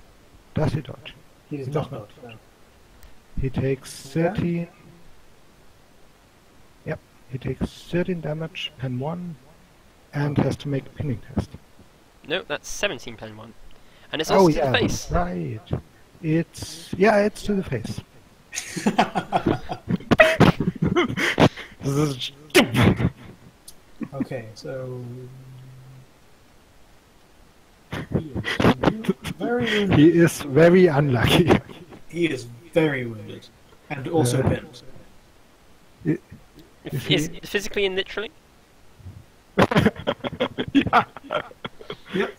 Does he dodge? He does He not does dodge, no. He takes 13. Yep, he takes 13 damage and 1 and has to make a pinning test. No, that's 17 pen 1. And it's also to the face. Right. It's to the face. This is Okay, so... He is very He wounded. is very unlucky. He is very wounded. And also pinned. Is physically and literally? Yeah. Yep.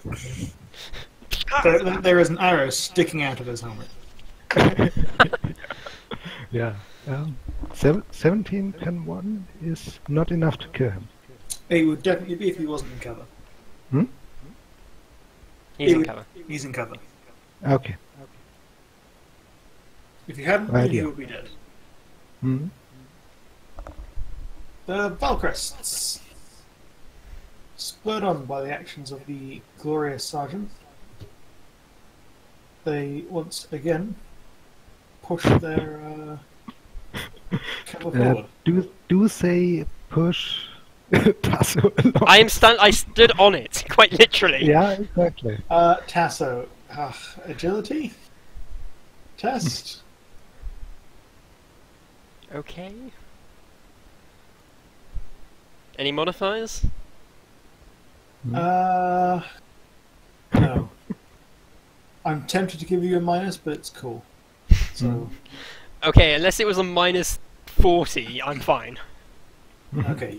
There is an arrow sticking out of his helmet. Yeah. 17 pen 1 is not enough to kill him. He would definitely be if he wasn't in cover. He's in cover. He's in cover. Okay. If you hadn't Right, been, he yeah. would be dead. Hmm. The Valcrests. Spurred on by the actions of the glorious sergeant, they once again push their cavalry forward. Do say push Tasso along. I stood on it, quite literally. Yeah, exactly. Tasso, agility test. Okay. Any modifiers? No. I'm tempted to give you a minus, but it's cool. So, Okay, unless it was a minus 40, I'm fine. okay,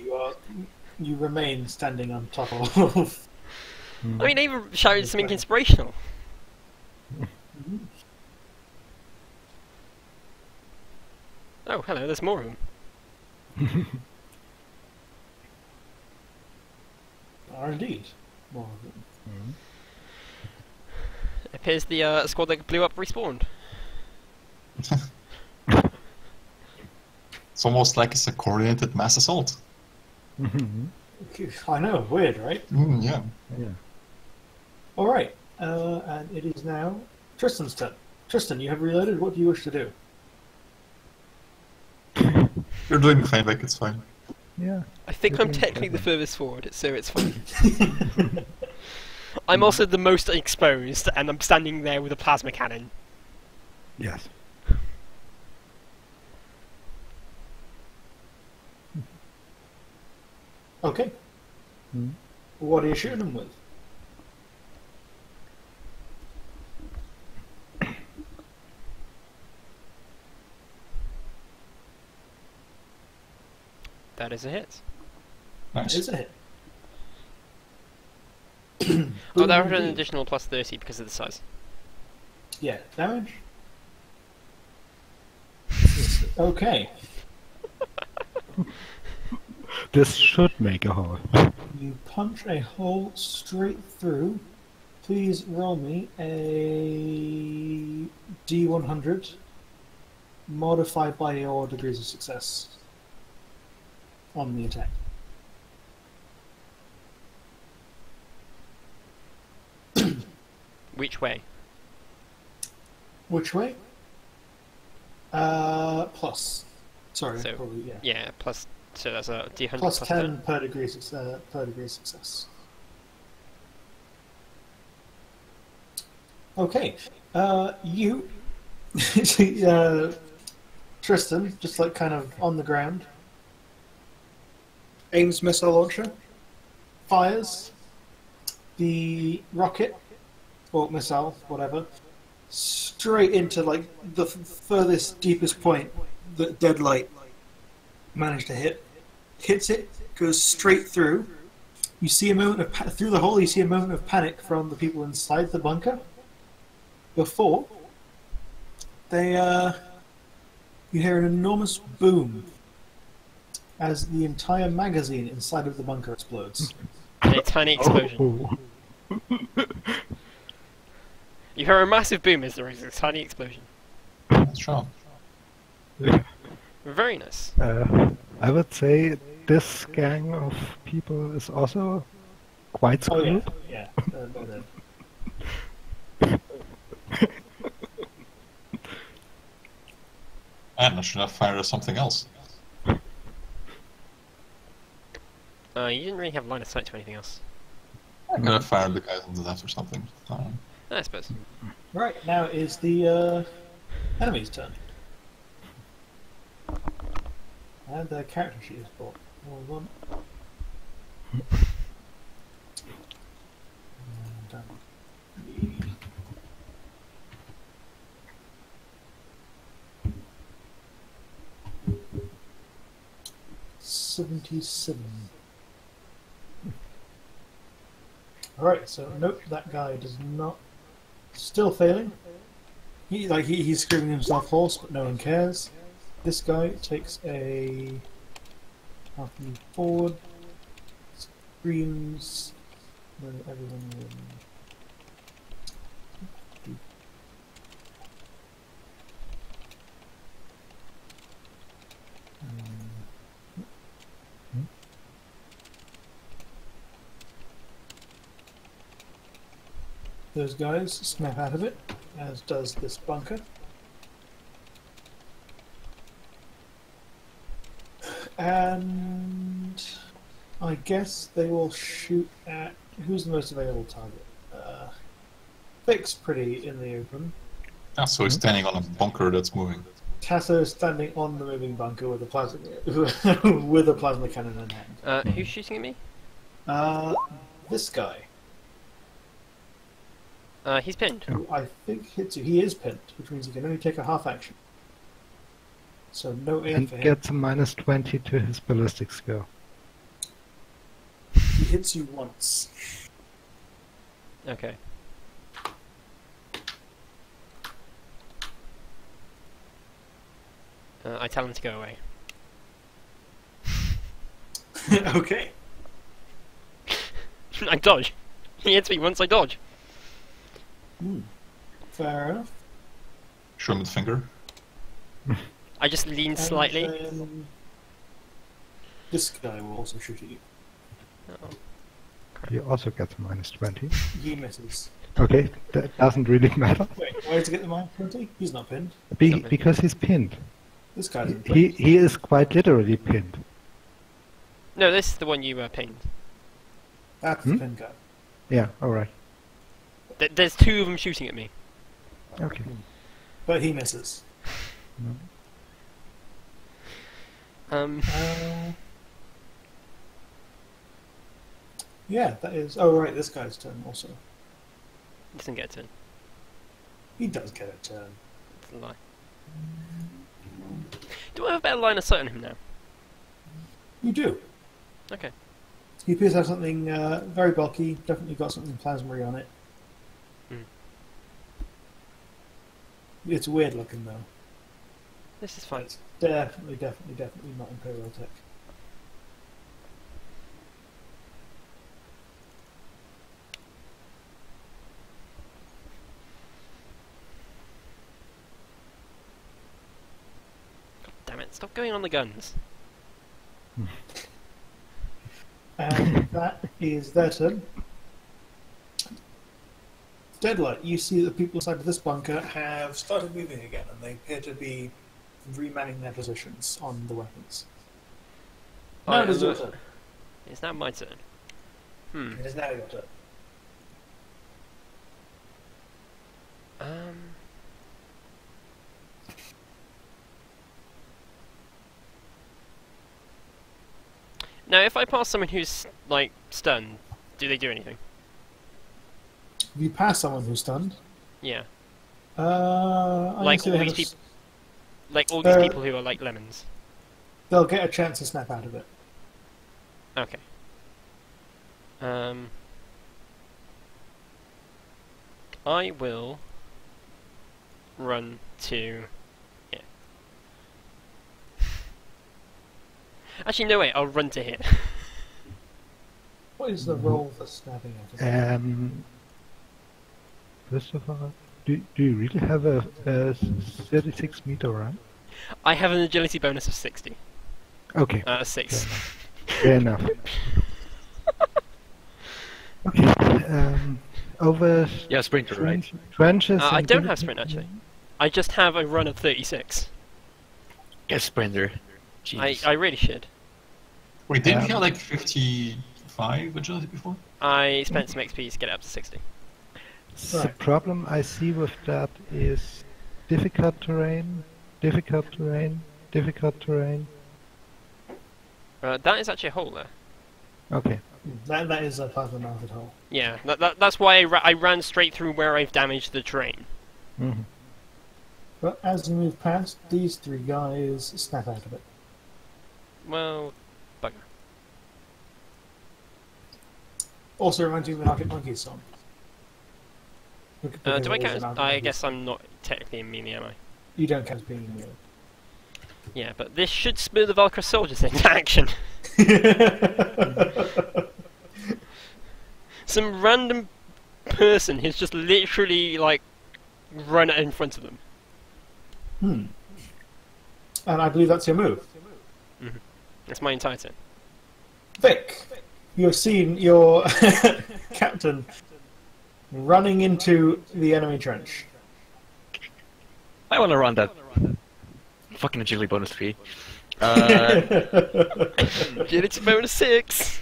you remain standing on top of. I mean, they even showed something inspirational. Oh, hello, there's more of them. Are indeed more of them. It appears the squad that blew up respawned. It's almost like it's a coordinated mass assault. I know, weird, right? Yeah. Yeah. Alright, and it is now Tristan's turn. Tristan, you have reloaded. What do you wish to do? You're doing fine, like it's fine. Yeah. I think You're I'm doing technically the better. furthest forward, so it's fine. I'm also the most exposed, and I'm standing there with a plasma cannon. Yes. Okay. Hmm. What are you shooting them with? That is a hit. Nice. Is it? Oh, that would have an Indeed. additional plus 30 because of the size. Yeah, damage. Okay. This should make a hole. You punch a hole straight through. Please roll me a D100 modified by your degrees of success on the attack. Which way? Which way? Plus. Sorry, So, probably, yeah. Yeah, plus. So that's a D100 Plus plus 10 per degree, per degree of success. Okay. You, Tristan, just like kind of on the ground, aims missile launcher, fires the rocket, or missile, whatever, straight into like the furthest, deepest point that Deadlight managed to hit. Hits it, goes straight through. You see a moment of through the hole. You see a moment of panic from the people inside the bunker. Before they, you hear an enormous boom as the entire magazine inside of the bunker explodes. A tiny explosion. Oh. You hear a massive boom as there is a tiny explosion. That's wrong. Yeah. Very nice. I would say this gang of people is also quite Oh screwed. yeah, they're dead. And I should have fired something else. You didn't really have line of sight to anything else. I could have fired the guys on the left or something. I suppose. Right, now is the enemy's turn. And their character sheet is bought. Hold on. And, 77. Alright, so nope, that guy does not. Still failing. He's screaming himself hoarse, but no one cares. This guy takes a half move forward, screams, then everyone will. Those guys snap out of it, as does this bunker. And I guess they will shoot at who's the most available target. Vic's pretty in the open. Ah, so he's standing on a bunker that's moving. Tasso is standing on the moving bunker with a plasma with a plasma cannon in hand. Who's shooting at me? This guy, He's pinned. who I think hits you. He is pinned, which means he can only take a half action. So no aim And for him. gets a minus 20 to his ballistic skill. He hits you once. Okay. I tell him to go away. Okay. I dodge. He hits me once I dodge. Fair enough. Show him the finger. I just lean slightly. And then this guy will also shoot at you. Oh. He also gets a -20. He misses. Okay, that doesn't really matter. Wait, why does he get the -20? He's not pinned. Because he's pinned. This guy isn't He pinned. he is quite literally pinned. No, this is the one you pinged. That's the pin guy. Yeah, alright. There's two of them shooting at me. Okay. But he misses. Yeah, that is... Oh, right, this guy's turn also. Doesn't get a turn. He does get a turn. It's a lie. Do I have a better line of sight on him now? You do. Okay. He appears to have something very bulky, definitely got something plasma-y on it. Mm. It's weird looking though. This is fine. It's definitely not Imperial tech. Damn it, stop going on the guns. And that is their turn. Deadlight, you see that the people inside of this bunker have started moving again, and they appear to be remanning their positions on the weapons. Now it is your turn. It's now my turn. It is now your turn. Now, if I pass someone who's, like, stunned, do they do anything? If you pass someone who's stunned, Yeah. like all these people. Like all these people who are like lemons. they'll get a chance to snap out of it. Okay. I will run to... here. Actually, no wait, I'll run to here. What is the roll for snapping out of it? First of all, do you really have a 36 meter run? I have an agility bonus of 60. Okay. 6. Fair enough. Okay. Over. Yeah, sprinter, right? Trenches. I and don't have sprint actually. I just have a run of 36. Yes, sprinter. I really should. Wait, didn't you have like 55 agility before? I spent some XP to get it up to 60. The problem I see with that is difficult terrain, difficult terrain, difficult terrain. That is actually a hole there. Okay. That is a plasma mounted hole. Yeah, that's why I ran straight through where I've damaged the terrain. Mm-hmm. But as you move past, these three guys snap out of it. Well, bugger. Also reminds you of an Arctic Monkeys song. Do I count? I guess I'm not technically a melee, am I? You don't count as being in melee. Yeah, but this should spur the Valkyrie soldiers into action. Some random person who's just literally like run in front of them. And I believe that's your move. Mm-hmm. That's my entire turn. Vic, you have seen your captain running into the enemy trench. I want to run that. Fucking agility bonus 3. Agility bonus 6.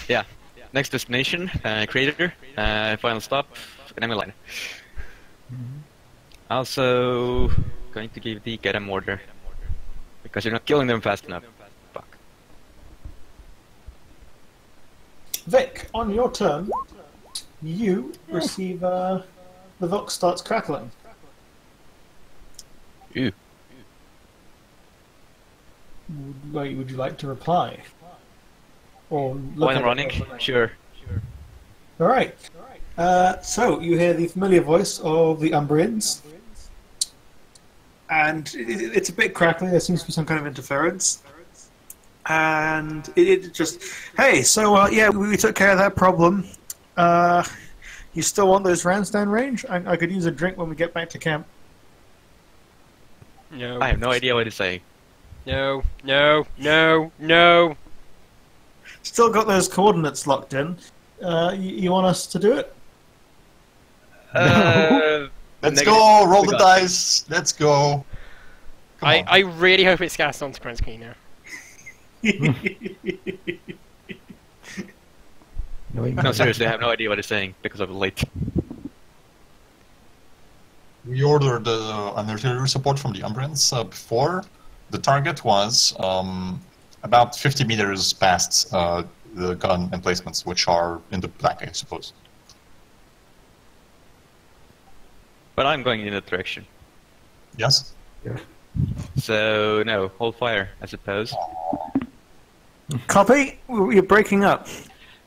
Yeah. Next destination, crater, final stop, enemy line. Also, going to give the get 'em order. Because you're not killing them fast enough. Fuck. Vic, on your turn, you receive the Vox starts crackling. Ew. Would you like to reply? Or look While at I'm it? running? Sure. Alright. So, you hear the familiar voice of the Umbrians. And it's a bit crackly, there seems to be some kind of interference. And it just... Hey, so, yeah, we took care of that problem. You still want those rounds down range? I could use a drink when we get back to camp. No. I have no idea what to say. No. No. No. No. still got those coordinates locked in. You want us to do it? Let's go! Roll the dice! Let's go! Come on. I really hope it's cast onto Krensky now. No, seriously, I have no idea what it's saying because I'm late. We ordered an artillery support from the Umbrians before. The target was about 50 meters past the gun emplacements, which are in the black, I suppose. But I'm going in that direction. Yes? So, no, hold fire, I suppose. Copy? You're breaking up.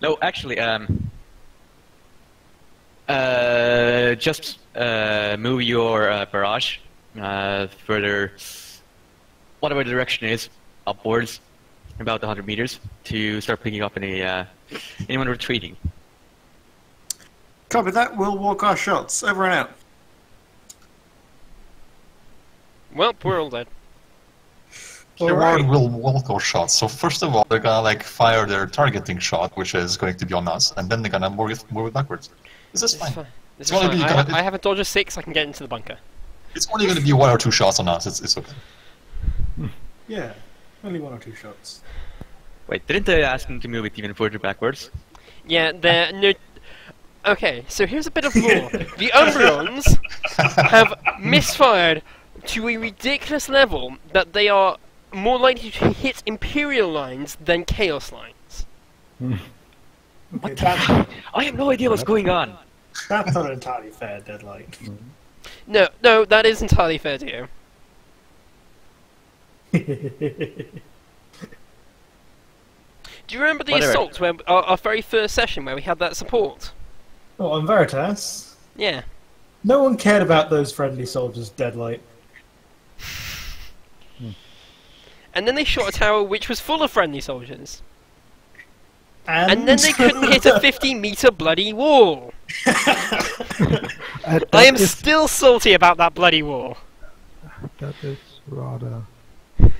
No, actually, just move your barrage further, whatever the direction is, upwards, about 100 meters, to start picking up anyone retreating. Copy that. We'll walk our shots. Over and out. Well, we're all dead. Everyone will walk our shots. So first of all, they're gonna like fire their targeting shot, which is going to be on us, and then they're gonna move it backwards. This is fine. This is fine. I have a dodge of 6. I can get into the bunker. It's only gonna be 1 or 2 shots on us. It's okay. Yeah, only 1 or 2 shots. Wait, didn't they ask them to move it even further backwards? Yeah, they're no. Okay, so here's a bit of lore. The Umbrians have misfired to a ridiculous level that they are more likely to hit Imperial lines than Chaos lines. Okay, that's, I have no idea what's going on. that's not entirely fair, Deadlight. No, that is entirely fair to you. Do you remember the assault, where our very first session where we had that support? Oh, on Veritas? Yeah. No one cared about those friendly soldiers, Deadlight. And then they shot a tower which was full of friendly soldiers. And then they couldn't hit a 50-meter bloody wall. I am still salty about that bloody wall. That is rather...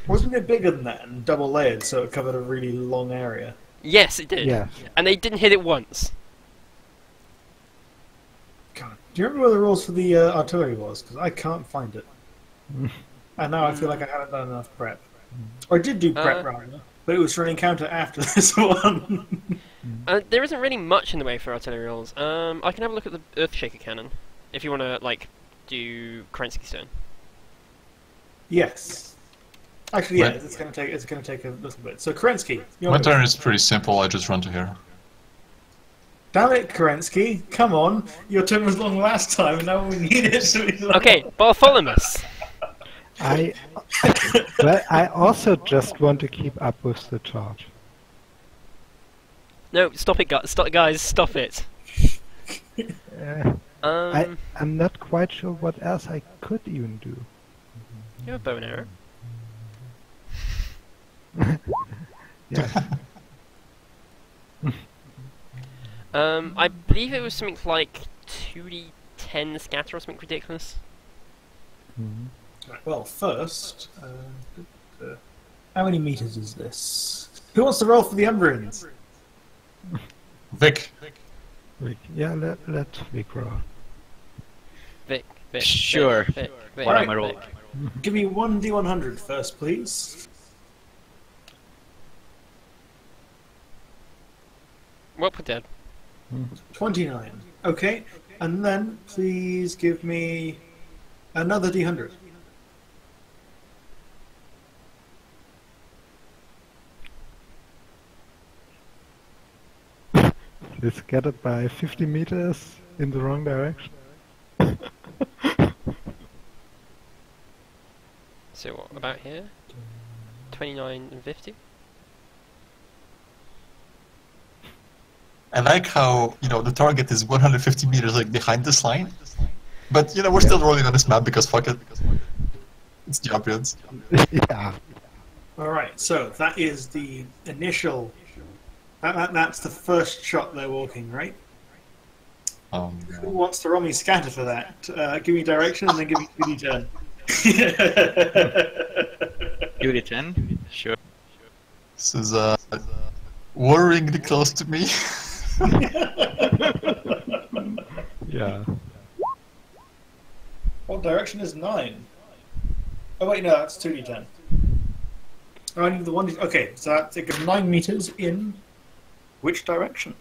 Wasn't it bigger than that and double layered, so it covered a really long area? Yes, it did. Yes. And they didn't hit it once. God, do you remember where the rules for the artillery was? Because I can't find it. And now I feel like I haven't done enough prep. Or I did do prep, rather, but it was for an encounter after this one. There isn't really much in the way for artillery rules. I can have a look at the Earthshaker cannon, if you want to, like, do Kerensky Stone. Yes. Actually, yeah, it's going to take a little bit. So, Kerensky, My turn is pretty simple. I just run to here. Damn it, Kerensky! Come on, your turn was long last time, and now we need it. So Okay, Bartholomew. Well, I also just want to keep up with the charge. No, stop it, guys! Stop it. I'm not quite sure what else I could even do. You have a bow and arrow. Yeah. I believe it was something like 2d10 scatter or something ridiculous. Right, well, first, how many meters is this? Who wants to roll for the Umbrians? Vic. Yeah, let's Vic roll. Vic. Sure. Vic. What am I rolling? Give me 1d100 first, please. Well, we're dead. 29. Okay, and then please give me another d100. They scattered by 50 meters in the wrong direction. So what, about here? 29 and 50? I like how, the target is 150 meters like behind this line. But, we're still rolling on this map because fuck it. It's the Umbrians. Yeah. Alright, so that is the initial... That's the first shot they're walking, right? Who wants to roll me scatter for that? Give me direction and then give me 2d10. 2d10? Sure. This is worryingly close to me. Yeah. What direction is 9? Oh wait, no, that's 2d10. Oh, I need the 1d... Okay, so that goes 9 meters in which direction?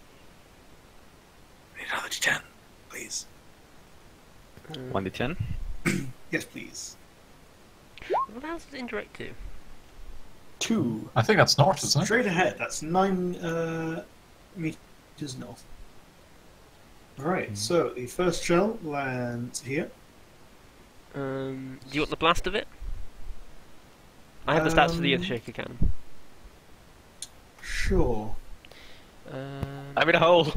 I need another d10, please. 1d10. Yes, please. What else is indirect to? 2. I think that's north, isn't it? Straight ahead, that's 9 meters north. Alright, so the first shell lands here. Do you want the blast of it? I have the stats for the Earthshaker cannon. Sure. I'm in a hole.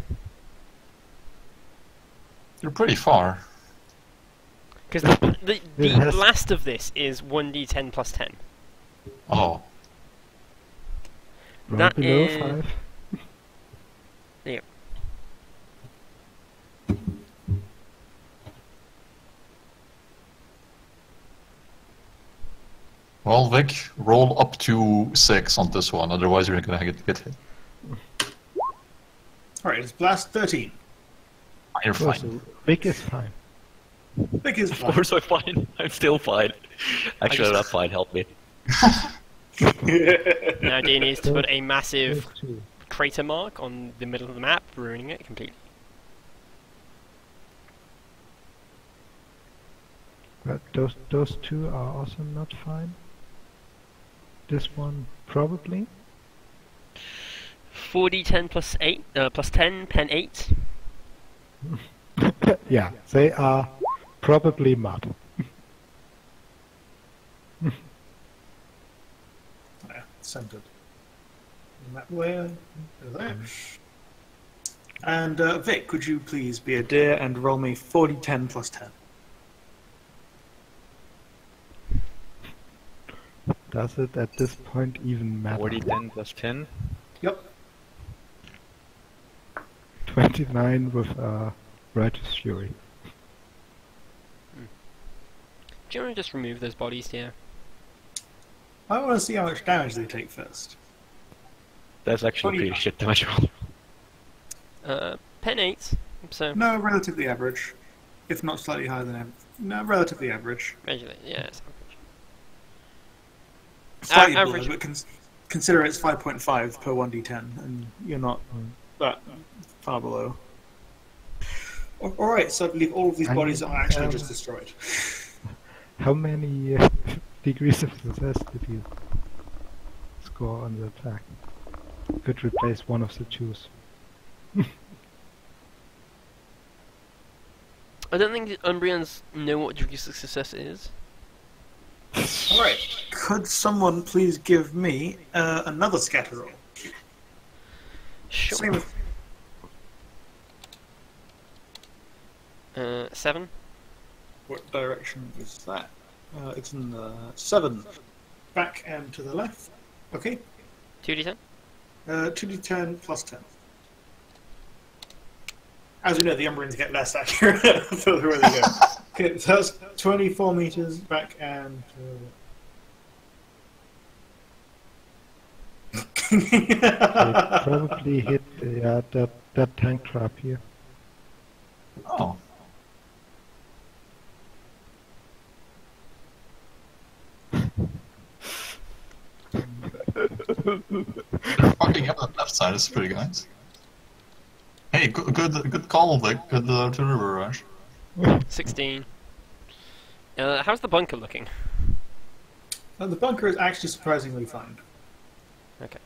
You're pretty far. Because the has- blast of this is 1d10 plus 10. Oh. Roll That below is- 5. There. Well, Vic, roll up to 6 on this one, otherwise you're gonna get hit. Alright, it's blast 13. You're Oh, fine. so Vic is fine. Big is Of fine. course I'm fine. I'm still fine. Actually, I'm not fine. Help me. Now Dean needs to put a massive Those two. crater mark on the middle of the map, ruining it completely. But those two are also not fine. This one probably. 4d10 plus 8, plus 10, pen 8. Yeah, they are probably mud. Centered. Map layer. There. And Vic, could you please be a deer and roll me 40-10 plus 10? Does it at this point even matter? 40, 10 plus 10. Yep. 29 with Righteous Fury. Do you want to just remove those bodies here? I want to see how much damage they take first. That's actually 20. pretty shit damage roll. Pen 8, so No, relatively average. If not slightly higher than average. No, relatively average. regular, yeah, it's average. Slightly below, average. but consider it's 5.5 per 1d10, and you're not that far below. Alright, so I believe all of these I bodies mean, are actually just destroyed. How many degrees of success did you score on the attack? Could replace one of the twos. I don't think the Umbrians know what degree of success is. Alright, could someone please give me another scatter roll? Sure. Same with 7. what direction is that? It's in the 7. Back and to the left. Okay. 2d10. 2d10 plus 10. As we know, the Umbrians get less accurate the further away they go. Okay, so that's 24 meters back and... They probably hit that tank trap here. Oh. Fucking up that left side is pretty nice. Hey, good call, Vic. Good to river rush. 16. How's the bunker looking? The bunker is actually surprisingly fine. Okay.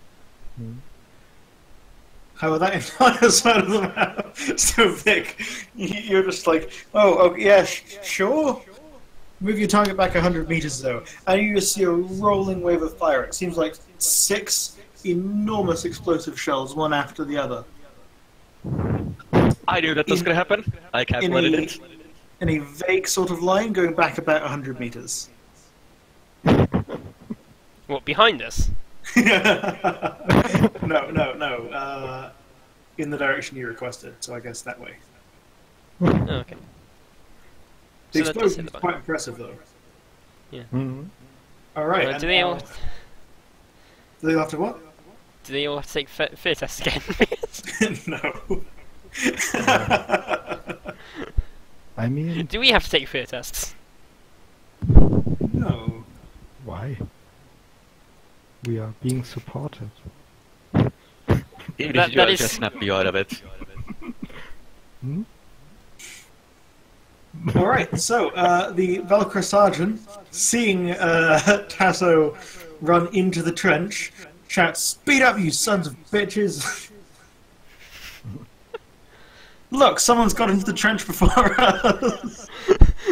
However, that entire side of the map, so Vic, you're just like, oh yeah, sure. Move your target back 100 meters though, and you just see a rolling wave of fire. It seems like 6 enormous explosive shells, one after the other, I knew that was gonna happen. I calculated it. in a vague sort of line going back about 100 meters. What, behind us? No. In the direction you requested, so I guess that way. Oh, okay. The So that does explosion hit is the quite bunker. impressive, though. Mm-hmm. All right. Do and they now- all, do they have to what? Do they all have to take fear tests again? No. I mean, Do we have to take fear tests? No. why? We are being supported. Even That- if that you is- just snap you out of it. Hmm? Alright, so the Valkyr Sergeant, seeing Tasso run into the trench, shouts, "Speed up, you sons of bitches!" Look, someone's got into the trench before us!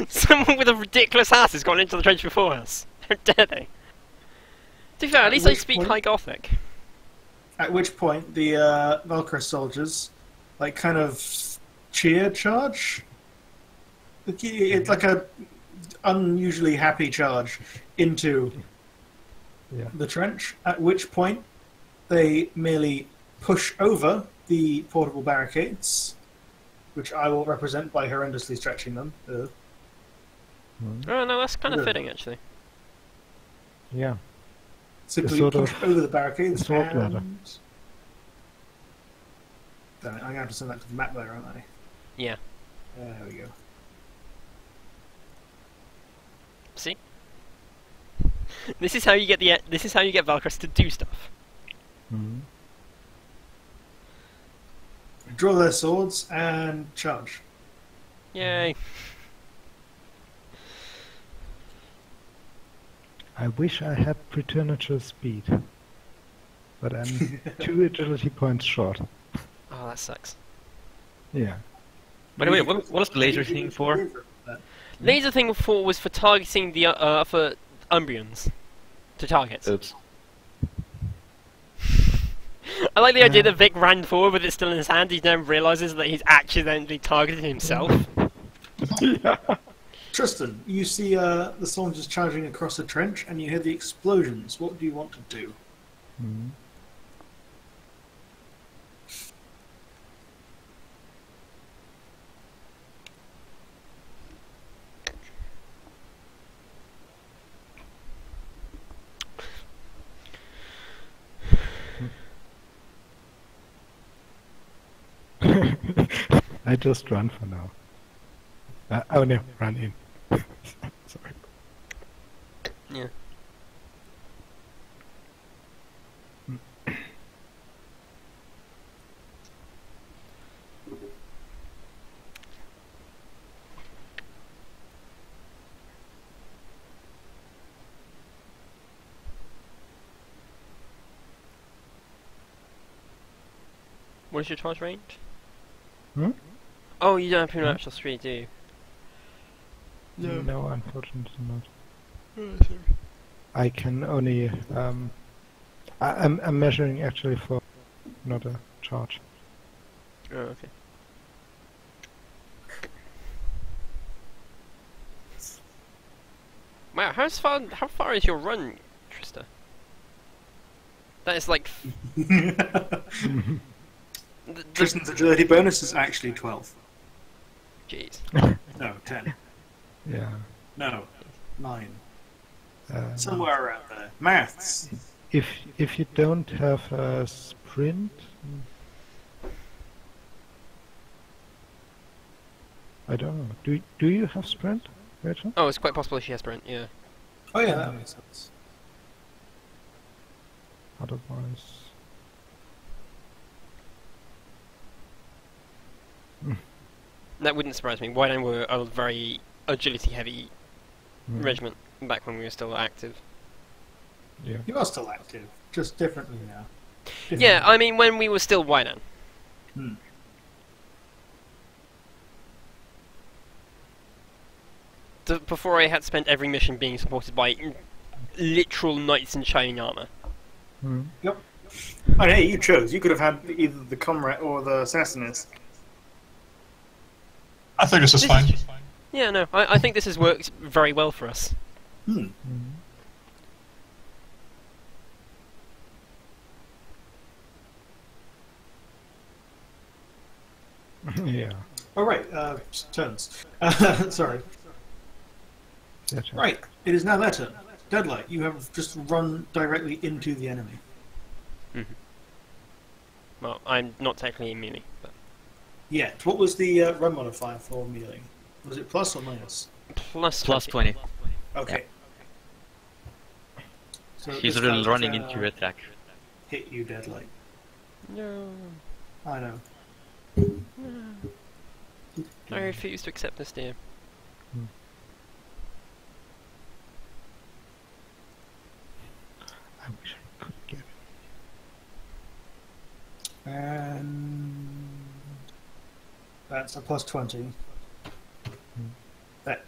Someone with a ridiculous ass has gone into the trench before us. How dare they? To be fair, at least I Which speak point? High Gothic. At which point, the Valkyr soldiers, like, kind of cheer charge? It's like a unusually happy charge into Yeah. the trench, at which point they merely push over the portable barricades, which I will represent by horrendously stretching them. Hmm. Oh no, that's kind of Yeah. fitting actually. Yeah. Simply sort push of over the barricades sword and... ladder. Damn it, I'm going to have to send that to the map there, aren't I? Yeah. There we go. See? This is how you get this is how you get Valkyrs to do stuff. Hmm. Draw their swords and charge. Yay. I wish I had preternatural speed, but I'm 2 agility points short. Oh, that sucks. Yeah. By the way, what was the laser thing for? Laser thing 4 was for targeting the for Umbrians to target. Oops. I like the idea that Vic ran forward with it still in his hand. He then realizes that he's accidentally targeted himself. Tristan, you see the soldiers charging across the trench and you hear the explosions. What do you want to do? Hmm. I just run for now. Oh no, run in. Sorry. Yeah. What is your charge range? Hmm? Oh, you don't have preternatural 3, do you? No, unfortunately not. I can only. I'm measuring actually for not a charge. Oh, okay. Wow, how far is your run, Trista? That is like Tristan's agility bonus is actually 12. jeez. No, 10. Yeah. No, 9. Uh, Somewhere around there. Maths. if you don't have a sprint, I don't know. Do you have sprint, Rachel? Oh, it's quite possible she has sprint. Yeah. Oh yeah, that makes sense. Otherwise, That wouldn't surprise me. White were a very agility-heavy regiment back when we were still active. Yeah. You are still active, just differently now. Yeah, I mean when we were still White. Hmm. Before I had spent every mission being supported by literal knights in shining armor. Yep. Oh, hey, you chose. You could have had either the comrade or the assassinist. I think this is fine. Yeah, no, I think this has worked very well for us. Hmm. Yeah. All right. Turns. Sorry. That's Right. It is now their turn. Deadlight. You have just run directly into the enemy. Well, I'm not technically in melee, but Yeah. What was the run modifier for melee? Was it plus or minus? plus Plus 20. 20. Okay. So He's this really guy running can, into your attack. hit you dead light. No. I know. I refuse to accept this, dear. I wish I could get it. And that's a plus 20. That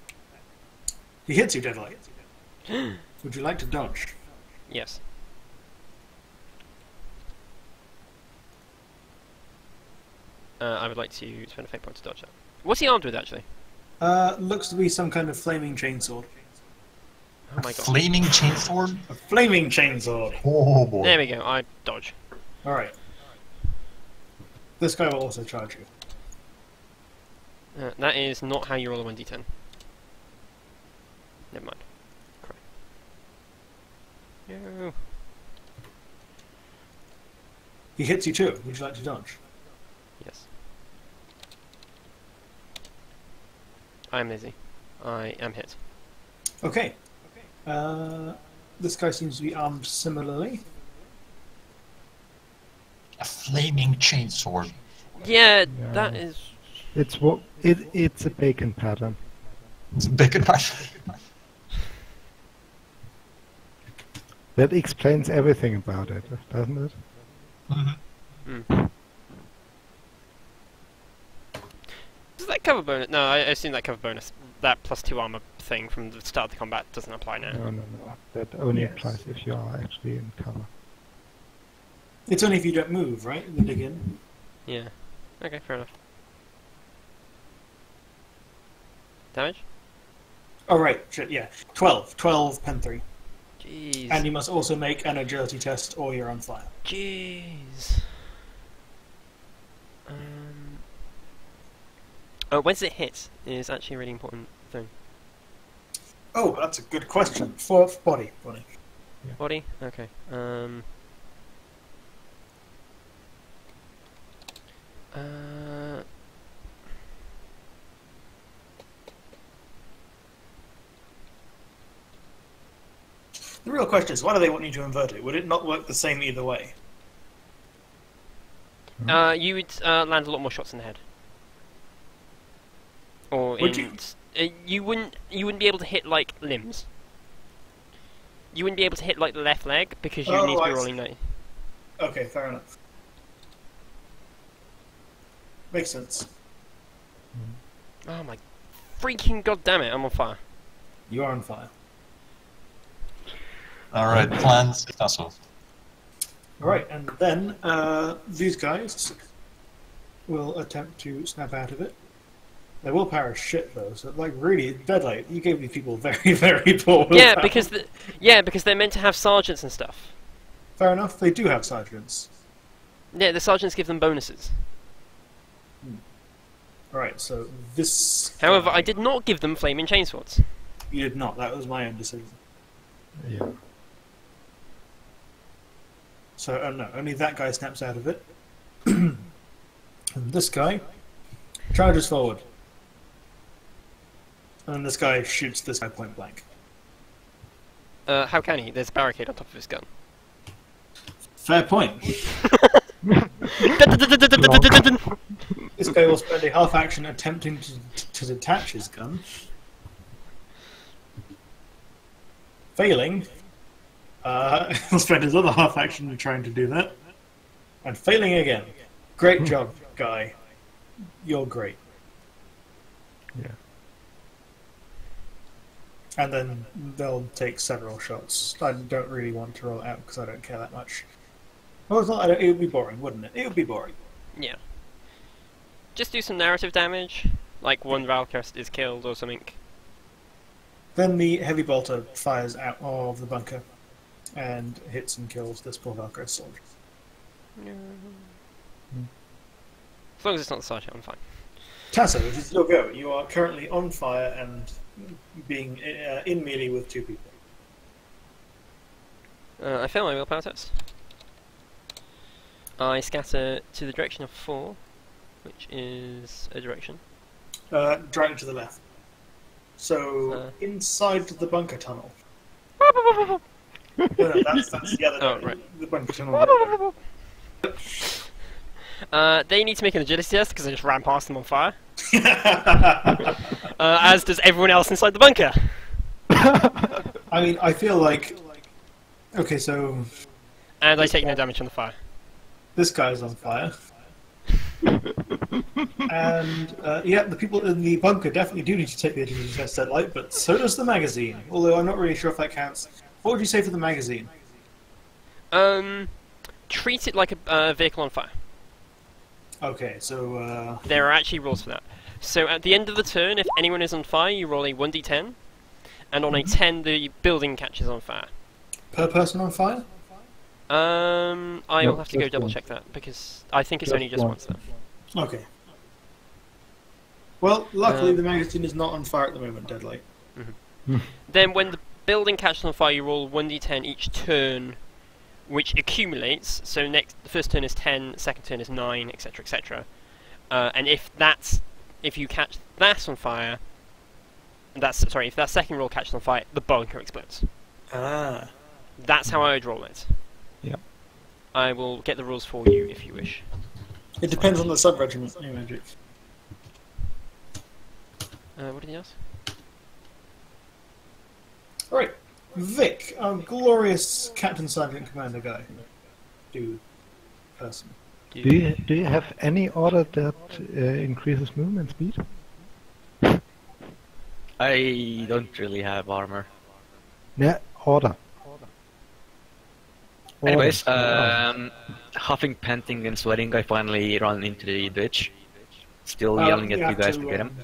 he hits you dead light. Would you like to dodge? Yes. I would like to spend a fate point to dodge that. What's he armed with, actually? Looks to be some kind of flaming chainsword. Oh my god. Flaming chainsword? A flaming chainsword. Oh boy. There we go, I dodge. Alright. This guy will also charge you. That is not how you roll a 1d10. Never mind. Cry. No. He hits you too. Would you like to dodge? Yes. I am Lizzie. I am hit. Okay. This guy seems to be armed similarly. A flaming chainsword. Yeah, Yeah. that is... It's a bacon pattern. It's a bacon knife. That explains everything about it, doesn't it? Mm. Does that cover bonus? No, I assume that cover bonus. That plus 2 armor thing from the start of the combat doesn't apply now. No. That only Yes. applies if you are actually in cover. It's only if you don't move, right? The dig in. Yeah. Okay, fair enough. Damage? Oh, right. Shit, yeah. 12. 12 pen 3. Jeez. And you must also make an agility test or you're on fire. Jeez. Oh, when's it hit is actually a really important thing. Oh, that's a good question. For body. Body? Okay. The real question is, why do they want you to invert it? Would it not work the same either way? You would land a lot more shots in the head. Or Would in... You wouldn't be able to hit, like, limbs. You wouldn't be able to hit, like, the left leg, because you Oh, need to be I rolling see. 90. Okay, fair enough. Makes sense. Oh my freaking goddamn it, I'm on fire. You are on fire. Alright, plans. Tasso. Alright, and then these guys will attempt to snap out of it. Their willpower is shit though, so like really, Deadlight, you gave these people very, very poor willpower. Yeah, because they're meant to have sergeants and stuff. Fair enough, they do have sergeants. Yeah, the sergeants give them bonuses. Alright, so this... However, guy- I did not give them flaming chainswords. You did not, that was my own decision. Yeah. So, no, only that guy snaps out of it. And this guy charges forward. And this guy shoots this guy point blank. How can he? There's a barricade on top of his gun. Fair point. This guy will spend a half action attempting to detach his gun. Failing. He'll spend his other half action trying to do that. And failing again. Great job, guy. You're great. Yeah. And then they'll take several shots. I don't really want to roll it out because I don't care that much. Well, it's not, it would be boring, wouldn't it? It would be boring. Yeah. Just do some narrative damage, like one Valkyrie is killed or something. Then the heavy bolter fires out of the bunker and hits and kills this poor Valkyrie soldier. As long as it's not the sergeant, I'm fine. Tasso, it is your go. You are currently on fire and being in melee with two people. I fail my willpower test. I scatter to the direction of 4, which is a direction. Directly to the left. So, inside the bunker tunnel. No, that's the other Oh, direction. right. The bunker tunnel. They need to make an agility test because I just ran past them on fire. As does everyone else inside the bunker. I mean, I feel like... Okay, so... And I take no damage from the fire. This guy's on fire. And, yeah, the people in the bunker definitely do need to take the agility test that light, but so does the magazine. Although I'm not really sure if that counts. What would you say for the magazine? Treat it like a vehicle on fire. Okay, so, There are actually rules for that. So at the end of the turn, if anyone is on fire, you roll a 1d10, and on a 10, the building catches on fire. per person on fire? I No, will have to go just double one. check that, because I think it's Just only just one. once then. Okay. Well, luckily the magazine is not on fire at the moment, Deadlight. Then when the building catches on fire, you roll 1d10 each turn, which accumulates. So the first turn is 10, second turn is 9, etc., etc. And if you catch that on fire, if that second roll catches on fire, the bunker explodes. Ah. That's how I would roll it. Yep. I will get the rules for you if you wish. It depends on the sub-regiment, new magic. What did he ask? Alright, Vic, our glorious Captain Sergeant Commander guy. Dude. Person. Do you have any order that increases movement speed? I don't really have armor. Yeah, order. Anyways, Order. huffing, panting, and sweating, I finally run into the ditch. Still Um, yelling at you you have guys to, to get him.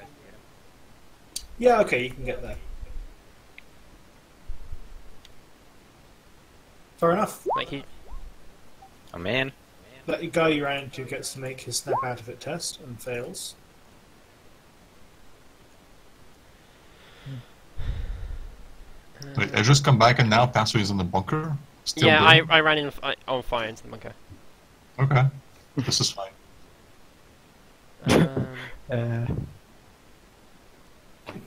Yeah, okay, you can get there. Fair enough. Like he, Oh man. That guy you ran into gets to make his snap out of it test and fails. Wait, I just come back and now Paso is in the bunker? Still yeah, there? I ran on fire into the bunker. Okay. This is fine. Um,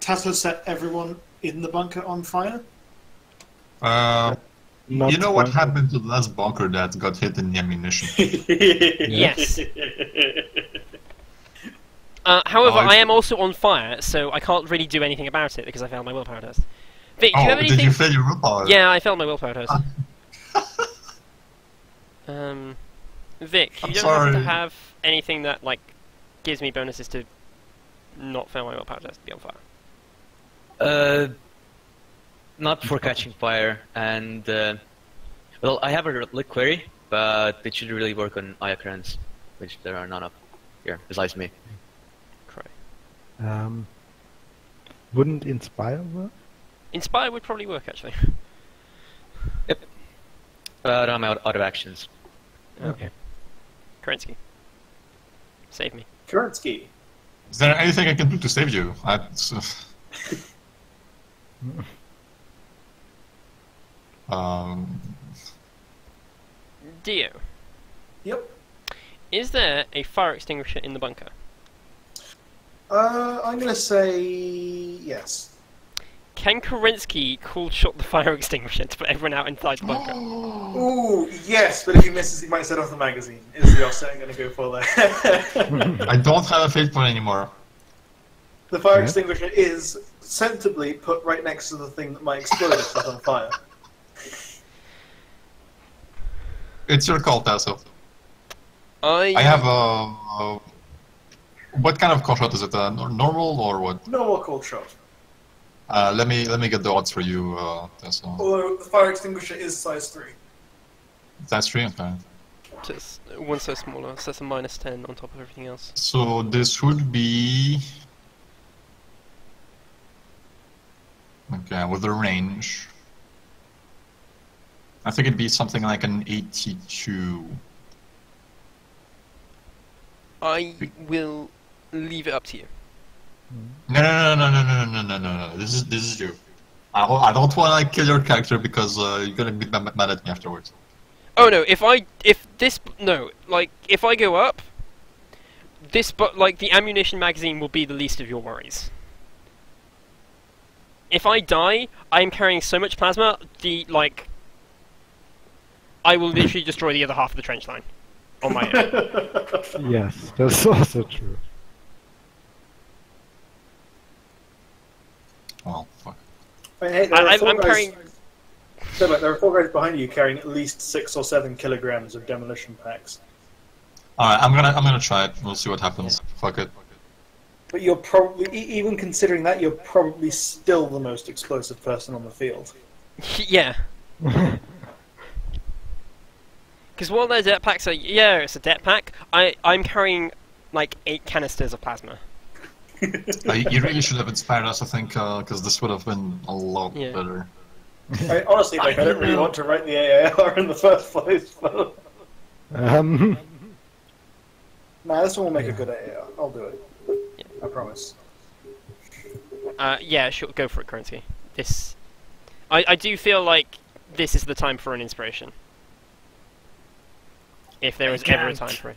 Tasso set everyone in the bunker on fire? Not You know what bunker. happened to the last bunker that got hit in the ammunition? yes. However, Oh, I am also on fire, so I can't really do anything about it because I failed my willpower test. Vic, do you have Oh, anything? did you fail your willpower? Yeah, I failed my willpower test. Vic, you I'm don't have to sorry. have anything that like gives me bonuses to not fail my willpower test to be on fire. Not for catching fire, and well, I have a relic query, but it should really work on Iacrans, which there are none of here besides me. Cry. Wouldn't inspire work? Inspire would probably work actually. But I'm out of actions. Okay. Kerensky. Save me. Kerensky. Is there anything I can do to save you? Um, Dio, Yep. is there a fire extinguisher in the bunker? I'm gonna say yes. Can Kerensky cool shot the fire extinguisher to put everyone out inside the bunker? Ooh, yes, but if he misses, he might set off the magazine. Is the offset I'm gonna go for there? I don't have a fate point anymore. The fire Yeah. extinguisher is sensibly put right next to the thing that might explode if it's on fire. It's your call, Tasso. I I have a... What kind of call shot is it? Normal or what? Normal cold shot. Let me get the odds for you, Tasso. Although the fire extinguisher is size 3. That's 3, okay. just one so smaller, so it's a -10 on top of everything else. So this would be... Okay, with the range... I think it'd be something like an 82. I will leave it up to you. No. This is you. I don't want to like kill your character because you're gonna be mad at me afterwards. Oh no, if I go up, the ammunition magazine will be the least of your worries. If I die, I am carrying so much plasma, I will literally destroy the other half of the trench line on my own. Yes, that's also true. Oh, fuck. Hey, I'm carrying. So, there are 4 guys behind you carrying at least 6 or 7 kilograms of demolition packs. Alright, I'm gonna try it. We'll see what happens. Fuck it. But you're probably, even considering that, you're probably still the most explosive person on the field. Yeah. Because while their det packs are, yeah, it's a det pack, I'm carrying like 8 canisters of plasma. You really should have inspired us, I think, because this would have been a lot better. Honestly, I don't really want to write the AAR in the first place. But... Nah, this one will make a good AAR. I'll do it. Yeah. I promise. Yeah, sure, go for it, Currency. I do feel like this is the time for an inspiration. If there was ever a time for it.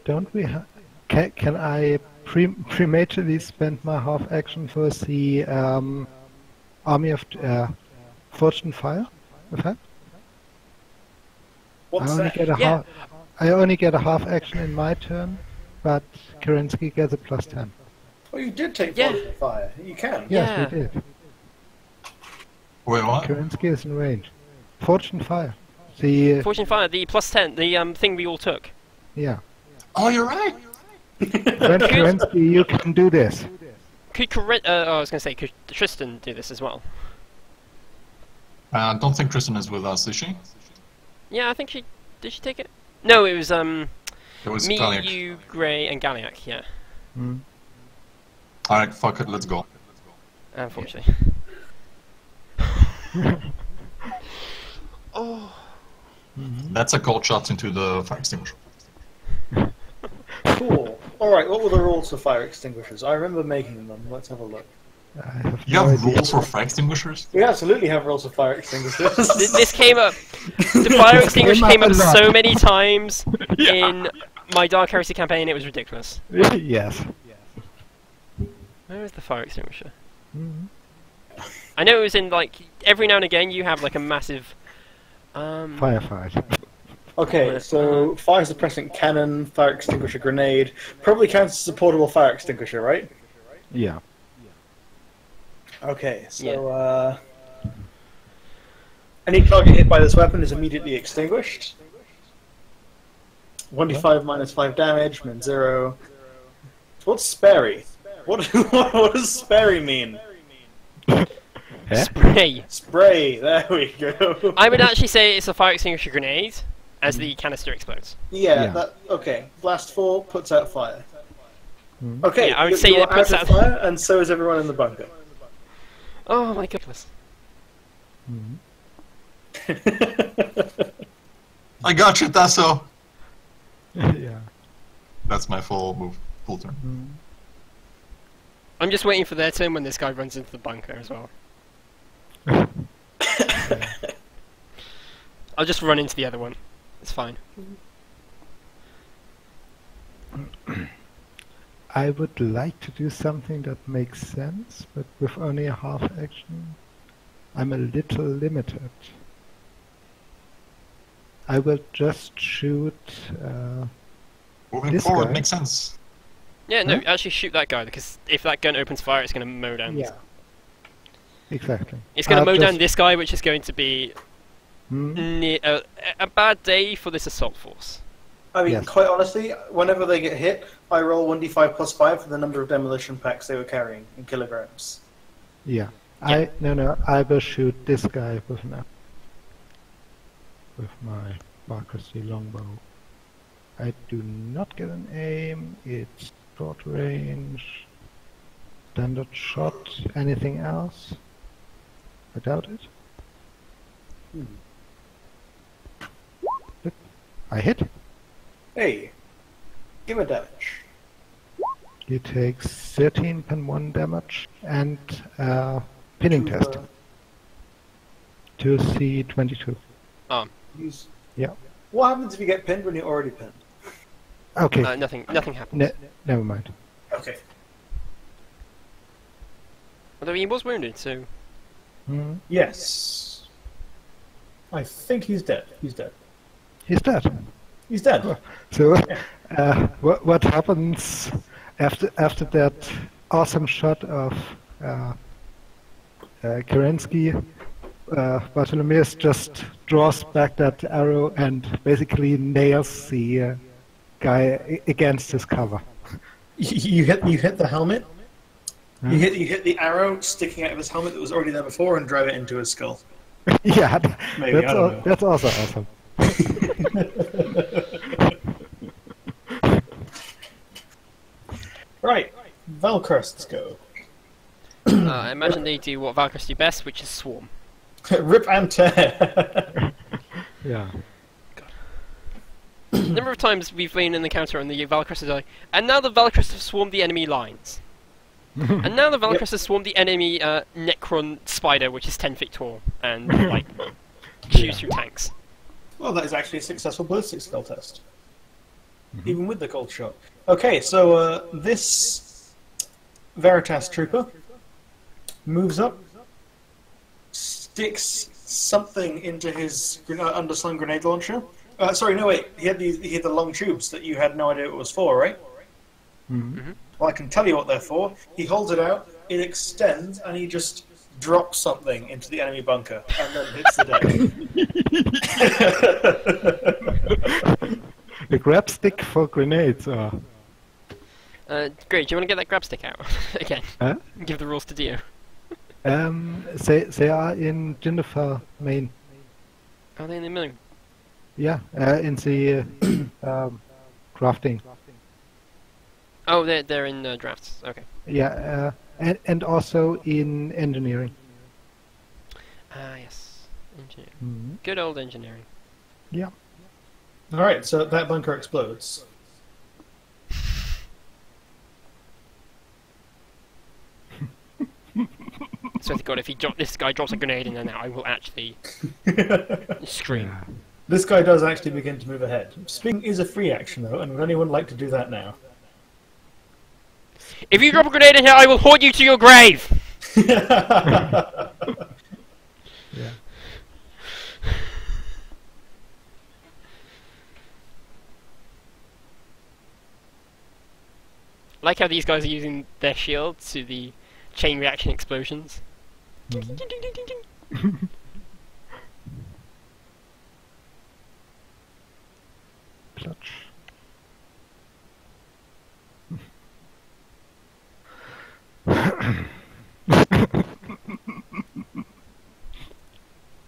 Don't we have... Can I prematurely spend my half action for the Army of Fortune Fire effect? What's that? I only get a half action in my turn, but Kerensky gets a +10. Oh, you did take Fortune Fire. You can. Yes, we did. Wait, what? Kerensky is in range. Fortune Fire. The Fortune Fire, the +10, the thing we all took. Yeah. Oh, you're right. Friend Kerensky, you can do this. I was going to say, could Tristan do this as well? I don't think Kristen is with us, is she? Yeah, I think she... Did she take it? No, it was, It was me, Galliac. you, Grey, and Galliac, yeah. Alright, fuck it, let's go. Unfortunately. Oh. That's a cold shot into the fire extinguisher. Cool. Alright, what were the rules for fire extinguishers? I remember making them. Let's have a look. You have rules for fire extinguishers? We absolutely have rules for fire extinguishers. This came up... The fire extinguisher came up so many times in my Dark Heresy campaign, it was ridiculous. Yes. Where is the fire extinguisher? I know it was in, like, every now and again you have, like, a massive... Firefight. Okay, so fire suppressant cannon, fire extinguisher grenade, probably counts as a portable fire extinguisher, right? Yeah. Okay, so any target hit by this weapon is immediately extinguished. 1d5 minus 5 damage, min 0. What's Sperry? What does Sperry mean? Spray. Spray, there we go. I would actually say it's a fire extinguisher grenade, as the canister explodes. Yeah. Okay. Blast 4 puts out fire. Okay, Yeah, I would say you're it puts out of fire, and so is everyone in the bunker. Oh my goodness. I got you, Tasso! Yeah. That's my full move, full turn. I'm just waiting for their turn when this guy runs into the bunker as well. I'll just run into the other one. It's fine. I would like to do something that makes sense, but with only a half action, I'm a little limited. I will just shoot Moving this forward guy. makes sense. Yeah, no, actually shoot that guy, because if that gun opens fire, it's going to mow down. Yeah. Exactly. It's going to mow just- down this guy, which is going to be a bad day for this assault force. I mean, Yes. quite honestly, whenever they get hit, I roll 1d5 plus 5 for the number of demolition packs they were carrying in kilograms. Yeah. I will shoot this guy with my Verghast longbow. I do not get an aim. It's short range. Standard shot. Anything else? I doubt it. Look, I hit. Hey, give a damage. He takes 13.1 damage and pinning test. to C22. Use... Yeah. What happens if you get pinned when you're already pinned? Okay. Nothing happens. Never mind. Okay. Although he was wounded, so... Yes. I think he's dead. He's dead. He's dead. He's dead. So, what happens after that awesome shot of Kerensky? Bartholomeus just draws back that arrow and basically nails the guy against his cover. You hit the helmet. You hit the arrow sticking out of his helmet that was already there before and drive it into his skull. Yeah, Maybe, that's also awesome. Right, Valcrusts go. I imagine they do what Valkyries do best, which is swarm. Rip and tear. Yeah. The number of times we've been in the encounter and the Valkyries are like, and now the Valkyries have swarmed the enemy lines. And now the Valkyries have swarmed the enemy Necron spider, which is 10 feet tall, and like shoots through tanks. Well, that is actually a successful ballistic skill test. Even with the cold shot. Okay, so this Veritas trooper moves up, sticks something into his underslung grenade launcher. Sorry, no wait. He had the long tubes that you had no idea what it was for, right? Well, I can tell you what they're for. He holds it out, it extends, and he just drops something into the enemy bunker, and then hits the deck. The grab stick for grenades. Great, do you want to get that grab stick out again? Huh? Give the rules to Dio. They are in Jennifer, Maine. Are they in the middle? Yeah, in the crafting. Oh, they're in drafts. Okay. Yeah, and also in engineering. Ah, yes, engineering. Good old engineering. Yeah. All right, so that bunker explodes. So God, if this guy drops a grenade in there now, I will actually scream. Yeah. This guy does actually begin to move ahead. Speaking is a free action, though, and would anyone like to do that now? If you drop a grenade in here, I will haunt you to your grave! Yeah. I like how these guys are using their shields to the chain reaction explosions. Clutch.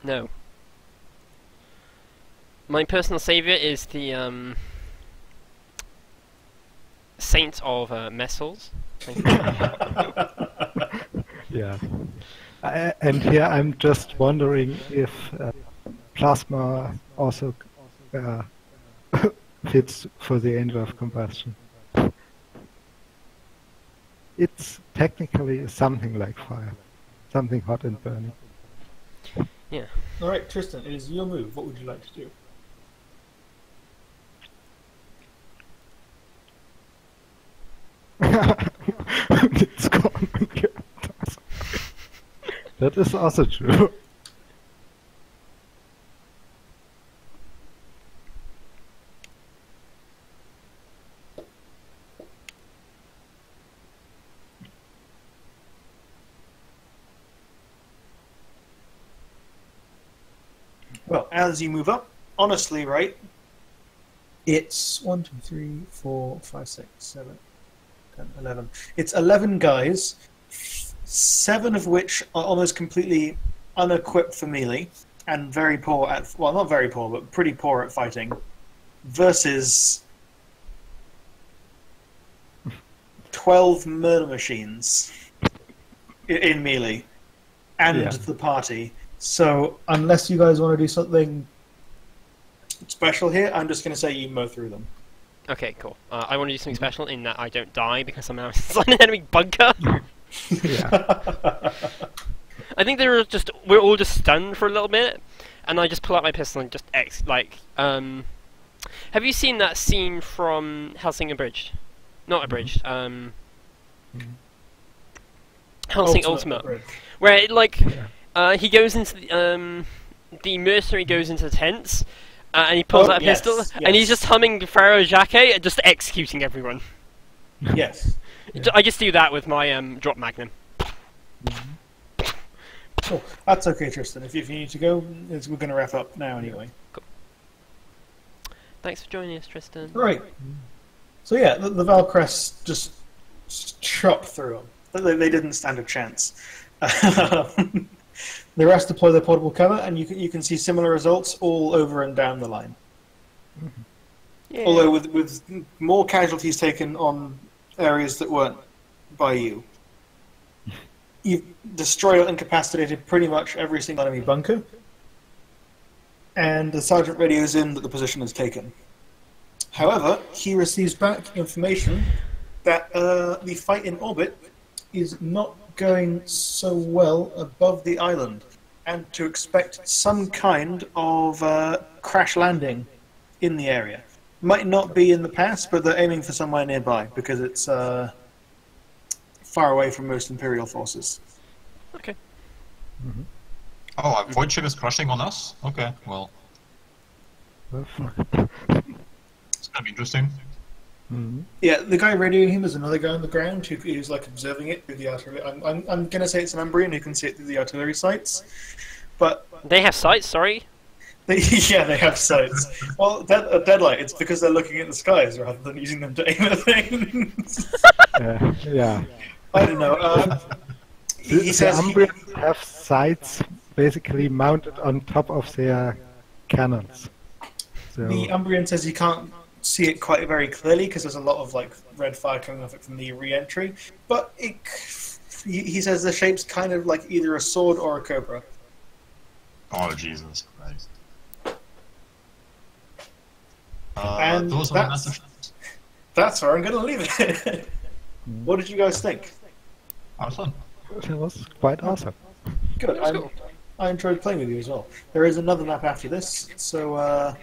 No. My personal savior is the Saint of Messals. Thank you. Yeah. And here I'm just wondering if plasma also fits for the angel of combustion. It's technically something like fire. Something hot and burning. Yeah. Alright, Tristan, it is your move. What would you like to do? It's gone. That is also true. Well, as you move up, honestly, right, it's 1, 2, 3, 4, 5, 6, 7, 10, 11. It's 11 guys, 7 of which are almost completely unequipped for melee, and very poor at, well, not very poor, but pretty poor at fighting, versus 12 murder machines in melee, and the party. So, unless you guys want to do something special here, I'm just going to say you mow through them. Okay, cool. I want to do something special in that I don't die because I'm now inside an enemy bunker. Yeah. I think we're all just stunned for a little bit, and I just pull out my pistol and just Have you seen that scene from Helsing Abridged? Not Abridged. Helsing Ultimate, where he goes into the mercenary goes into the tents, and he pulls out a pistol, and he's just humming Pharaoh Jacques and just executing everyone. Yes. I just do that with my drop magnum. Cool. That's okay, Tristan. If you need to go, we're going to wrap up now anyway. Cool. Thanks for joining us, Tristan. Right. So yeah, the Valkrest just chop through them. They didn't stand a chance. The rest deploy their portable cover, and you can see similar results all over and down the line. Yeah. Although with more casualties taken on areas that weren't by you. You've destroyed or incapacitated pretty much every single enemy bunker, and the sergeant radios in that the position is taken. However, he receives back information that the fight in orbit is not going so well above the island, and to expect some kind of crash landing in the area. Might not be in the pass, but they're aiming for somewhere nearby, because it's far away from most Imperial forces. Okay. Oh, a void ship is crushing on us? Okay, well, it's gonna be interesting. Yeah, the guy radioing him is another guy on the ground who's like observing it through the artillery. I'm gonna say it's an Umbrian who can see it through the artillery sights, but they have sights. Sorry. Yeah, they have sights. Well, deadlight. It's because they're looking at the skies rather than using them to aim at things. Yeah. I don't know. He says the Umbrians have sights basically mounted on top of their cannons. So the Umbrian says he can't see it quite very clearly because there's a lot of like red fire coming off it from the re-entry. But he says the shape's kind of like either a sword or a cobra. Oh, Jesus Christ. And those are the messages. That's where I'm going to leave it. What did you guys think? Awesome. it was quite awesome. Good. I enjoyed playing with you as well. There is another map after this, so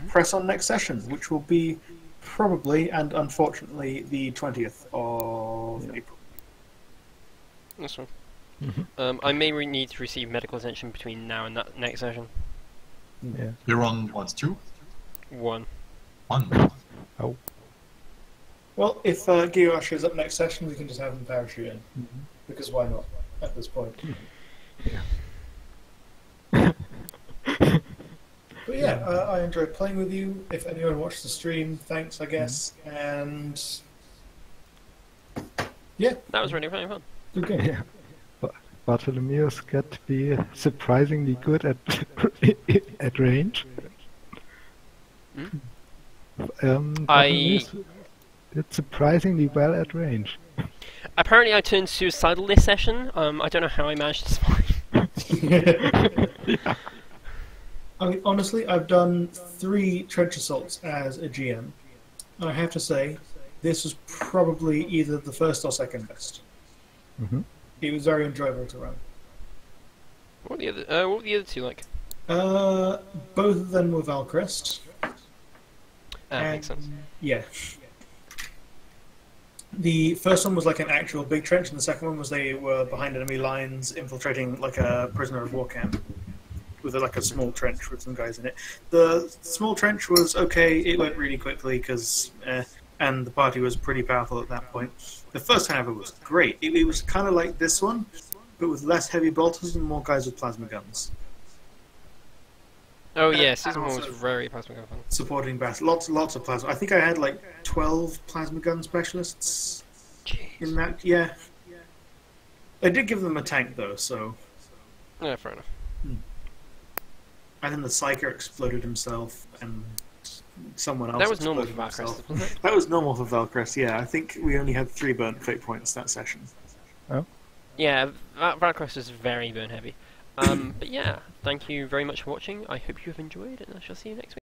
press on next session, which will be probably and unfortunately the 20th of April. That's fine. I may need to receive medical attention between now and that next session. Yeah. You're on, what, 2? 1. 1. Oh. Well, if Gio shows up next session, we can just have him parachute in. Because why not, at this point? Yeah. But yeah, I enjoyed playing with you. If anyone watched the stream, thanks, I guess. And yeah, That was really fun. good game. Yeah. Bartholomeus got to be surprisingly good at range. Bartholomeus did surprisingly well at range. Apparently, I turned suicidal this session. I don't know how I managed to survive. Yeah. I mean, honestly, I've done 3 trench assaults as a GM, and I have to say, this was probably either the first or second best. It was very enjoyable to run. What were the other two like? Both of them were Valkrest. Makes sense. Yeah. The first one was like an actual big trench, and the second one was they were behind enemy lines, infiltrating like a prisoner of war camp with like a small trench with some guys in it. The small trench was okay. It went really quickly because, and the party was pretty powerful at that point. The first time ever was great. It was kind of like this one, but with less heavy bolters and more guys with plasma guns. Oh yeah, season 1 also was very plasma gun fun. Supporting bass, lots of plasma. I think I had like 12 plasma gun specialists in that. Yeah, I did give them a tank though, so. Yeah, fair enough. And then the Psyker exploded himself, and someone else. That was normal for exploded Valkrest, himself. wasn't it? That was normal for Valkrest. Yeah, I think we only had 3 burnt fate points that session. Yeah, Valkrest is very burn heavy. But yeah, thank you very much for watching. I hope you have enjoyed, and I shall see you next week.